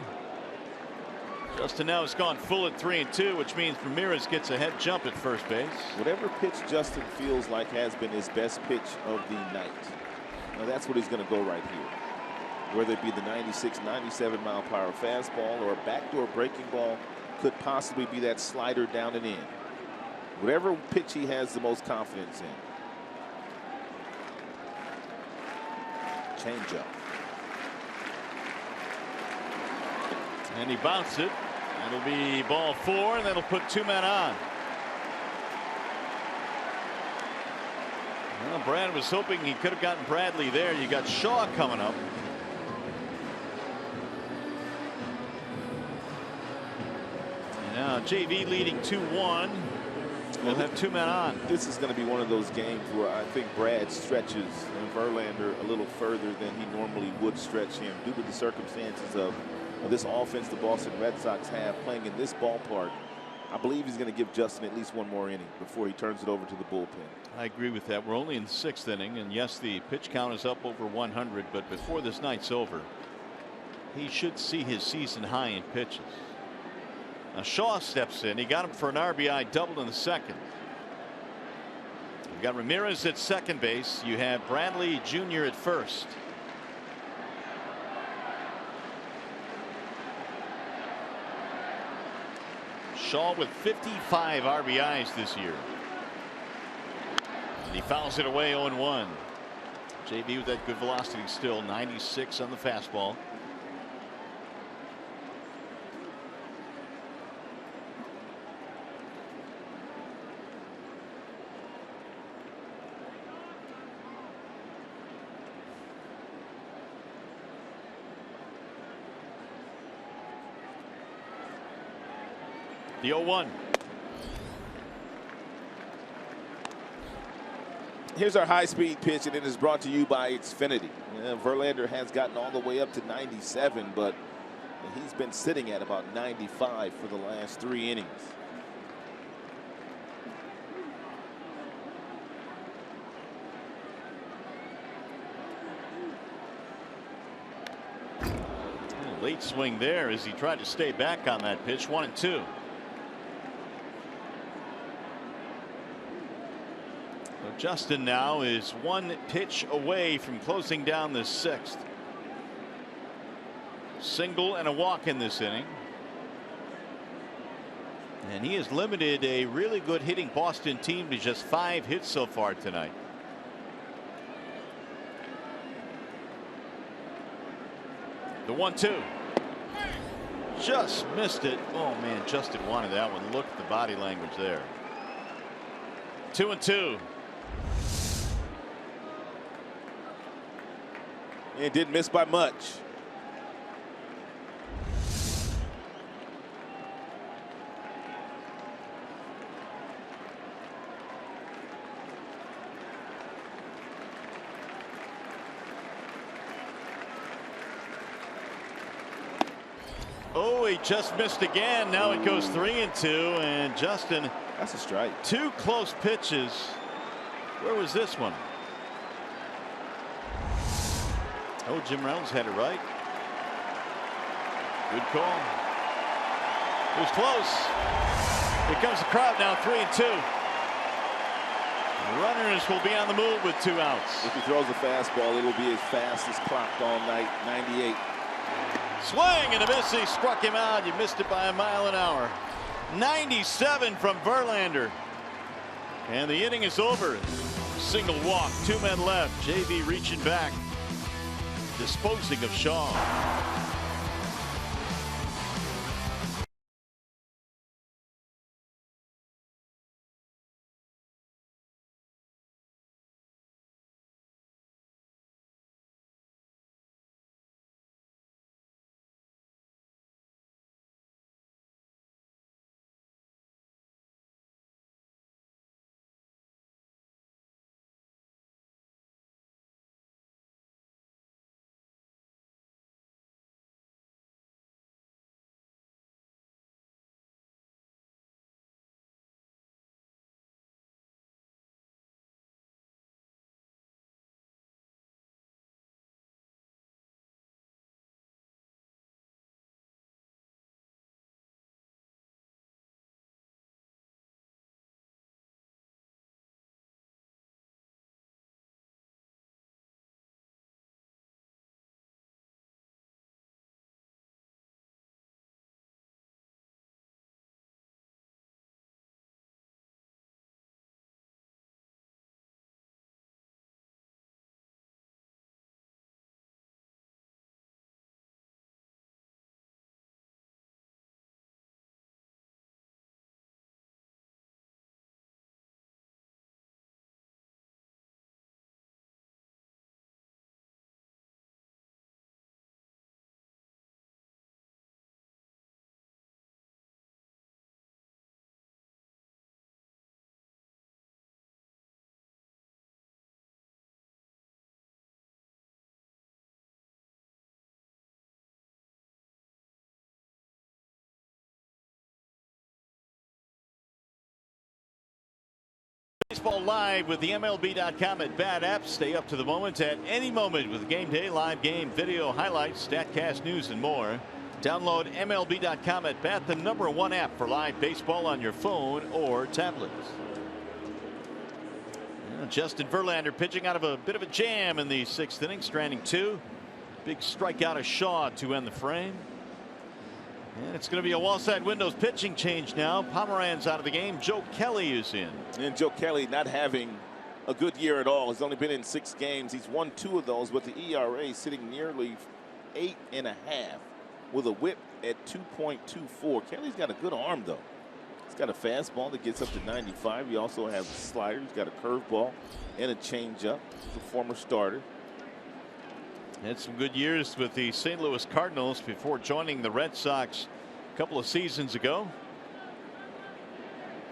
Justin now has gone full at 3-2, which means Ramirez gets a head jump at first base. Whatever pitch Justin feels like has been his best pitch of the night. Now that's what he's going to go right here. Whether it be the 96, 97 mile per hour fastball or a backdoor breaking ball, could possibly be that slider down and in. Whatever pitch he has the most confidence in. Changeup. And he bounced it. It'll be ball 4, and that'll put 2 men on. Well, Brad was hoping he could have gotten Bradley there. You got Shaw coming up. And now JV leading 2-1. We'll have 2 men on. This is going to be one of those games where I think Brad stretches Verlander a little further than he normally would stretch him due to the circumstances of this offense the Boston Red Sox have playing in this ballpark. I believe he's going to give Justin at least one more inning before he turns it over to the bullpen. I agree with that. We're only in the 6th inning, and yes, the pitch count is up over 100, but before this night's over, he should see his season high in pitches. Now Shaw steps in. He got him for an RBI double in the 2nd. You've got Ramirez at second base. You have Bradley Jr. at first. Shaw with 55 RBIs this year. And he fouls it away 0-1. JV with that good velocity still, 96 on the fastball. The 0-1. Here's our high-speed pitch, and it is brought to you by Xfinity. Verlander has gotten all the way up to 97, but he's been sitting at about 95 for the last 3 innings. Late swing there as he tried to stay back on that pitch. 1-2. Justin now is 1 pitch away from closing down the 6th. Single and a walk in this inning. And he has limited a really good hitting Boston team to just 5 hits so far tonight. The 1-2. Just missed it. Oh man, Justin wanted that one. Look at the body language there. 2-2. And didn't miss by much. Oh, he just missed again. Now it goes 3-2, and Justin. That's a strike. 2 close pitches. Where was this one? Oh, Jim Reynolds had it right. Good call. It was close. Here comes the crowd now, 3-2. The runners will be on the move with 2 outs. If he throws a fastball, it'll be as fast as clocked all night, 98. Swing and a miss. He struck him out. You missed it by a mile an hour. 97 from Verlander. And the inning is over. Single walk, 2 men left. JV reaching back, disposing of Shaw. Baseball Live with the MLB.com at Bat app. Stay up to the moment at any moment with Game Day, live game, video highlights, StatCast news, and more. Download MLB.com at Bat, the #1 app for live baseball on your phone or tablets. Justin Verlander pitching out of a bit of a jam in the 6th inning, stranding 2. Big strikeout of Shaw to end the frame. And it's going to be a Wallside Windows pitching change now. Pomeranz out of the game. Joe Kelly is in. And Joe Kelly not having a good year at all. He's only been in 6 games. He's won 2 of those, with the ERA sitting nearly 8.5 with a whip at 2.24. Kelly's got a good arm, though. He's got a fastball that gets up to 95. He also has a slider. He's got a curveball and a changeup. The former starter. Had some good years with the St. Louis Cardinals before joining the Red Sox a couple of seasons ago.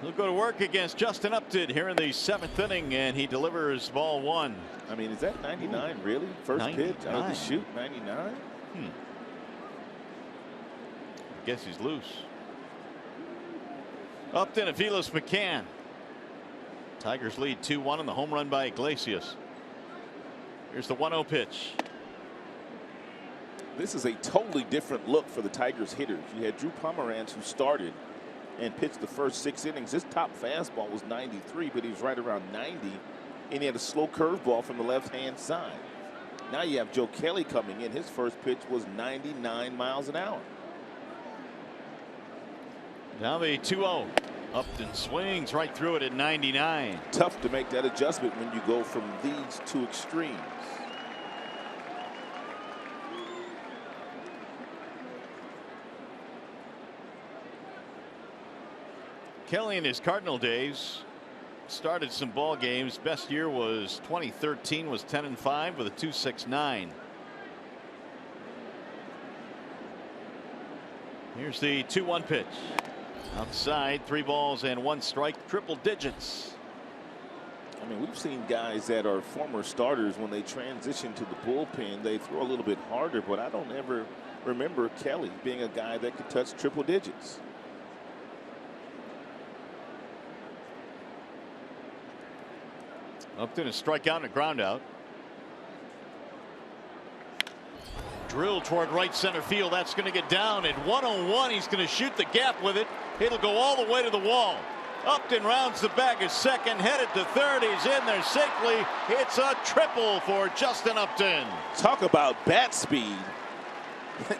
He'll go to work against Justin Upton here in the 7th inning, and he delivers ball 1. I mean, is that 99 really? First 99. pitch out of the shoot, 99? I guess he's loose. Upton, Aviles, McCann. Tigers lead 2-1 on the home run by Iglesias. Here's the 1-0 pitch. This is a totally different look for the Tigers hitters. You had Drew Pomeranz, who started and pitched the first 6 innings. His top fastball was 93, but he was right around 90, and he had a slow curveball from the left-hand side. Now you have Joe Kelly coming in. His first pitch was 99 miles an hour. Now the 2-0. Upton swings right through it at 99. Tough to make that adjustment when you go from these 2 extremes. Kelly in his Cardinal days started some ball games. Best year was 2013, was 10-5 with a 2.69. Here's the 2-1 pitch. Outside, 3 balls and 1 strike, triple digits. I mean, we've seen guys that are former starters, when they transition to the bullpen, they throw a little bit harder, but I don't ever remember Kelly being a guy that could touch triple digits. Upton a strikeout and a ground out. Drill toward right center field. That's going to get down at 101. He's going to shoot the gap with it. It'll go all the way to the wall. Upton rounds the bag at second, headed to third. He's in there safely. It's a triple for Justin Upton. Talk about bat speed.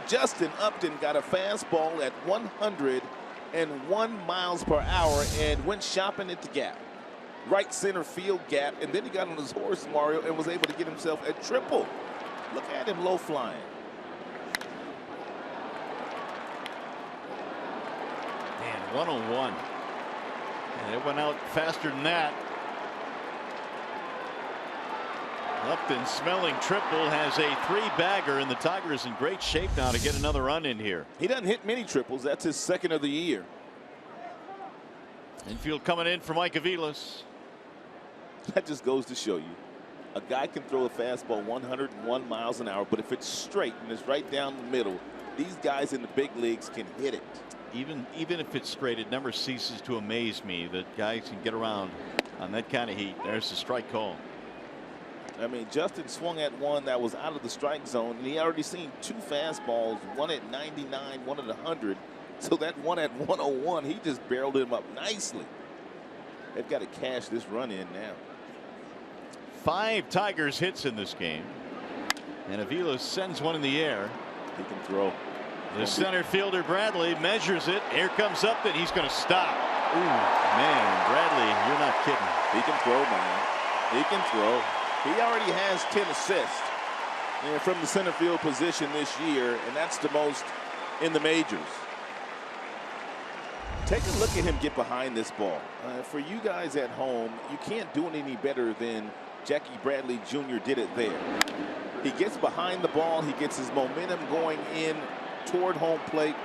Justin Upton got a fastball at 101 miles per hour and went shopping at the gap. Right center field gap, and then he got on his horse, Mario, and was able to get himself a triple. Look at him low flying. Man, 101. And it went out faster than that. Upton smelling triple has a 3-bagger, and the Tigers in great shape now to get another run in here. He doesn't hit many triples. That's his second of the year. Infield coming in for Mike Aviles. That just goes to show you. A guy can throw a fastball 101 miles an hour, but if it's straight and it's right down the middle, these guys in the big leagues can hit it. Even if it's straight, it never ceases to amaze me that guys can get around on that kind of heat. There's the strike call. I mean, Justin swung at one that was out of the strike zone, and he already seen 2 fastballs, one at 99, one at 100. So that one at 101, he just barreled him up nicely. They've got to cash this run in now. 5 Tigers hits in this game, and Aviles sends one in the air. He can throw. The center fielder Bradley measures it. Here comes Upton. He's going to stop. Ooh, man, Bradley, you're not kidding. He can throw, man. He can throw. He already has 10 assists from the center field position this year, and that's the most in the majors. Take a look at him get behind this ball. For you guys at home, you can't do it any better than Jackie Bradley Jr. did it there. He gets behind the ball. He gets his momentum going in toward home plate,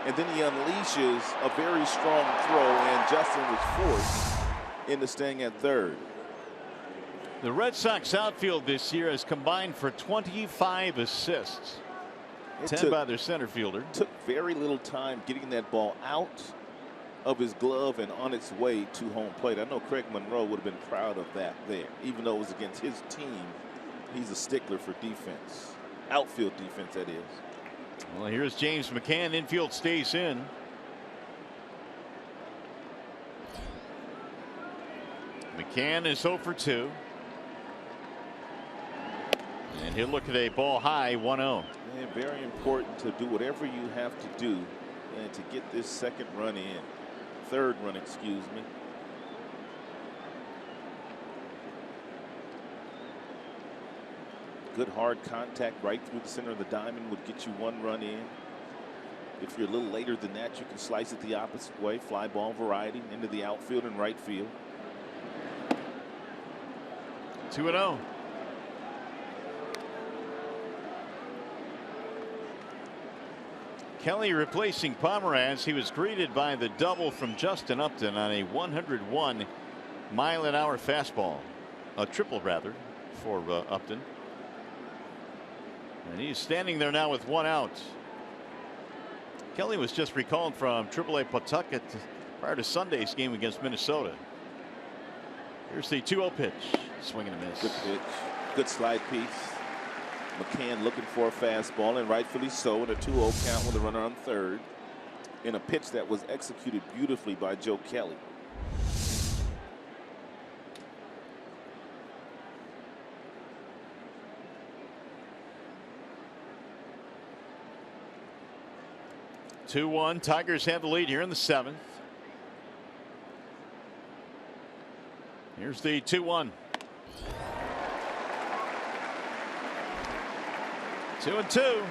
and then he unleashes a very strong throw, and Justin was forced into staying at third. The Red Sox outfield this year has combined for 25 assists. 10 by their center fielder. Took very little time getting that ball out of his glove and on its way to home plate. I know Craig Monroe would have been proud of that there. Even though it was against his team, he's a stickler for defense. Outfield defense, that is. Well, here's James McCann. Infield stays in. McCann is 0 for 2. And he'll look at a ball high 1-0. And very important to do whatever you have to do and to get this second run in. Third run, excuse me. Good hard contact right through the center of the diamond would get you 1 run in. If you're a little later than that, you can slice it the opposite way. Fly ball variety into the outfield and right field. 2-0. Kelly replacing Pomeranz. He was greeted by the double from Justin Upton on a 101-mile-an-hour fastball. A triple, rather, for Upton. And he's standing there now with 1 out. Kelly was just recalled from AAA Pawtucket prior to Sunday's game against Minnesota. Here's the 2-0 pitch. Swing and a miss. Good pitch. Good slide piece. McCann looking for a fastball, and rightfully so, in a 2-0 count with a runner on third in a pitch that was executed beautifully by Joe Kelly. Two-1. Tigers have the lead here in the 7th. Here's the 2-1. 2-2.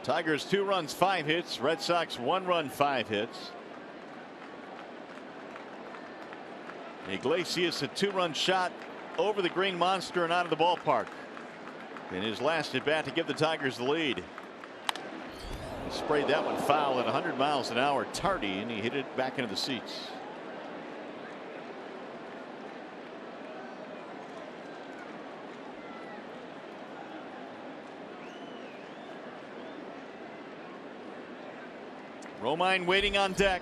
Tigers 2 runs, 5 hits. Red Sox 1 run, 5 hits. Iglesias a 2-run shot over the Green Monster and out of the ballpark in his last at bat to give the Tigers the lead. He sprayed that one foul at 100 miles an hour. Tardy, and he hit it back into the seats. Romine waiting on deck.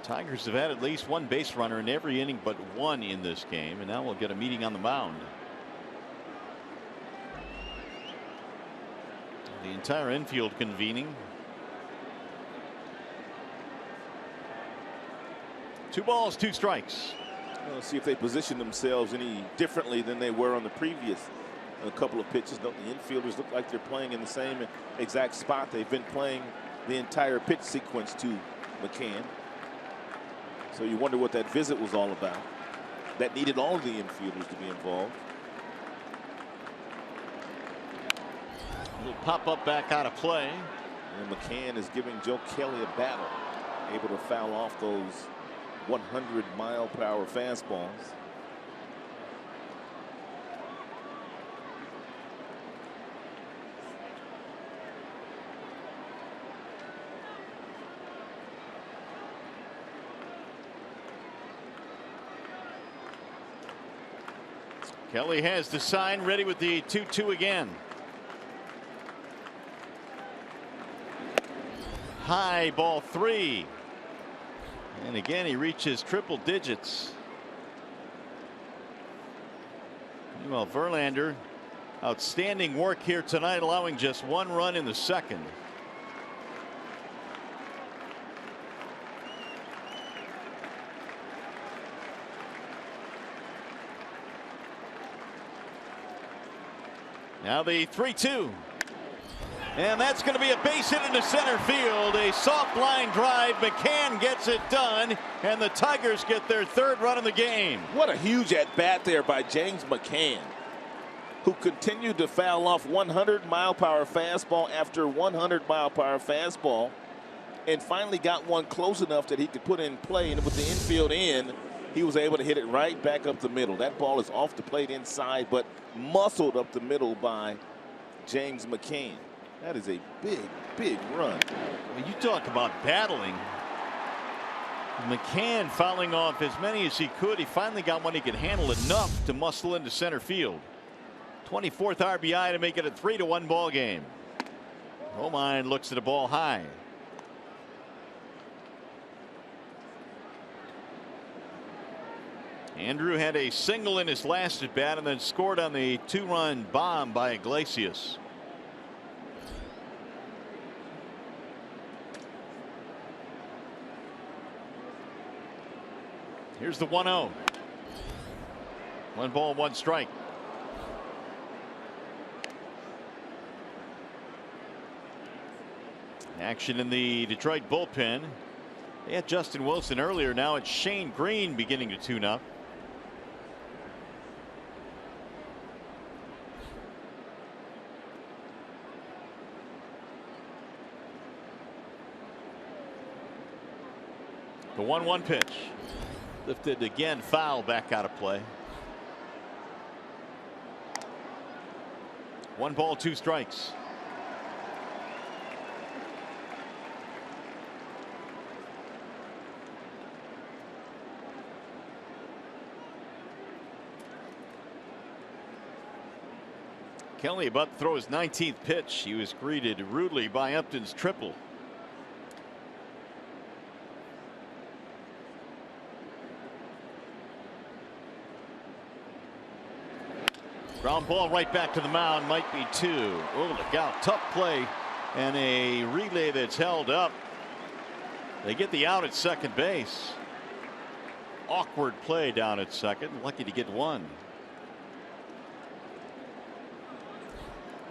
Tigers have had at least one base runner in every inning but one in this game, and now we'll get a meeting on the mound. The entire infield convening. 2 balls, 2 strikes. We'll see if they position themselves any differently than they were on the previous couple of pitches. Don't the infielders look like they're playing in the same exact spot they've been playing the entire pitch sequence to McCann? So you wonder what that visit was all about. That needed all of the infielders to be involved. Little pop up back out of play. And McCann is giving Joe Kelly a battle, able to foul off those 100-mile-per-hour fastballs. Kelly has the sign ready with the 2-2 again. High, ball 3. And again, he reaches triple digits. Meanwhile, Verlander, outstanding work here tonight, allowing just 1 run in the second. Now the 3-2. And that's going to be a base hit into center field. A soft line drive. McCann gets it done. And the Tigers get their 3rd run of the game. What a huge at-bat there by James McCann, who continued to foul off 100-mile-per-hour fastball after 100-mile-per-hour fastball, and finally got one close enough that he could put in play. And with the infield in, he was able to hit it right back up the middle. That ball is off the plate inside, but muscled up the middle by James McCann. That is a big, big run. When you talk about battling, McCann fouling off as many as he could. He finally got one he could handle enough to muscle into center field. 24th RBI to make it a 3-1 ball game. Romine looks at a ball high. Andrew had a single in his last at bat and then scored on the 2-run bomb by Iglesias. Here's the 1-0. 1 ball, 1 strike. Action in the Detroit bullpen. They had Justin Wilson earlier. Now it's Shane Green beginning to tune up. The 1-1 pitch. Lifted again, foul, back out of play. 1 ball, 2 strikes. Kelly about to throw his 19th pitch. He was greeted rudely by Upton's triple. Ground ball right back to the mound, might be 2. Oh, look out, tough play and a relay that's held up. They get the out at second base. Awkward play down at second, lucky to get 1.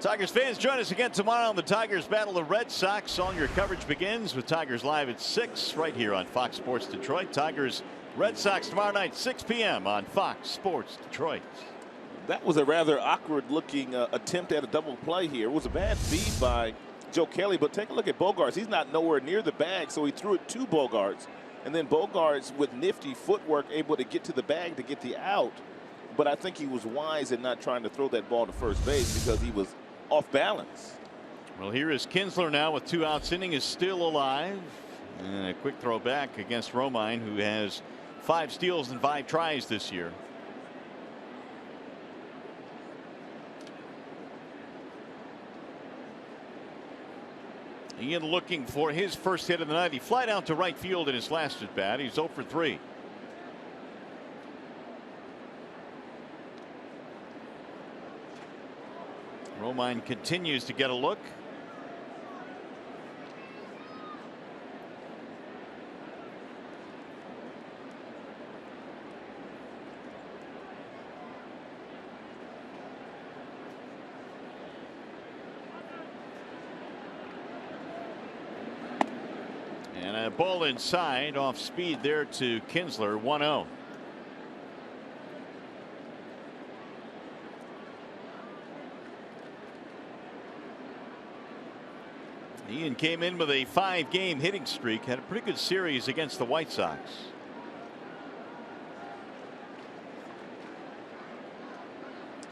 Tigers fans, join us again tomorrow on the Tigers battle the Red Sox. All your coverage begins with Tigers Live at 6 right here on Fox Sports Detroit. Tigers Red Sox tomorrow night 6 p.m. on Fox Sports Detroit. That was a rather awkward looking attempt at a double play here. It was a bad feed by Joe Kelly, but take a look at Bogaerts. He's not nowhere near the bag, so he threw it to Bogaerts. And then Bogaerts, with nifty footwork, able to get to the bag to get the out. But I think he was wise in not trying to throw that ball to first base because he was off balance. Well, here is Kinsler now with 2 outs. Inning is still alive. And a quick throw back against Romine, who has 5 steals and 5 tries this year. Ian looking for his first hit of the night. He flied out to right field in his last at bat. He's 0 for 3. Romine continues to get a look. And a ball inside off speed there to Kinsler. 1-0. Ian came in with a 5-game hitting streak, had a pretty good series against the White Sox.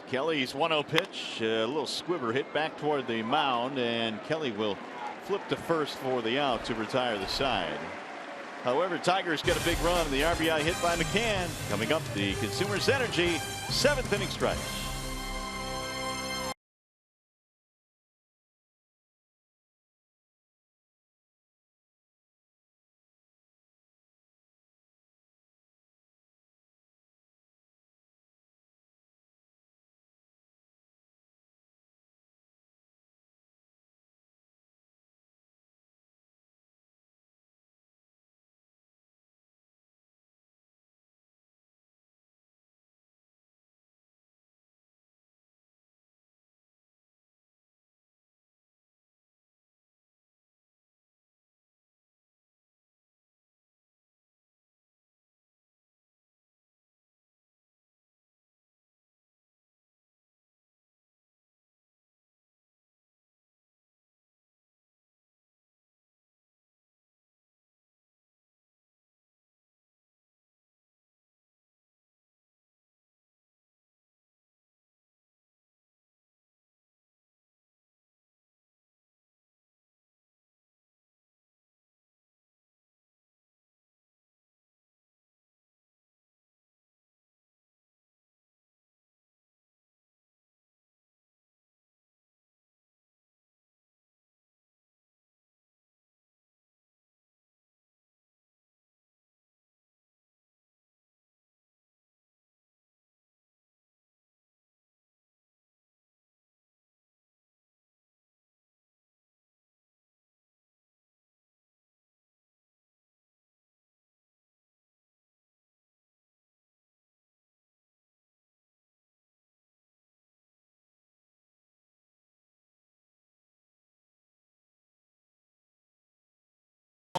Kelly's 1-0 pitch, a little squibber hit back toward the mound, and Kelly will flip to first for the out to retire the side. However, Tigers get a big run, the RBI hit by McCann. Coming up, the Consumers Energy 7th inning stretch.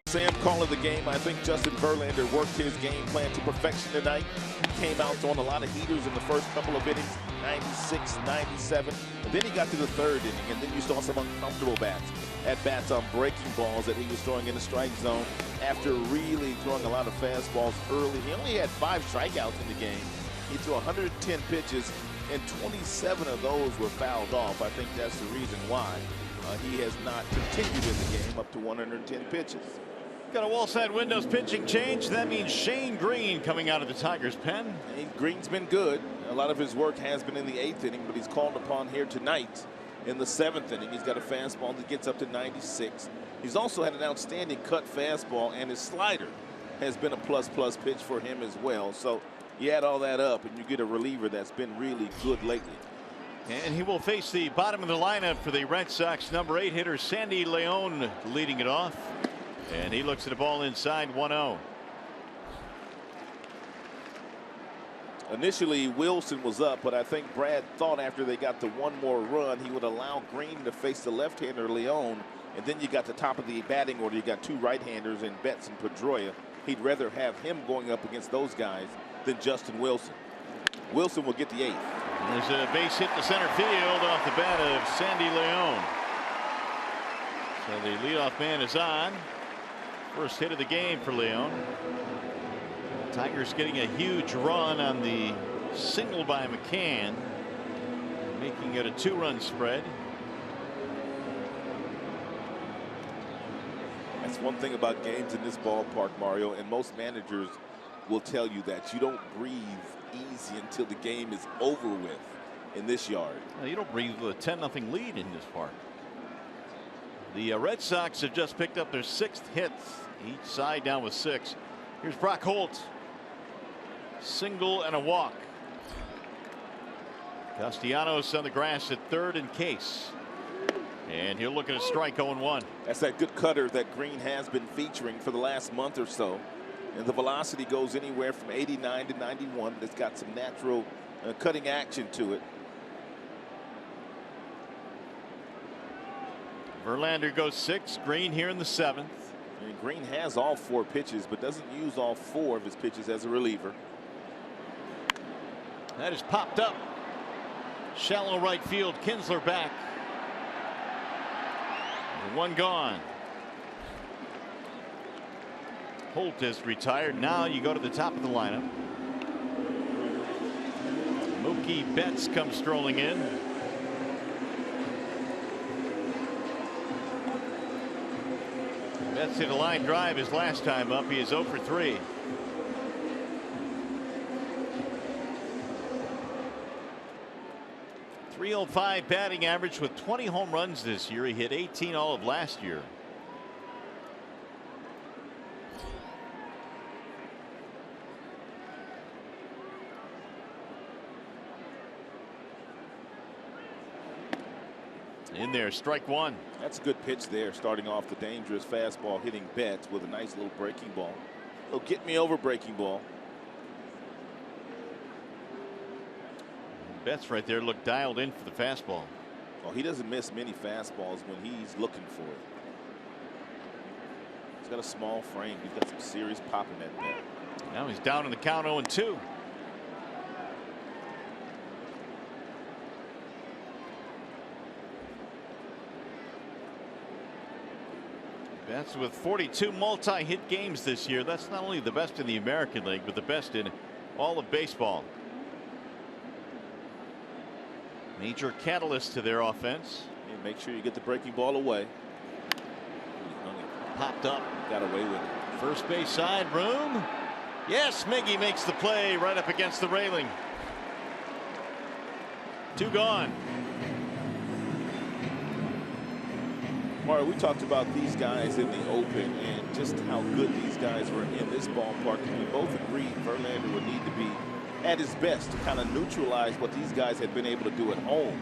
Sam calling the game. I think Justin Verlander worked his game plan to perfection tonight. He came out throwing a lot of heaters in the first couple of innings, 96, 97. And then he got to the third inning, and then you saw some uncomfortable bats on breaking balls that he was throwing in the strike zone after really throwing a lot of fastballs early. He only had 5 strikeouts in the game. He threw 110 pitches, and 27 of those were fouled off. I think that's the reason why he has not continued in the game up to 110 pitches. Got a wall side windows pitching change. That means Shane Green coming out of the Tigers pen. Green's been good. A lot of his work has been in the 8th inning, but he's called upon here tonight in the 7th inning. He's got a fastball that gets up to 96. He's also had an outstanding cut fastball, and his slider has been a plus pitch for him as well. So you add all that up, and you get a reliever that's been really good lately. And he will face the bottom of the lineup for the Red Sox. Number 8 hitter Sandy León leading it off. And he looks at a ball inside. 1-0. Initially, Wilson was up, but I think Brad thought after they got the one more run, he would allow Green to face the left-hander León. And then you got the top of the batting order. You got 2 right-handers in Betts and Pedroia. He'd rather have him going up against those guys than Justin Wilson. Wilson will get the 8th. There's a base hit to center field off the bat of Sandy León. So the leadoff man is on. First hit of the game for León. Tigers getting a huge run on the single by McCann, making it a 2-run spread. That's one thing about games in this ballpark, Mario, and most managers will tell you that you don't breathe easy until the game is over with in this yard. Well, you don't breathe with a 10-0 lead in this park. The Red Sox have just picked up their 6th hit. Each side down with 6. Here's Brock Holt. Single and a walk. Castellanos on the grass at third and Case. And he'll look at a strike 0-1. That's that good cutter that Green has been featuring for the last month or so. And the velocity goes anywhere from 89 to 91. It's got some natural cutting action to it. Verlander goes 6. Green here in the 7th. And Green has all 4 pitches, but doesn't use all 4 of his pitches as a reliever. That is popped up. Shallow right field. Kinsler back. And 1 gone. Holt is retired. Now you go to the top of the lineup. Mookie Betts comes strolling in. Betts hit a line drive his last time up. He is 0 for 3. .305 batting average with 20 home runs this year. He hit 18 all of last year. In there, strike 1. That's a good pitch there, starting off the dangerous fastball, hitting Betts with a nice little breaking ball. A little get me over breaking ball. Betts right there looked dialed in for the fastball. Oh, he doesn't miss many fastballs when he's looking for it. He's got a small frame. He's got some serious pop in that bat. Now he's down in the count 0-2. Betts with 42 multi-hit games this year. That's not only the best in the American League, but the best in all of baseball. Major catalyst to their offense. And make sure you get the breaking ball away. Popped up. Got away with it. First base side, room. Yes, Miggy makes the play right up against the railing. 2 gone. Mario, we talked about these guys in the open and just how good these guys were in this ballpark. And we both agreed Verlander would need to be at his best to kind of neutralize what these guys had been able to do at home.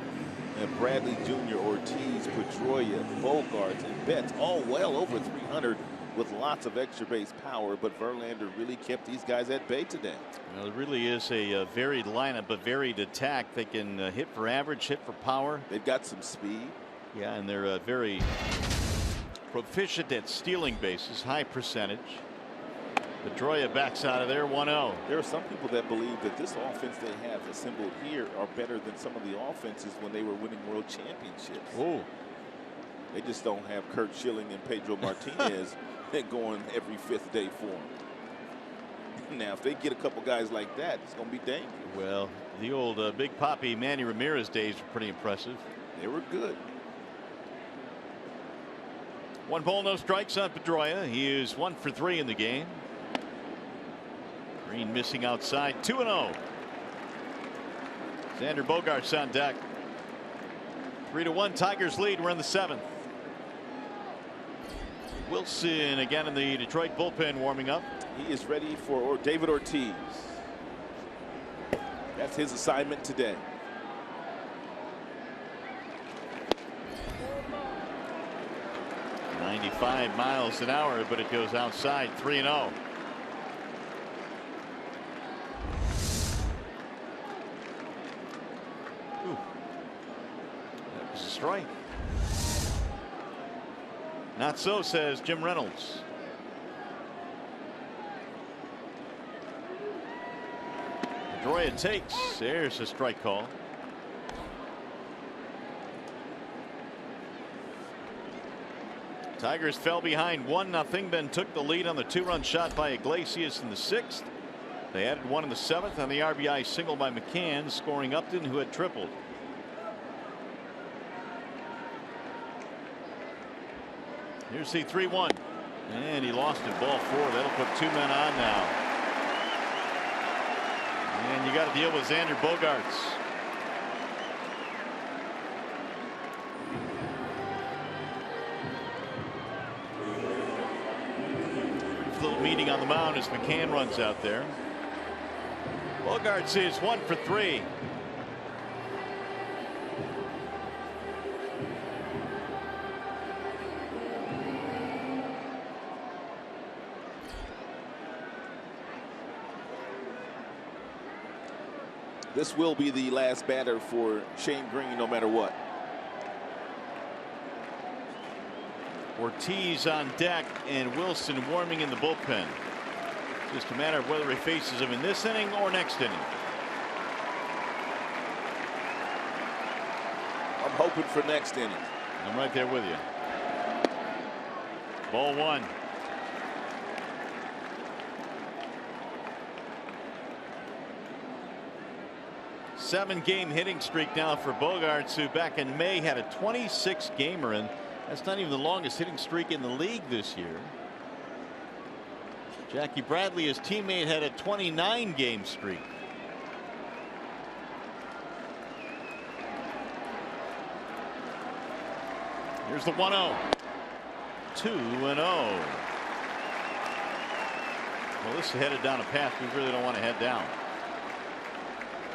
And Bradley Jr., Ortiz, Pedroia, Bogaerts, and Betts all well over 300 with lots of extra base power. But Verlander really kept these guys at bay today. Well, it really is a varied lineup, a varied attack. They can hit for average, hit for power. They've got some speed. Yeah, and they're very proficient at stealing bases, high percentage. Pedroia backs out of there, 1-0. There are some people that believe that this offense they have assembled here are better than some of the offenses when they were winning world championships. Ooh. They just don't have Kurt Schilling and Pedro Martinez going every 5th day for them. Now, if they get a couple guys like that, it's going to be dangerous. Well, the old Big Papi Manny Ramirez days were pretty impressive. They were good. 1 ball, no strikes on Pedroia. He is 1 for 3 in the game. Green missing outside, 2-0. Xander Bogaerts on deck. 3-1 Tigers lead. We're in the 7th. Wilson again in the Detroit bullpen warming up. He is ready for David Ortiz. That's his assignment today. .95 miles an hour, but it goes outside. 3-0. That was a strike. Not so, says Jim Reynolds. Pedroia takes. There's a strike call. Tigers fell behind 1-0, then took the lead on the 2-run shot by Iglesias in the 6th. They added 1 in the 7th on the RBI single by McCann, scoring Upton, who had tripled. Here's the 3-1, and he lost it, ball 4. That'll put 2 men on now. And you got to deal with Xander Bogaerts. little meeting on the mound as McCann runs out there. Bogaerts is 1 for 3. This will be the last batter for Shane Green, no matter what. Ortiz on deck and Wilson warming in the bullpen. Just a matter of whether he faces him in this inning or next inning. I'm hoping for next inning. I'm right there with you. Ball 1. Seven-game hitting streak now for Bogaerts, who back in May had a 26-gamer, and that's not even the longest hitting streak in the league this year. Jackie Bradley, his teammate, had a 29-game streak. Here's the 1-0. 2-0. Well, this is headed down a path we really don't want to head down,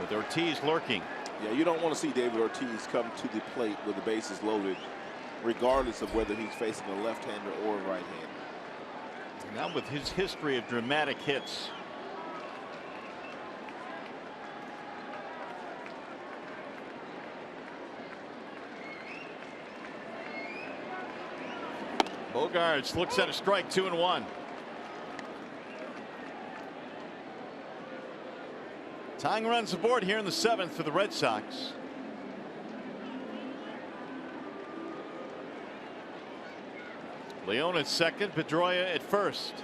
with Ortiz lurking. Yeah, you don't want to see David Ortiz come to the plate with the bases loaded, regardless of whether he's facing a left-hander or a right-hander. Now with his history of dramatic hits. Bogaerts looks at a strike, 2-1. Tying runs aboard here in the 7th for the Red Sox. Leone at second, Pedroia at first.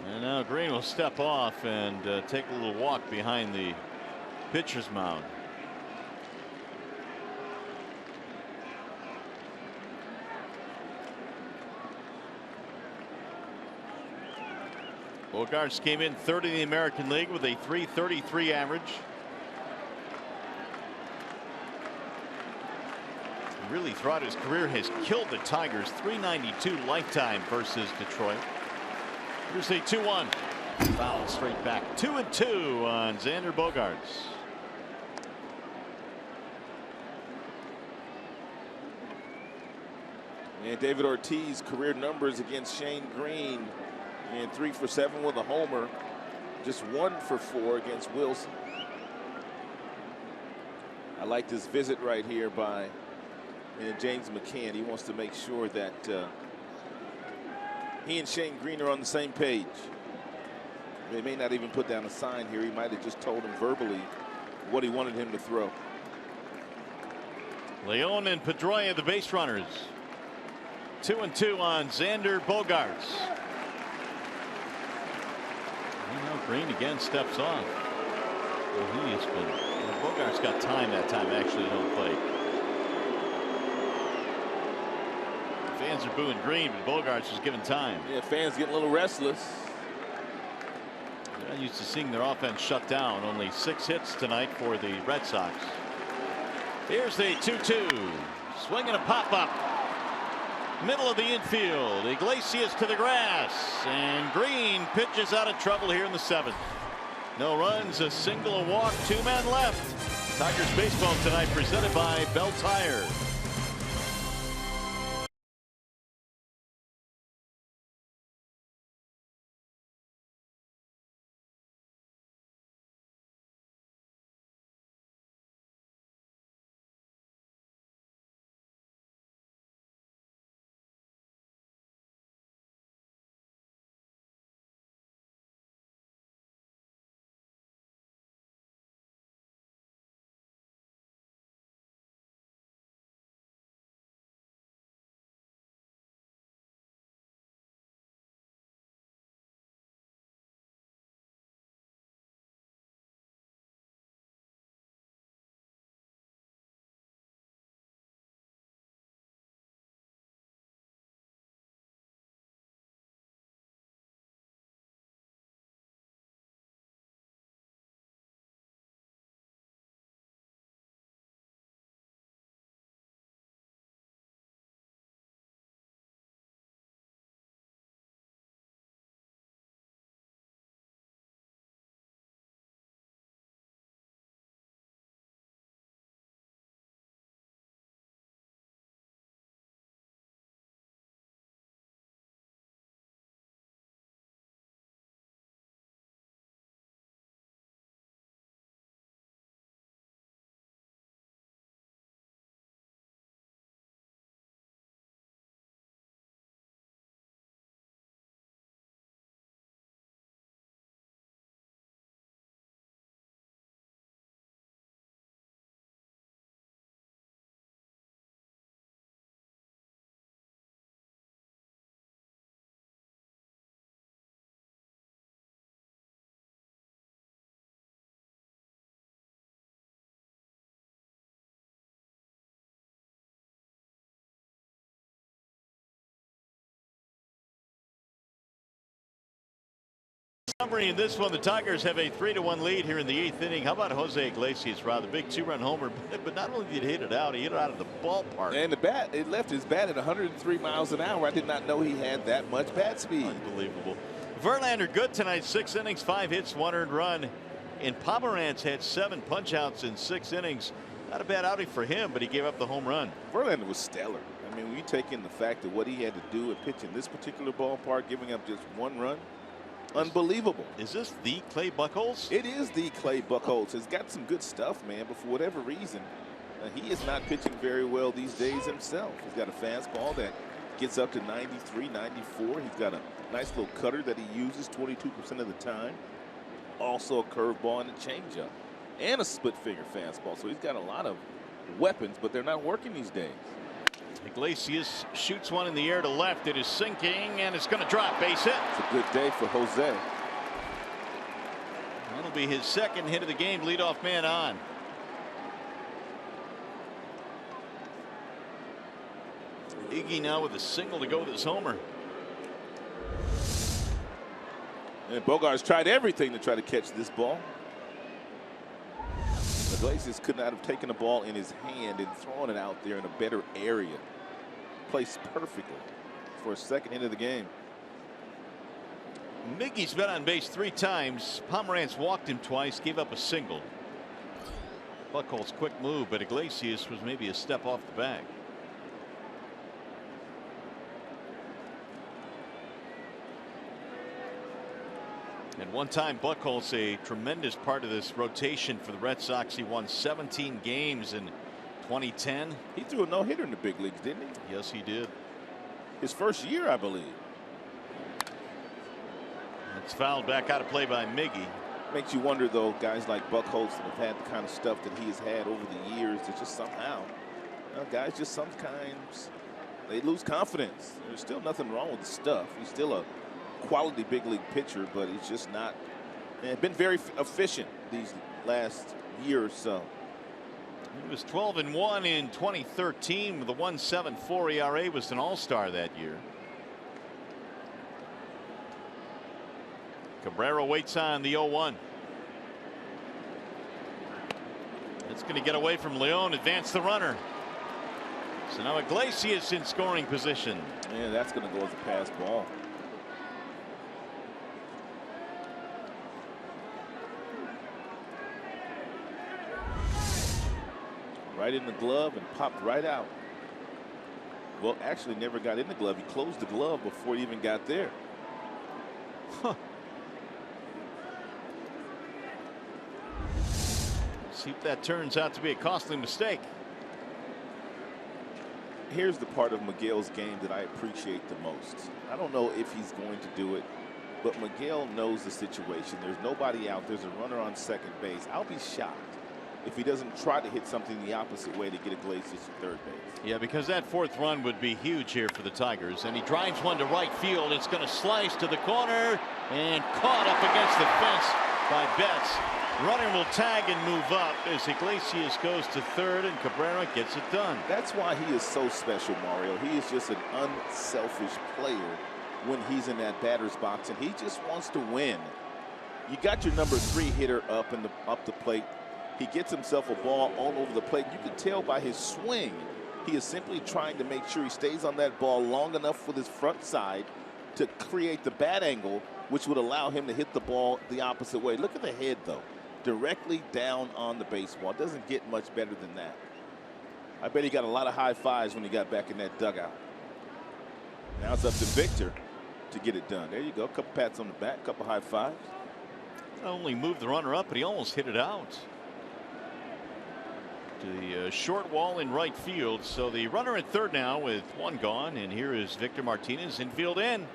And now Green will step off and take a little walk behind the pitcher's mound. Bogaerts came in third in the American League with a .333 average. Really throughout his career has killed the Tigers. .392 lifetime versus Detroit. Here's a 2-1. Foul straight back. 2-2 on Xander Bogaerts. And David Ortiz career numbers against Shane Green, and 3 for 7 with a homer, just 1 for 4 against Wilson. I like this visit right here by James McCann. He wants to make sure that he and Shane Green are on the same page. They may not even put down a sign here. He might have just told him verbally what he wanted him to throw. Leone and Pedroia, the base runners. 2-2 on Xander Bogaerts. Now Green again steps off. Well, he has been. Bogaerts got time that time actually at home plate. Fans are booing Green, but Bogaerts was given time. Yeah, fans getting a little restless. They're not used to seeing their offense shut down. Only 6 hits tonight for the Red Sox. Here's the 2-2. Swing and a pop-up. Middle of the infield. Iglesias to the grass. And Green pitches out of trouble here in the 7th. No runs, a single, a walk, 2 men left. Tigers baseball tonight presented by Bell Tire. Summary in this one, the Tigers have a 3-1 lead here in the 8th inning. How about Jose Iglesias, rather big 2-run homer, but not only did he hit it out, he hit it out of the ballpark. And the bat, it left his bat at 103 miles an hour. I did not know he had that much bat speed. Unbelievable. Verlander good tonight, 6 innings, 5 hits, 1 earned run. And Pomeranz had 7 punch-outs in 6 innings. Not a bad outing for him, but he gave up the home run. Verlander was stellar. I mean, when you take in the fact of what he had to do at pitch in this particular ballpark, giving up just 1 run, unbelievable. Is this the Clay Buchholz? It is the Clay Buchholz. He's got some good stuff, man, but for whatever reason, he is not pitching very well these days himself. He's got a fastball that gets up to 93, 94. He's got a nice little cutter that he uses 22% of the time. Also a curveball and a changeup. And a split-finger fastball. So he's got a lot of weapons, but they're not working these days. Iglesias shoots one in the air to left. It is sinking, and it's going to drop. Base hit. It's a good day for Jose. That'll be his 2nd hit of the game. Leadoff man on. Iggy now with a single to go with his homer. And Bogaerts tried everything to try to catch this ball. Iglesias could not have taken the ball in his hand and thrown it out there in a better area. Placed perfectly for a 2nd hit of the game. Miggy's been on base 3 times. Pomeranz walked him twice, gave up a single. Buchholz quick move, but Iglesias was maybe a step off the bag. At one time, Buchholz, a tremendous part of this rotation for the Red Sox. He won 17 games in 2010. He threw a no-hitter in the big leagues, didn't he? Yes, he did. His first year, I believe. It's fouled back out of play by Miggy. Makes you wonder, though, guys like Buchholz that have had the kind of stuff that he has had over the years, that just somehow, guys just sometimes, they lose confidence. There's still nothing wrong with the stuff. He's still a quality big league pitcher, but he's just not been very efficient these last year or so. He was 12-1 in 2013 with a 1.74 ERA. Was an all-star that year. Cabrera waits on the 0-1. It's going to get away from Leon, advance the runner. So now Iglesias in scoring position. Yeah, that's going to go as a pass ball. Right in the glove and popped right out. Well, actually never got in the glove. He closed the glove before he even got there. Huh. See if that turns out to be a costly mistake. Here's the part of Miguel's game that I appreciate the most. I don't know if he's going to do it, but Miguel knows the situation. There's nobody out. There's a runner on second base. I'll be shocked if he doesn't try to hit something the opposite way to get Iglesias to third base. Yeah, because that 4th run would be huge here for the Tigers. And he drives one to right field. It's going to slice to the corner and caught up against the fence by Betts. Runner will tag and move up as Iglesias goes to third and Cabrera gets it done. That's why he is so special, Mario. He is just an unselfish player when he's in that batter's box, and he just wants to win. You got your number 3 hitter up the plate. He gets himself a ball all over the plate. You can tell by his swing, he is simply trying to make sure he stays on that ball long enough with his front side to create the bat angle, which would allow him to hit the ball the opposite way. Look at the head, though. Directly down on the baseball. It doesn't get much better than that. I bet he got a lot of high fives when he got back in that dugout. Now it's up to Victor to get it done. There you go. A couple pats on the back, a couple high fives. Not only moved the runner up, but he almost hit it out to the short wall in right field. So the runner at third now with 1 gone, and here is Victor Martinez infield in.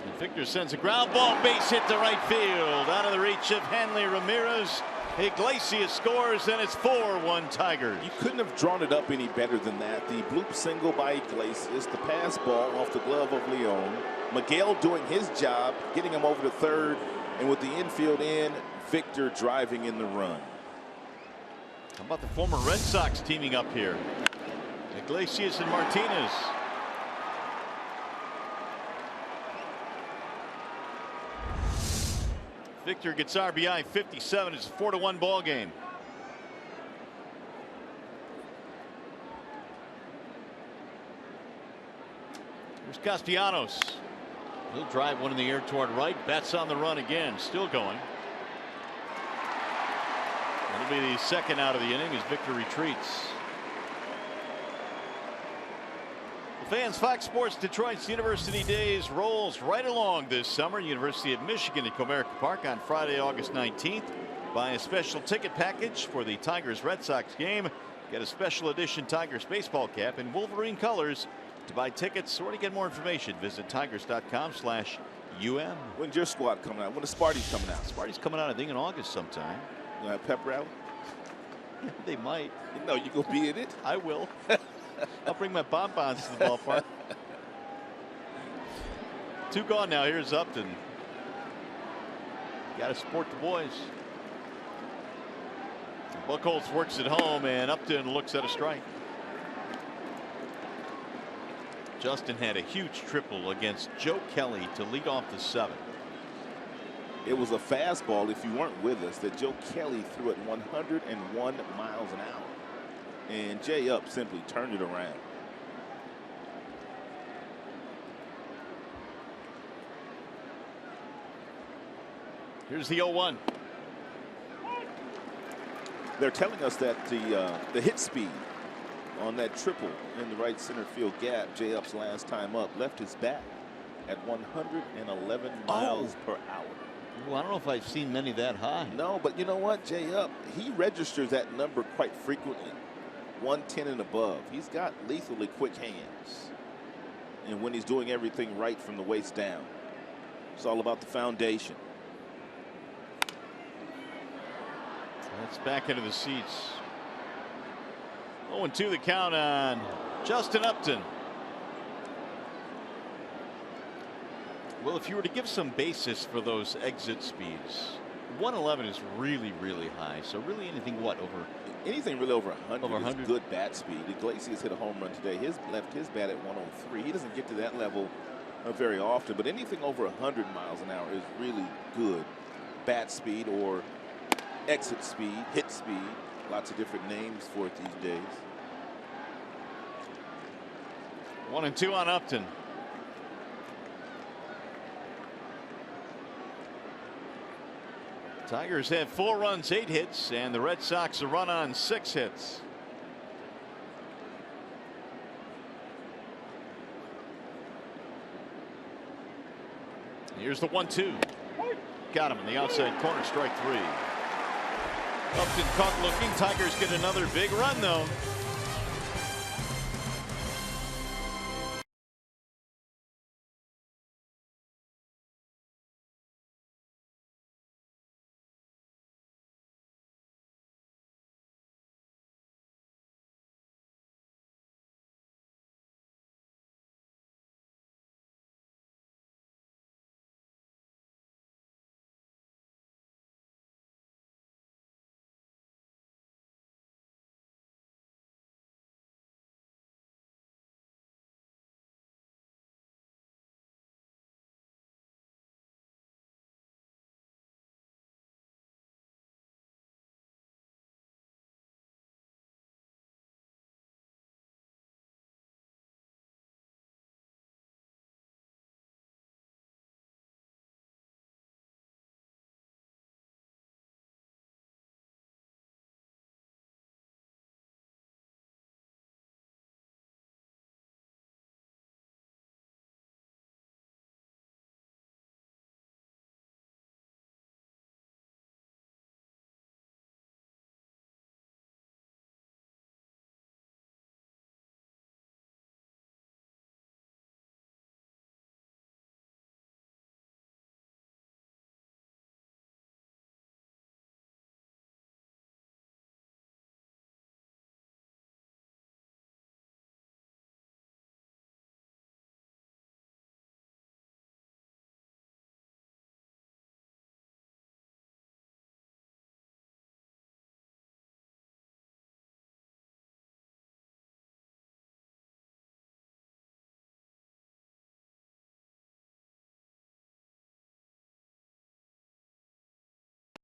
And Victor sends a ground ball, base hit to right field, out of the reach of Hanley Ramirez. Iglesias scores, and it's 4-1 Tigers. You couldn't have drawn it up any better than that. The bloop single by Iglesias, the pass ball off the glove of Leon. Miguel doing his job, getting him over to third, and with the infield in, Victor driving in the run. How about the former Red Sox teaming up here? Iglesias and Martinez. Victor gets RBI 57. It's a 4-1 ball game. Here's Castellanos. He'll drive one in the air toward right. Betts on the run again. Still going. It'll be the second out of the inning as Victor retreats. The fans, Fox Sports Detroit's University Days rolls right along this summer. University of Michigan at Comerica Park on Friday, August 19th. Buy a special ticket package for the Tigers Red Sox game. Get a special edition Tigers baseball cap in Wolverine colors. To buy tickets or to get more information, visit tigers.com/UM. When's your squad coming out? When is Sparty's coming out? Sparty's coming out, I think, in August sometime. You have pep rally? They might. You know, you gonna be in it? I will. I'll bring my bonbons to the ballpark. 2 gone now. Here's Upton. Got to support the boys. Buchholz works at home, and Upton looks at a strike. Justin had a huge triple against Joe Kelly to lead off the 7th. It was a fastball, if you weren't with us, that Joe Kelly threw at 101 miles an hour. And Jay Up simply turned it around. Here's the 0-1. They're telling us that the hit speed on that triple in the right center field gap, Jay Up's last time up, left his bat at 111 miles per hour. Well, I don't know if I've seen many that high. No, but you know what? Jay Up, he registers that number quite frequently. 110 and above. He's got lethally quick hands. And when he's doing everything right from the waist down, it's all about the foundation. That's back into the seats. 0-2 the count on Justin Upton. Well, if you were to give some basis for those exit speeds, 111 is really, really high. So really anything anything really over 100, over 100 is good bat speed. Iglesias hit a home run today. Left his bat at 103. He doesn't get to that level very often, but anything over 100 miles an hour is really good bat speed or exit speed, hit speed. Lots of different names for it these days. 1-2 on Upton. Tigers have 4 runs, 8 hits, and the Red Sox a run on 6 hits. Here's the 1-2. Got him in the outside corner, strike 3. Upton caught looking. Tigers get another big run, though.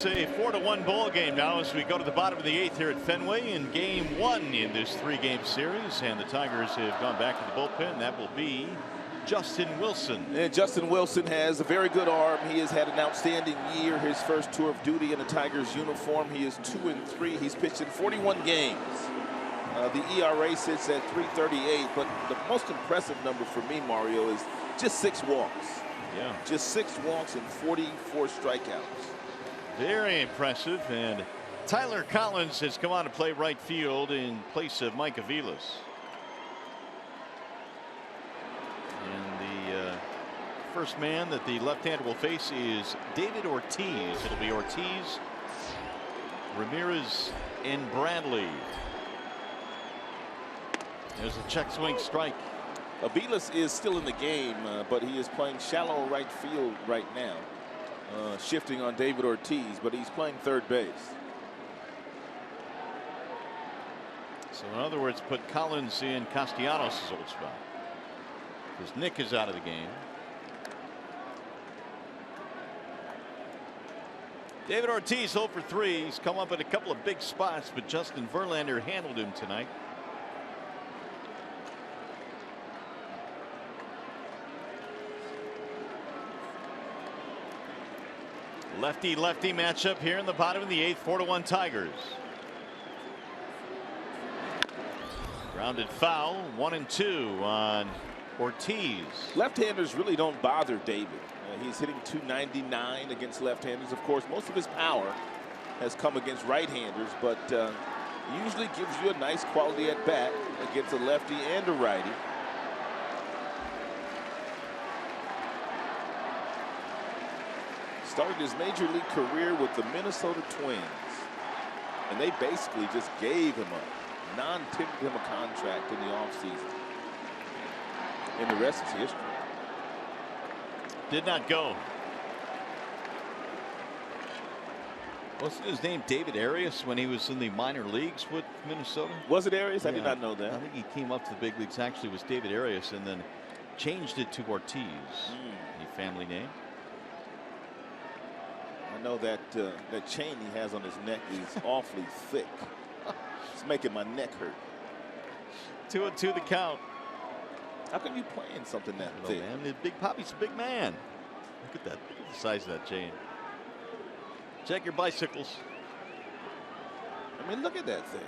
It's a 4-1 ball game now as we go to the bottom of the 8th here at Fenway in game 1 in this 3-game series, and the Tigers have gone back to the bullpen. That will be Justin Wilson. And Justin Wilson has a very good arm. He has had an outstanding year. His first tour of duty in the Tigers uniform. He is 2-3. He's pitched in 41 games. The ERA sits at 3.38, but the most impressive number for me, Mario, is just 6 walks. Yeah. Just 6 walks and 44 strikeouts. Very impressive. And Tyler Collins has come on to play right field in place of Mike Aviles. And the first man that the left-hander will face is David Ortiz. It'll be Ortiz, Ramirez, and Bradley. There's a check swing strike. Aviles is still in the game, but he is playing shallow right field right now. Shifting on David Ortiz, but he's playing third base. So in other words, put Collins in Castellanos' old spot, because Nick is out of the game. David Ortiz 0 for 3. He's come up in a couple of big spots, but Justin Verlander handled him tonight. Lefty-lefty matchup here in the bottom of the 8th. 4-1 Tigers. Grounded foul. 1-2 on Ortiz. Left-handers really don't bother David. He's hitting .299 against left-handers. Of course, most of his power has come against right-handers, but usually gives you a nice quality at bat against a lefty and a righty. Started his major league career with the Minnesota Twins, and they basically just gave him a non-tendered him a contract in the offseason. And the rest is history. Did not go. Wasn't his name David Arias when he was in the minor leagues with Minnesota? Was it Arias? Yeah. I did not know that. I think he came up to the big leagues. Actually, was David Arias, and then changed it to Ortiz, a family name. I know that that chain he has on his neck is awfully thick. It's making my neck hurt. 2-2 the count. How come you playing something that thick? Man, Big Poppy's a big man. Look at that. Look at the size of that chain. Check your bicycles. I mean, look at that thing.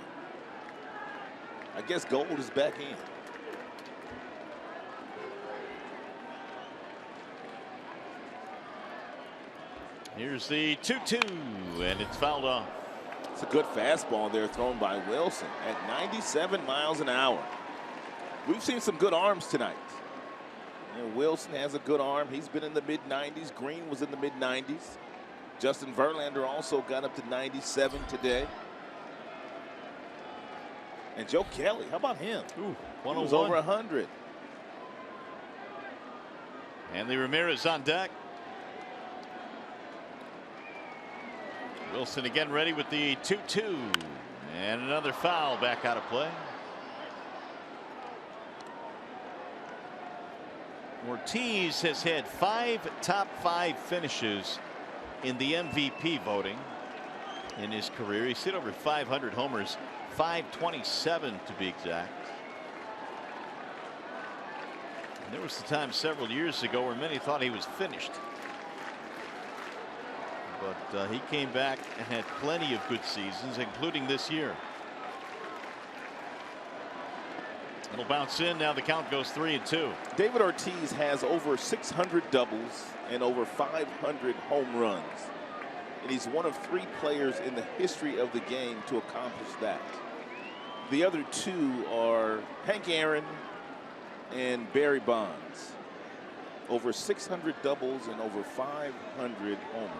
I guess gold is back in. Here's the 2-2, and it's fouled off. It's a good fastball there thrown by Wilson at 97 miles an hour. We've seen some good arms tonight. You know, Wilson has a good arm. He's been in the mid-90s. Green was in the mid-90s. Justin Verlander also got up to 97 today. And Joe Kelly, how about him? Ooh, he was over 100. Hanley Ramirez on deck. Wilson again ready with the 2-2. And another foul back out of play. Ortiz has had 5 top 5 finishes in the MVP voting in his career. He's hit over 500 homers, 527 to be exact. And there was a time several years ago where many thought he was finished. But he came back and had plenty of good seasons, including this year. It'll bounce in. Now the count goes 3-2. David Ortiz has over 600 doubles and over 500 home runs. And he's one of 3 players in the history of the game to accomplish that. The other 2 are Hank Aaron and Barry Bonds. Over 600 doubles and over 500 homers.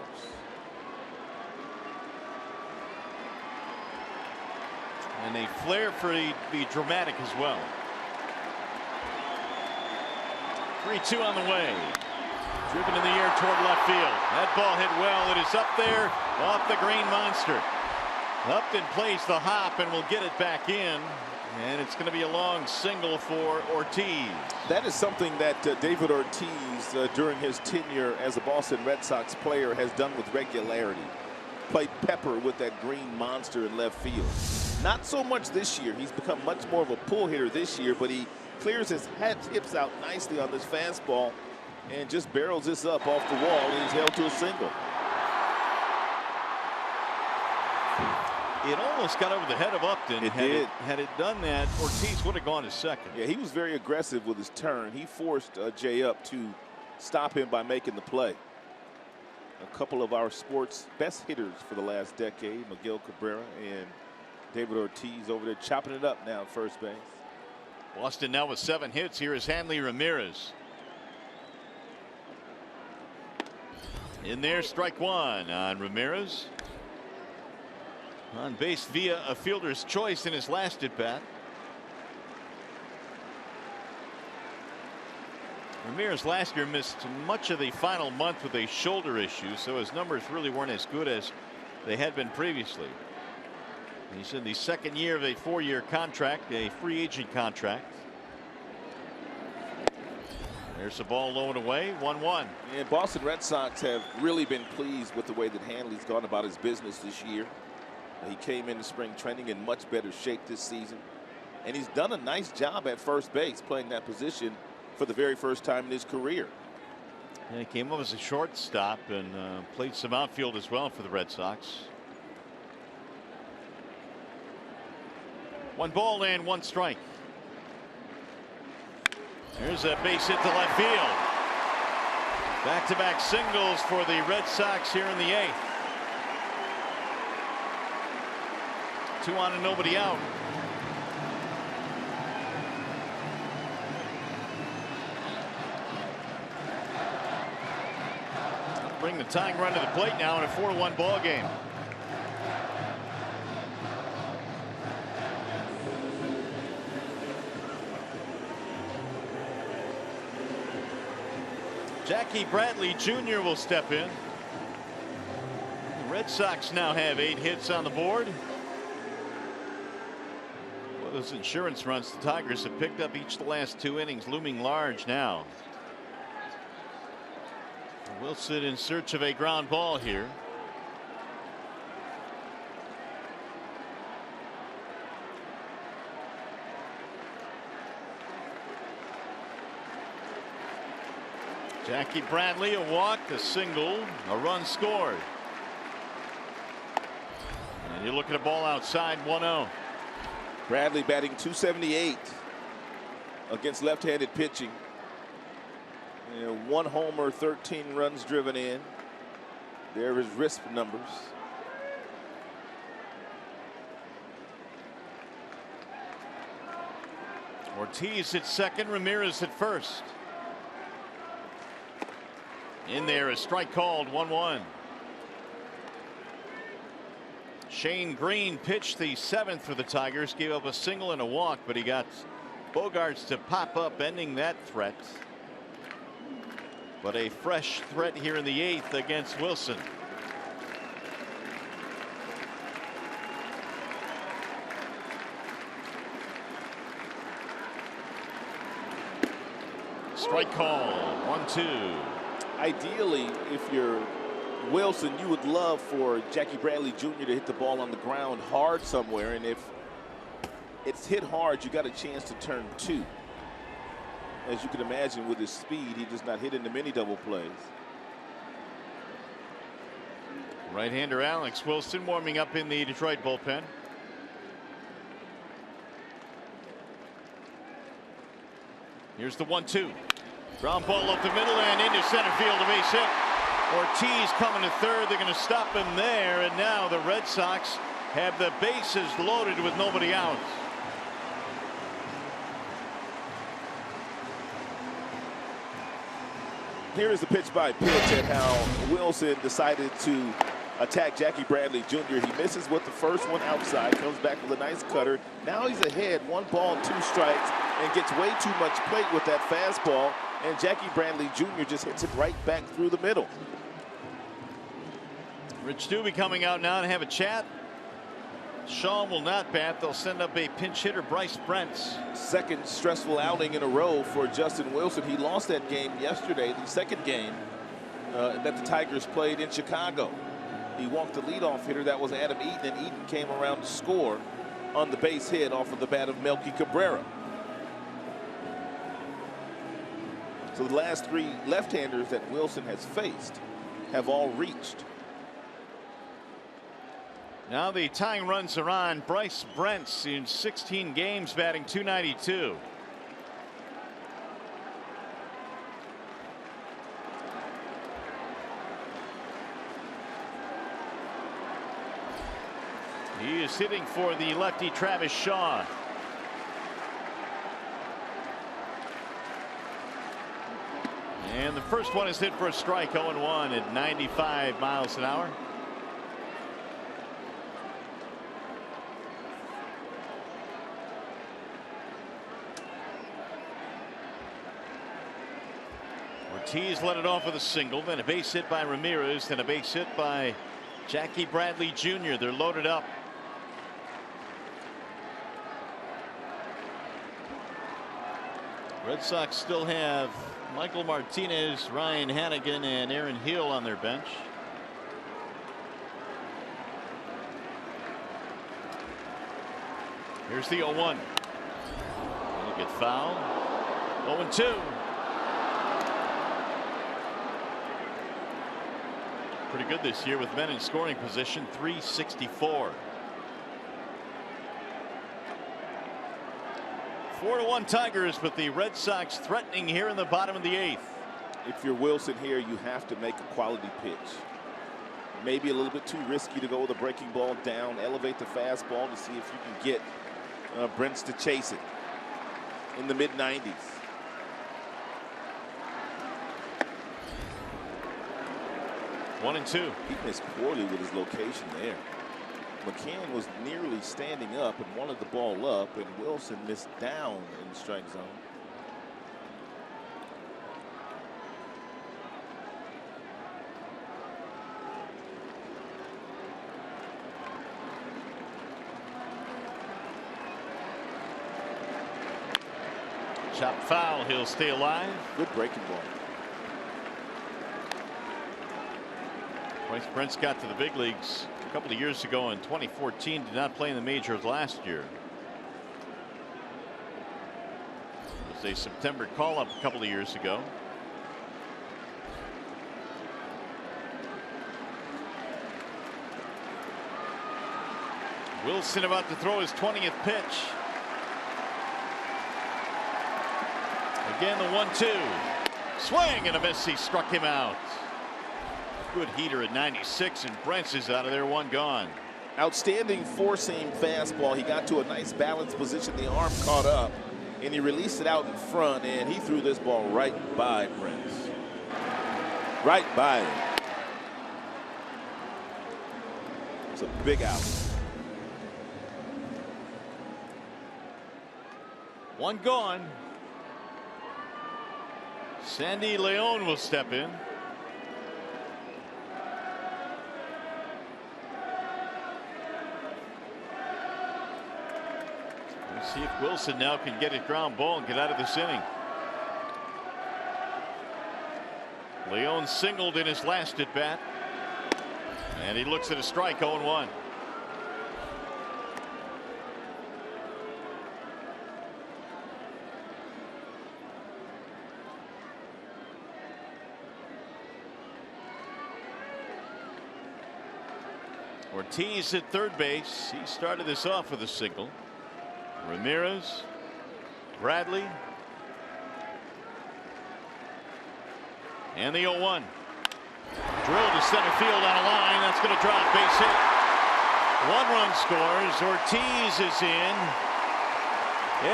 And a flair for the dramatic as well. 3-2 on the way. Driven in the air toward left field. That ball hit well. It is up there off the green monster. Up in place the hop, and will get it back in. And it's going to be a long single for Ortiz. That is something that David Ortiz during his tenure as a Boston Red Sox player has done with regularity. played pepper with that green monster in left field. Not so much this year. He's become much more of a pull hitter this year, but he clears his hips out nicely on this fastball and just barrels this up off the wall, and he's held to a single. It almost got over the head of Upton. It did. Had it done that, Ortiz would have gone to second. Yeah, he was very aggressive with his turn. He forced Jay up to stop him by making the play. A couple of our sports best hitters for the last decade, Miguel Cabrera and David Ortiz over there chopping it up now at first base. Boston now with 7 hits. Here is Hanley Ramirez. In there, strike one on Ramirez. On base via a fielder's choice in his last at bat. Ramirez last year missed much of the final month with a shoulder issue, so his numbers really weren't as good as they had been previously. He's in the second year of a 4-year contract, a free agent contract. There's the ball low and away, 1-1. And Boston Red Sox have really been pleased with the way that Hanley's gone about his business this year. He came into spring training in much better shape this season, and he's done a nice job at first base playing that position for the very first time in his career. And he came up as a shortstop and played some outfield as well for the Red Sox. 1 ball and 1 strike. Here's a base hit to left field. Back-to-back singles for the Red Sox here in the 8th. 2 on and nobody out. Bring the tying run to the plate now in a 4-1 ball game. Jackie Bradley Jr. will step in. The Red Sox now have 8 hits on the board. Well, those insurance runs the Tigers have picked up each of the last 2 innings, looming large now. Wilson in search of a ground ball here. Jackie Bradley, a walk, a single, a run scored. And you look at a ball outside, 1-0. Bradley batting .278 against left-handed pitching. 1 homer, 13 runs driven in. There are his wrist numbers. Ortiz at second, Ramirez at first. In there, a strike called, 1-1. Shane Green pitched the 7th for the Tigers, gave up a single and a walk, but he got Bogaerts to pop up, ending that threat. But a fresh threat here in the 8th against Wilson. Strike call, 1-2. Ideally, if you're Wilson, you would love for Jackie Bradley Jr. to hit the ball on the ground hard somewhere, and if it's hit hard, you got a chance to turn 2. As you can imagine, with his speed, he does not hit into many double plays. Right-hander Alex Wilson warming up in the Detroit bullpen. Here's the 1-2. Ground ball up the middle and into center field, a base hit. Ortiz coming to third. They're going to stop him there, and now the Red Sox have the bases loaded with nobody out. Here is the pitch by pitch at how Wilson decided to attack Jackie Bradley Jr. He misses with the first one outside, comes back with a nice cutter. Now he's ahead, 1 ball, 2 strikes, and gets way too much plate with that fastball. And Jackie Bradley Jr. just hits it right back through the middle. Rich Doobie coming out now to have a chat. Shaw will not bat. They'll send up a pinch hitter, Bryce Brents. Second stressful outing in a row for Justin Wilson. He lost that game yesterday, the second game that the Tigers played in Chicago. He walked the leadoff hitter. That was Adam Eaton, and Eaton came around to score on the base hit off of the bat of Melky Cabrera. So the last 3 left-handers that Wilson has faced have all reached. Now the tying runs are on. Bryce Brentz in 16 games batting .292. He is hitting for the lefty Travis Shaw. And the first one is hit for a strike, 0-1 at 95 miles an hour. Ortiz led it off with a single, then a base hit by Ramirez, then a base hit by Jackie Bradley Jr. They're loaded up. Red Sox still have Michael Martinez, Ryan Hannigan, and Aaron Hill on their bench. Here's the 0-1. Look at foul. 0-2. Pretty good this year with men in scoring position, 364. 4-1 Tigers, but the Red Sox threatening here in the bottom of the 8th. If you're Wilson here, you have to make a quality pitch. Maybe a little bit too risky to go with a breaking ball down, elevate the fastball to see if you can get Brentz to chase it in the mid-90s. One and two. He missed poorly with his location there. McCann was nearly standing up and wanted the ball up, and Wilson missed down in the strike zone. Chop foul. He'll stay alive. Good breaking ball. Bryce Brentz got to the big leagues a couple of years ago in 2014. Did not play in the majors last year. It was a September call-up a couple of years ago. Wilson about to throw his 20th pitch. Again, the 1-2. Swing and a miss. He struck him out. Good heater at 96, and Brentz is out of there, one gone. Outstanding four-seam fastball. He got to a nice balanced position. The arm caught up, and he released it out in front, and he threw this ball right by Brentz. Right by him. It's a big out. One gone. Sandy Leon will step in. Let's see if Wilson now can get a ground ball and get out of this inning. Leon singled in his last at bat, and he looks at a strike. 0-1. Ortiz at third base. He started this off with a single. Ramirez, Bradley, and the 0-1. Drilled to center field on a line. That's going to drop. Base hit. 1 run scores. Ortiz is in.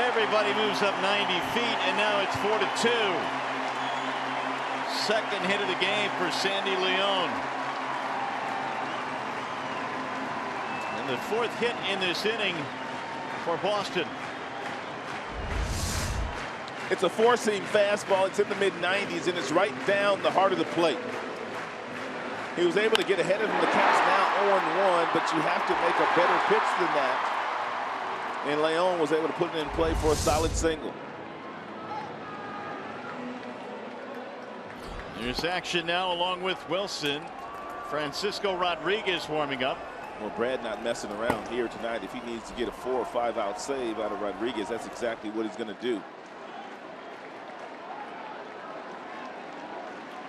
Everybody moves up 90 feet, and now it's 4-2. Second hit of the game for Sandy Leon. And the 4th hit in this inning for Boston. It's a four-seam fastball. It's in the mid-90s, and it's right down the heart of the plate. He was able to get ahead of him. The count's now 0-1, but you have to make a better pitch than that. And Leon was able to put it in play for a solid single. There's action now along with Wilson. Francisco Rodriguez warming up. Well, Brad not messing around here tonight. If he needs to get a 4 or 5 out save out of Rodriguez, that's exactly what he's going to do.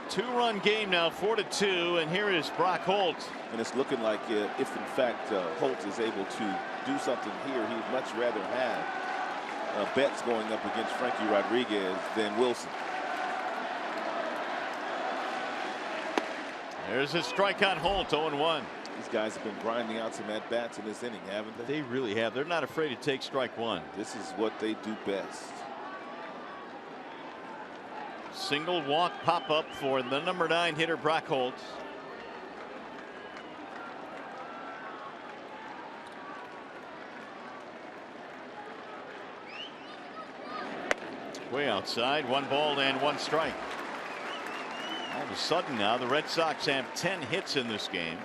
2-run game now, 4-2, and here is Brock Holt. And it's looking like if in fact Holt is able to do something here, he'd much rather have Betts going up against Frankie Rodriguez than Wilson. There's his strikeout. Holt, 0-1. These guys have been grinding out some at-bats in this inning, haven't they? They really have. They're not afraid to take strike one. This is what they do best. Single walk pop up for the number 9 hitter Brock Holt. Way outside, 1 ball and 1 strike. All of a sudden now the Red Sox have 10 hits in this game.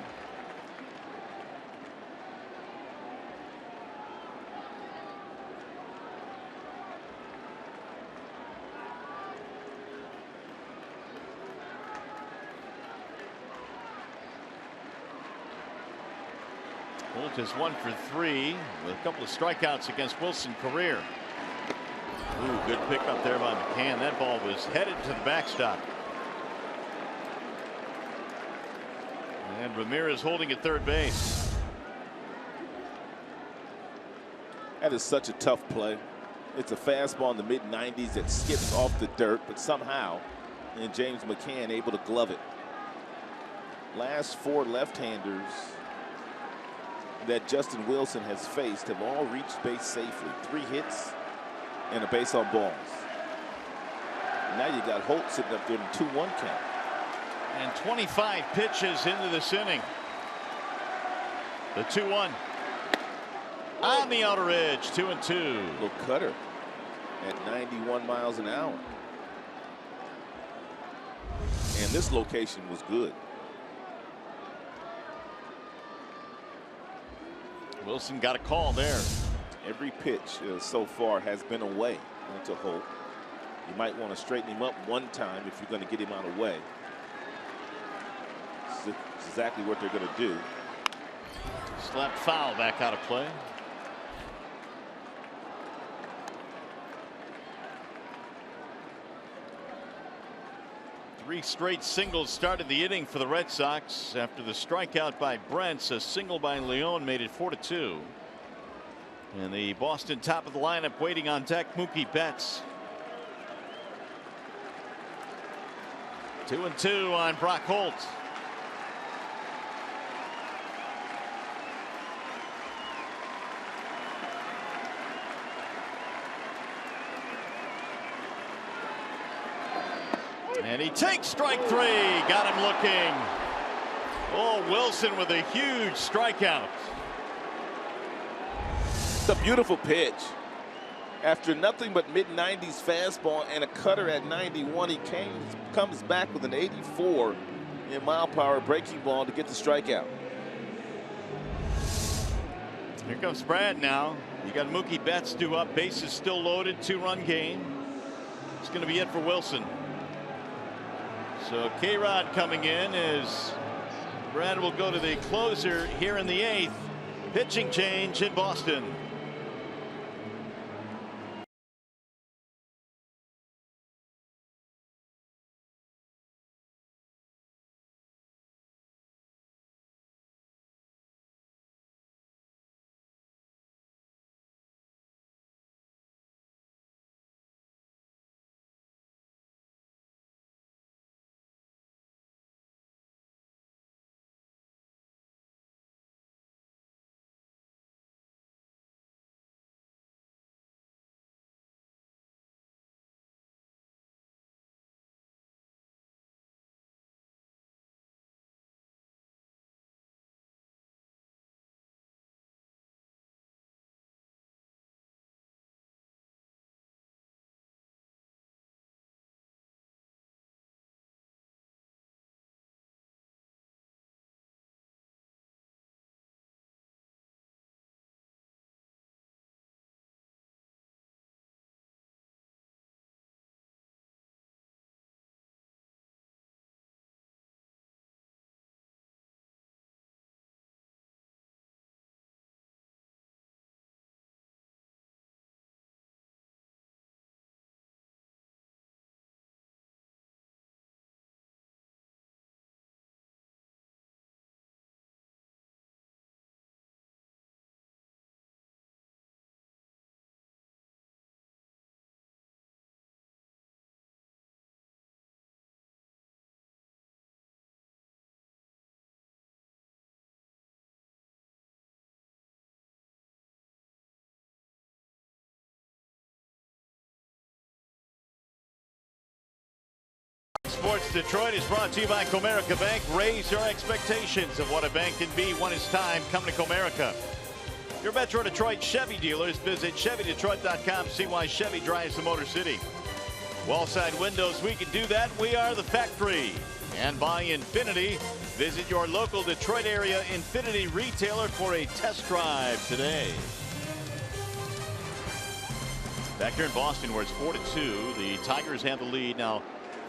Holt is 1 for 3 with a couple of strikeouts against Wilson career. Ooh, good pickup there by McCann. That ball was headed to the backstop. And Ramirez holding at third base. That is such a tough play. It's a fastball in the mid-90s that skips off the dirt, but somehow, and James McCann able to glove it. Last 4 left-handers that Justin Wilson has faced have all reached base safely. 3 hits and a base on balls. And now you got Holt sitting up there in a 2-1 count. And 25 pitches into this inning. The 2-1 on the outer edge, 2-2. Little cutter at 91 miles an hour. And this location was good. Wilson got a call there. Every pitch so far has been away to Holt. You might want to straighten him up one time if you're going to get him out of the way. This is exactly what they're going to do. Slapped foul back out of play. Three straight singles started the inning for the Red Sox after the strikeout by Brents. A single by Leon made it 4-2. And the Boston top of the lineup waiting on deck, Mookie Betts. 2-2 on Brock Holt. And he takes strike 3. Got him looking. Oh, Wilson with a huge strikeout. It's a beautiful pitch. After nothing but mid-90s fastball and a cutter at 91, he comes back with an 84 mile-per-hour breaking ball to get the strikeout. Here comes Brad now. You got Mookie Betts due up. Bases still loaded. 2-run game. It's going to be it for Wilson. So K-Rod coming in as Brad will go to the closer here in the 8th. Pitching change in Boston. Sports Detroit is brought to you by Comerica Bank. Raise your expectations of what a bank can be when it's time. Come to Comerica. Your Metro Detroit Chevy dealers. Visit ChevyDetroit.com. See why Chevy drives the Motor City. Wallside Windows, we can do that. We are the factory. And by Infinity, visit your local Detroit area Infinity retailer for a test drive today. Back here in Boston, where it's 4-2, the Tigers have the lead. Now,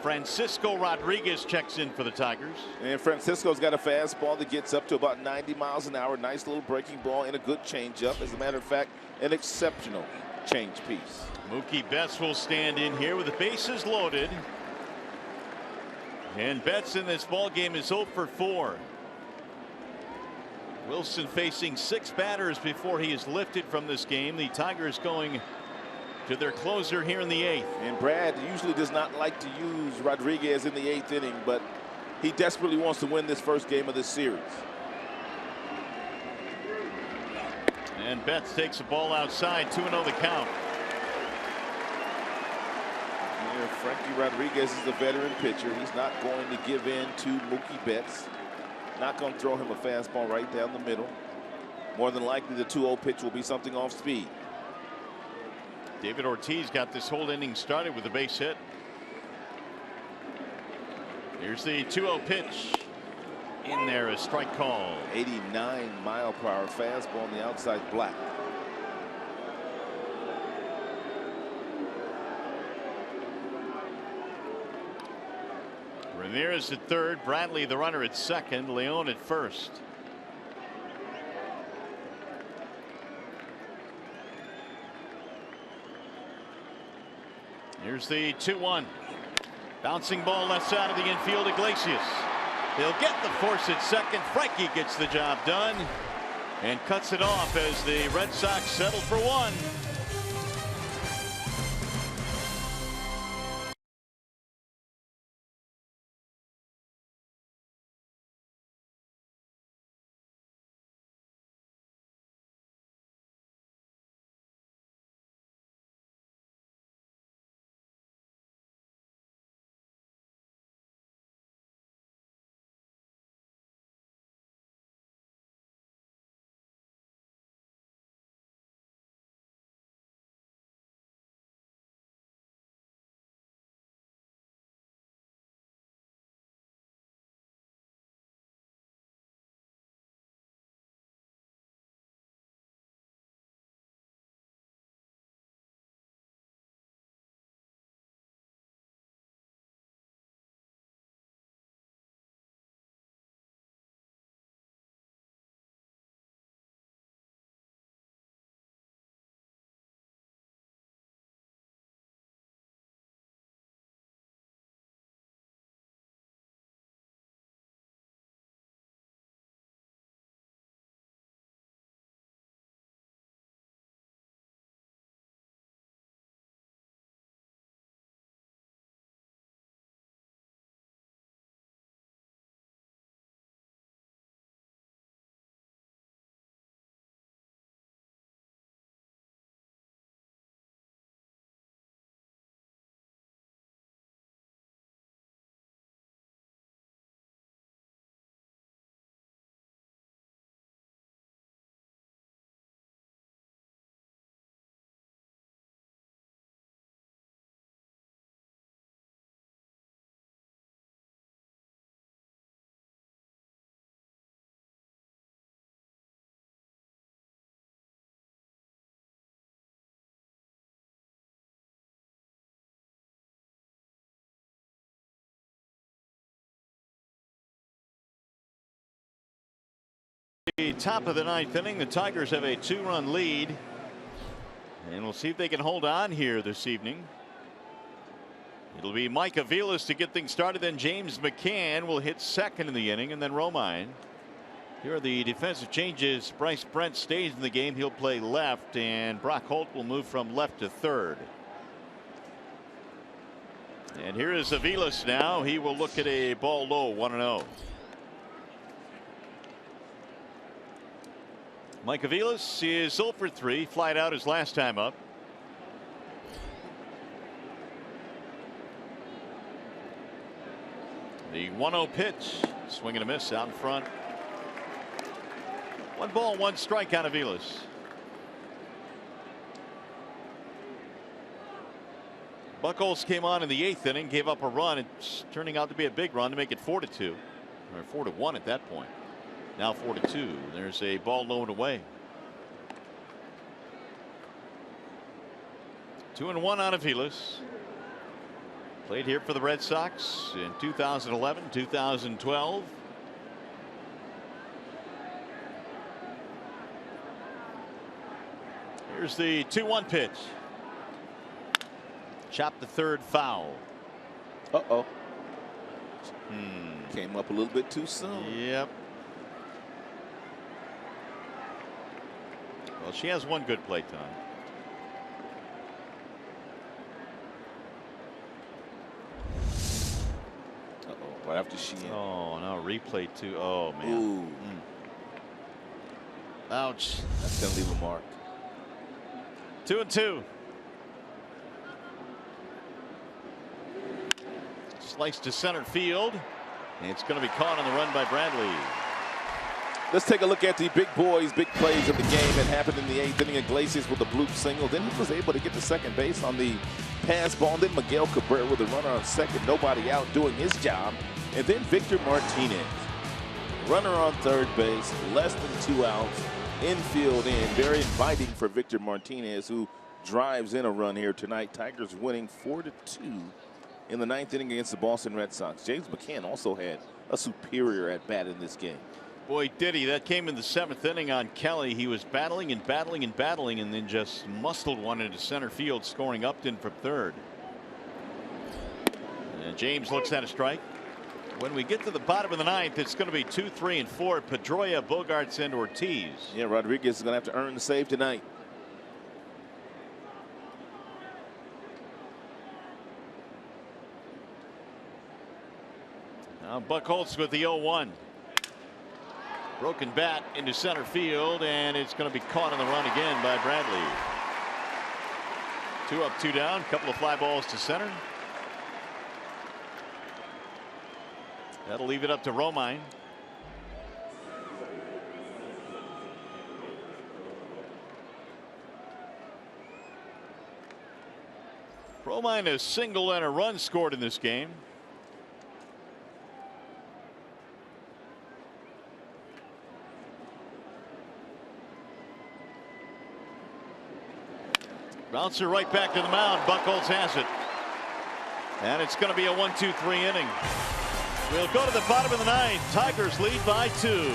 Francisco Rodriguez checks in for the Tigers. And Francisco's got a fastball that gets up to about 90 miles an hour. Nice little breaking ball and a good changeup. As a matter of fact, an exceptional change piece. Mookie Betts will stand in here with the bases loaded. And Betts in this ball game is 0 for 4. Wilson facing 6 batters before he is lifted from this game. The Tigers going to their closer here in the 8th. And Brad usually does not like to use Rodriguez in the 8th inning, but he desperately wants to win this first game of this series. And Betts takes the ball outside. 2-0 the count. Yeah, Frankie Rodriguez is a veteran pitcher. He's not going to give in to Mookie Betts. Not going to throw him a fastball right down the middle. More than likely the 2-0 pitch will be something off speed. David Ortiz got this whole inning started with a base hit. Here's the 2-0 pitch. In there, a strike call. 89-mile-per-hour fastball on the outside black. Ramirez at third, Bradley the runner at second, Leon at first. Here's the 2-1. Bouncing ball left side of the infield, Iglesias. He'll get the force at second. Frankie gets the job done and cuts it off as the Red Sox settle for 1. The top of the 9th inning, the Tigers have a 2-run lead, and we'll see if they can hold on here this evening. It'll be Mike Aviles to get things started, then James McCann will hit second in the inning, and then Romine. Here are the defensive changes. Bryce Brent stays in the game. He'll play left, and Brock Holt will move from left to third. And here is Aviles now. He will look at a ball low, 1-0. Mike Aviles is 0 for 3, flied out his last time up. The 1-0 pitch. Swing and a miss out in front. 1 ball, 1 strike out of Aviles. Buchholz came on in the 8th inning, gave up a run. It's turning out to be a big run to make it 4-2, or 4-1 at that point. Now 4-2. There's a ball low and away. 2-1 out of Aviles. Played here for the Red Sox in 2011, 2012. Here's the 2-1 pitch. Chopped the 3rd foul. Uh-oh. Came up a little bit too soon. Yep. Well, she has 1 good plate time. Right after she. Oh, no, replay 2. Oh, man. Ooh. Ouch. That's going to leave a mark. 2-2. Sliced to center field. And it's going to be caught on the run by Bradley. Let's take a look at the big boys, big plays of the game that happened in the 8th inning. Iglesias with a bloop single. Then he was able to get to second base on the pass ball. And then Miguel Cabrera with a runner on second. Nobody out doing his job. And then Victor Martinez. Runner on third base. Less than 2 outs. Infield in. Very inviting for Victor Martinez, who drives in a run here tonight. Tigers winning 4-2 in the 9th inning against the Boston Red Sox. James McCann also had a superior at bat in this game. Boy, did he. That came in the 7th inning on Kelly. He was battling and battling and battling, and then just muscled one into center field, scoring Upton from 3rd. And James looks at a strike. When we get to the bottom of the 9th, it's going to be 2, 3, and 4. Pedroia, Bogarts, and Ortiz. Yeah, Rodriguez is going to have to earn the save tonight. Now Buchholz with the 0-1. Broken bat into center field, and it's going to be caught on the run again by Bradley. 2 up, 2 down. Couple of fly balls to center. That'll leave it up to Romine. Romine a single and a run scored in this game. Bouncer right back to the mound. Buchholz has it. And it's going to be a 1-2-3 inning. We'll go to the bottom of the 9th. Tigers lead by 2.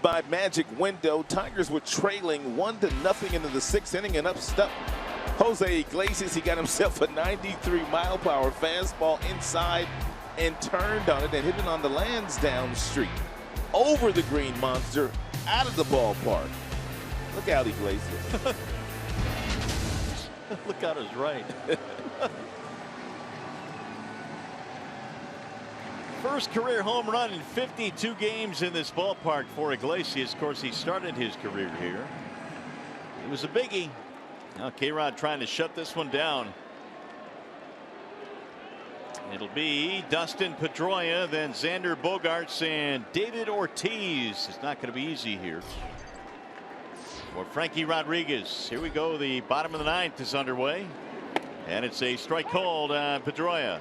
By magic window, Tigers were trailing 1-0 into the 6th inning, and up stepped Jose Iglesias. He got himself a 93 mile per hour fastball inside and turned on it and hit it on the Lansdowne Street. Over the Green Monster, out of the ballpark. Look out, Iglesias. Look out his right. First career home run in 52 games in this ballpark for Iglesias. Of course, he started his career here. It was a biggie. Now K-Rod trying to shut this one down. It'll be Dustin Pedroia, then Xander Bogaerts and David Ortiz. It's not going to be easy here for Frankie Rodriguez. Here we go. The bottom of the ninth is underway, and it's a strike called on Pedroia.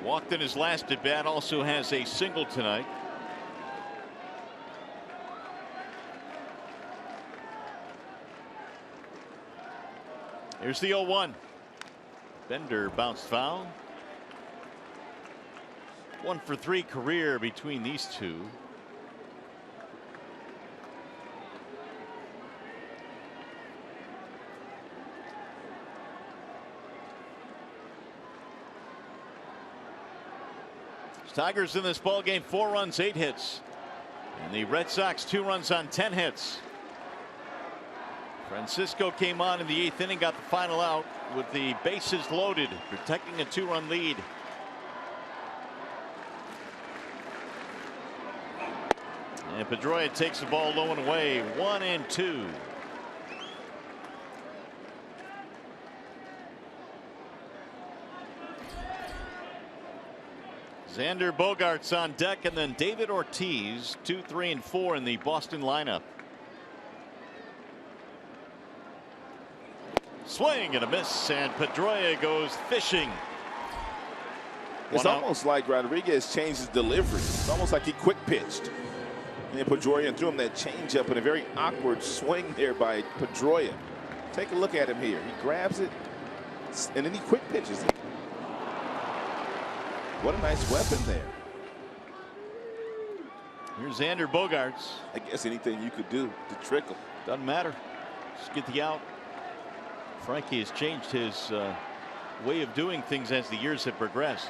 Walked in his last at bat. Also has a single tonight. Here's the 0-1. Bender bounced foul. 1-for-3 career between these two. Tigers in this ball game, 4 runs, 8 hits, and the Red Sox 2 runs on 10 hits. Francisco came on in the 8th inning, got the final out with the bases loaded, protecting a 2-run lead. And Pedroia takes the ball low and away, 1-2. Xander Bogaerts on deck, and then David Ortiz, 2, 3, and 4 in the Boston lineup. Swing and a miss, and Pedroia goes fishing. It's almost like Rodriguez changed his delivery. It's almost like he quick pitched. And then Pedroia threw him that changeup in a very awkward swing there by Pedroia. Take a look at him here. He grabs it, and then he quick pitches it. What a nice weapon there. Here's Xander Bogaerts. I guess anything you could do to trick him. Doesn't matter. Just get the out. Frankie has changed his way of doing things as the years have progressed.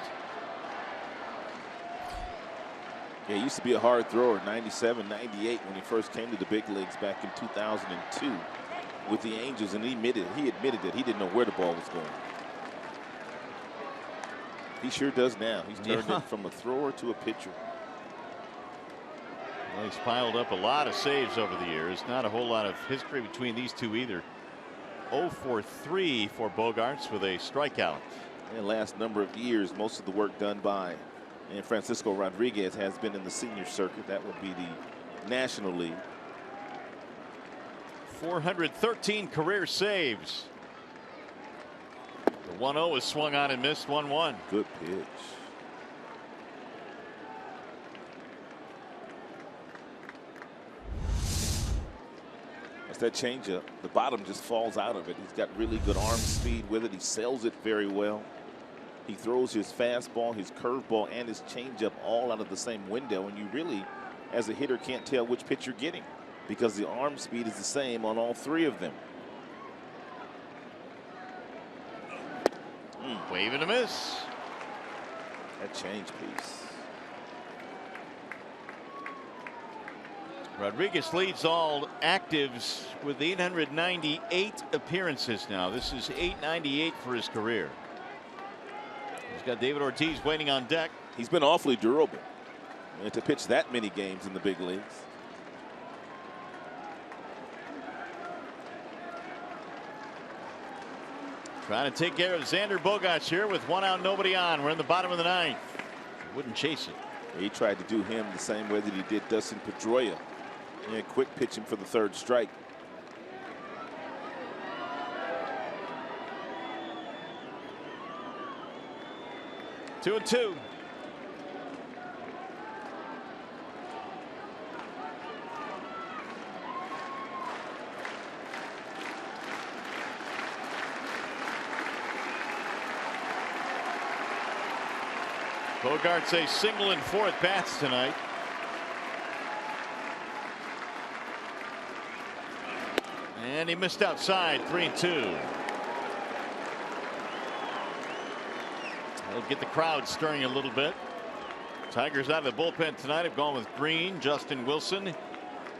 Yeah, he used to be a hard thrower, 97, 98 when he first came to the big leagues back in 2002 with the Angels, and he admitted that he didn't know where the ball was going. He sure does now. He's turned it from a thrower to a pitcher. Well, he's piled up a lot of saves over the years. Not a whole lot of history between these two either. 0-for-3 for Bogaerts with a strikeout. In the last number of years, most of the work done by Francisco Rodriguez has been in the senior circuit. That would be the National League. 413 career saves. The 1-0 is swung on and missed. 1-1. Good pitch. That's that changeup. The bottom just falls out of it. He's got really good arm speed with it. He sells it very well. He throws his fastball, his curveball, and his changeup all out of the same window. And you really, as a hitter, can't tell which pitch you're getting because the arm speed is the same on all 3 of them. Wave and a miss. That change piece. Rodriguez leads all actives with 898 appearances now. This is 898 for his career. He's got David Ortiz waiting on deck. He's been awfully durable. And to pitch that many games in the big leagues. Trying to take care of Xander Bogaerts here with 1 out, nobody on. We're in the bottom of the 9th. Wouldn't chase it. He tried to do him the same way that he did Dustin Pedroia. Yeah, quick pitch him for the 3rd strike. Two and two. Bogaerts a single in 4 at bats tonight. And he missed outside. 3-2. They'll get the crowd stirring a little bit. Tigers out of the bullpen tonight have gone with Green, Justin Wilson,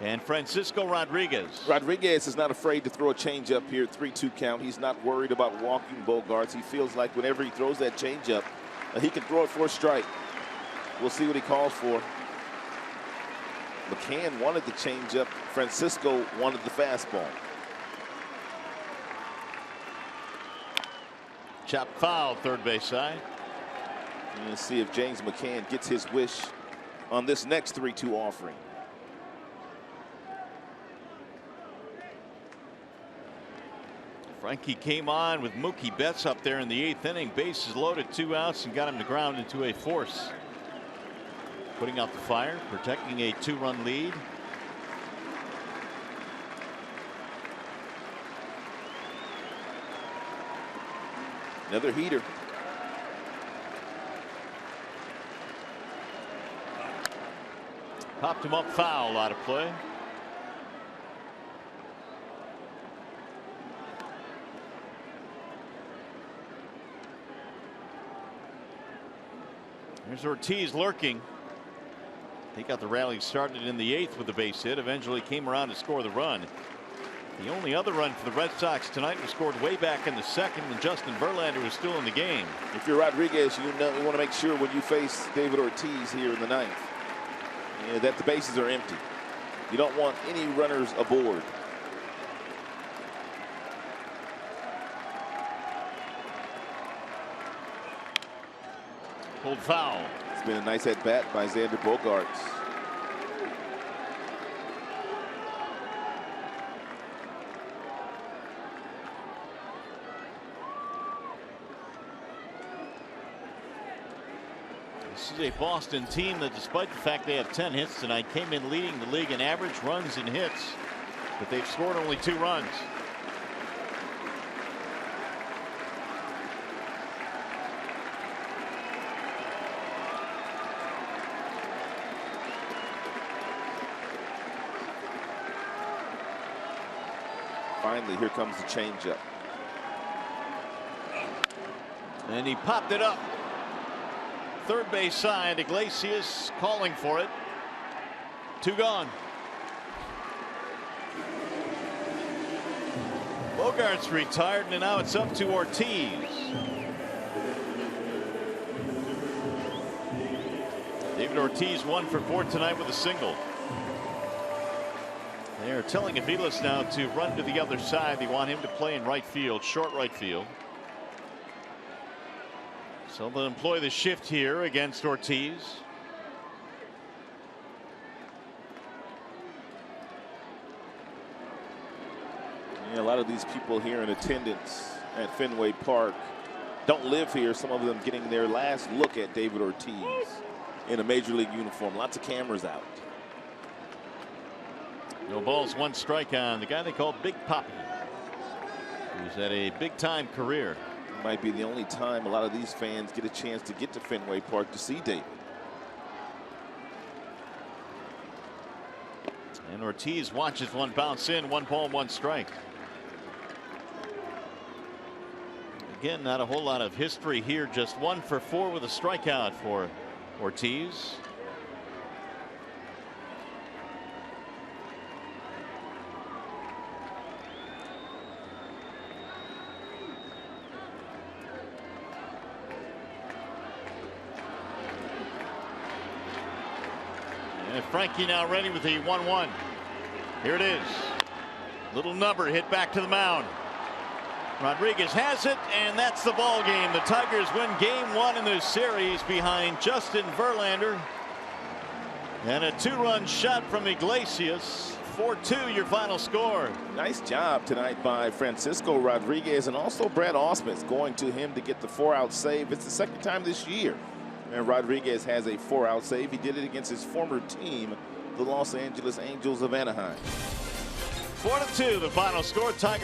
and Francisco Rodriguez. Rodriguez is not afraid to throw a changeup here at 3-2 count. He's not worried about walking Bogaerts. He feels like whenever he throws that changeup, he can throw it for a strike. We'll see what he calls for. McCann wanted the changeup. Francisco wanted the fastball. Chop foul, third base side. Let's see if James McCann gets his wish on this next 3-2 offering. Frankie came on with Mookie Betts up there in the 8th inning. Bases loaded, 2 outs, and got him to ground into a force. Putting out the fire, protecting a 2-run lead. Another heater. Popped him up foul, out of play. Here's Ortiz lurking. He got the rally started in the 8th with a base hit. Eventually came around to score the run. The only other run for the Red Sox tonight was scored way back in the 2nd when Justin Verlander was still in the game. If you're Rodriguez, you want to make sure when you face David Ortiz here in the 9th that the bases are empty. You don't want any runners aboard. Pulled foul. It's been a nice at bat by Xander Bogaerts. This is a Boston team that, despite the fact they have 10 hits tonight, came in leading the league in average runs and hits, but they've scored only 2 runs. Finally, here comes the changeup. And he popped it up. Third base side, Iglesias calling for it. 2 gone. Bogaerts retired, and now it's up to Ortiz. David Ortiz 1 for 4 tonight with a single. They're telling Aviles now to run to the other side. They want him to play in right field, short right field. So they'll employ the shift here against Ortiz. Yeah, a lot of these people here in attendance at Fenway Park don't live here. Some of them getting their last look at David Ortiz in a major league uniform. Lots of cameras out. No balls, 1 strike on the guy they call Big Papi, who's had a big time career. Might be the only time a lot of these fans get a chance to get to Fenway Park to see David. And Ortiz watches one bounce in, 1 ball, 1 strike. Again, not a whole lot of history here, just 1 for 4 with a strikeout for Ortiz. And Frankie now ready with the 1-1. Here it is. Little number hit back to the mound. Rodriguez has it, and that's the ball game. The Tigers win game 1 in this series behind Justin Verlander. And a 2-run shot from Iglesias. 4-2 your final score. Nice job tonight by Francisco Rodriguez and also Brad Ausmus going to him to get the 4-out save. It's the 2nd time this year. And Rodriguez has a 4-out save. He did it against his former team, the Los Angeles Angels of Anaheim. 4-2 the final score. Tigers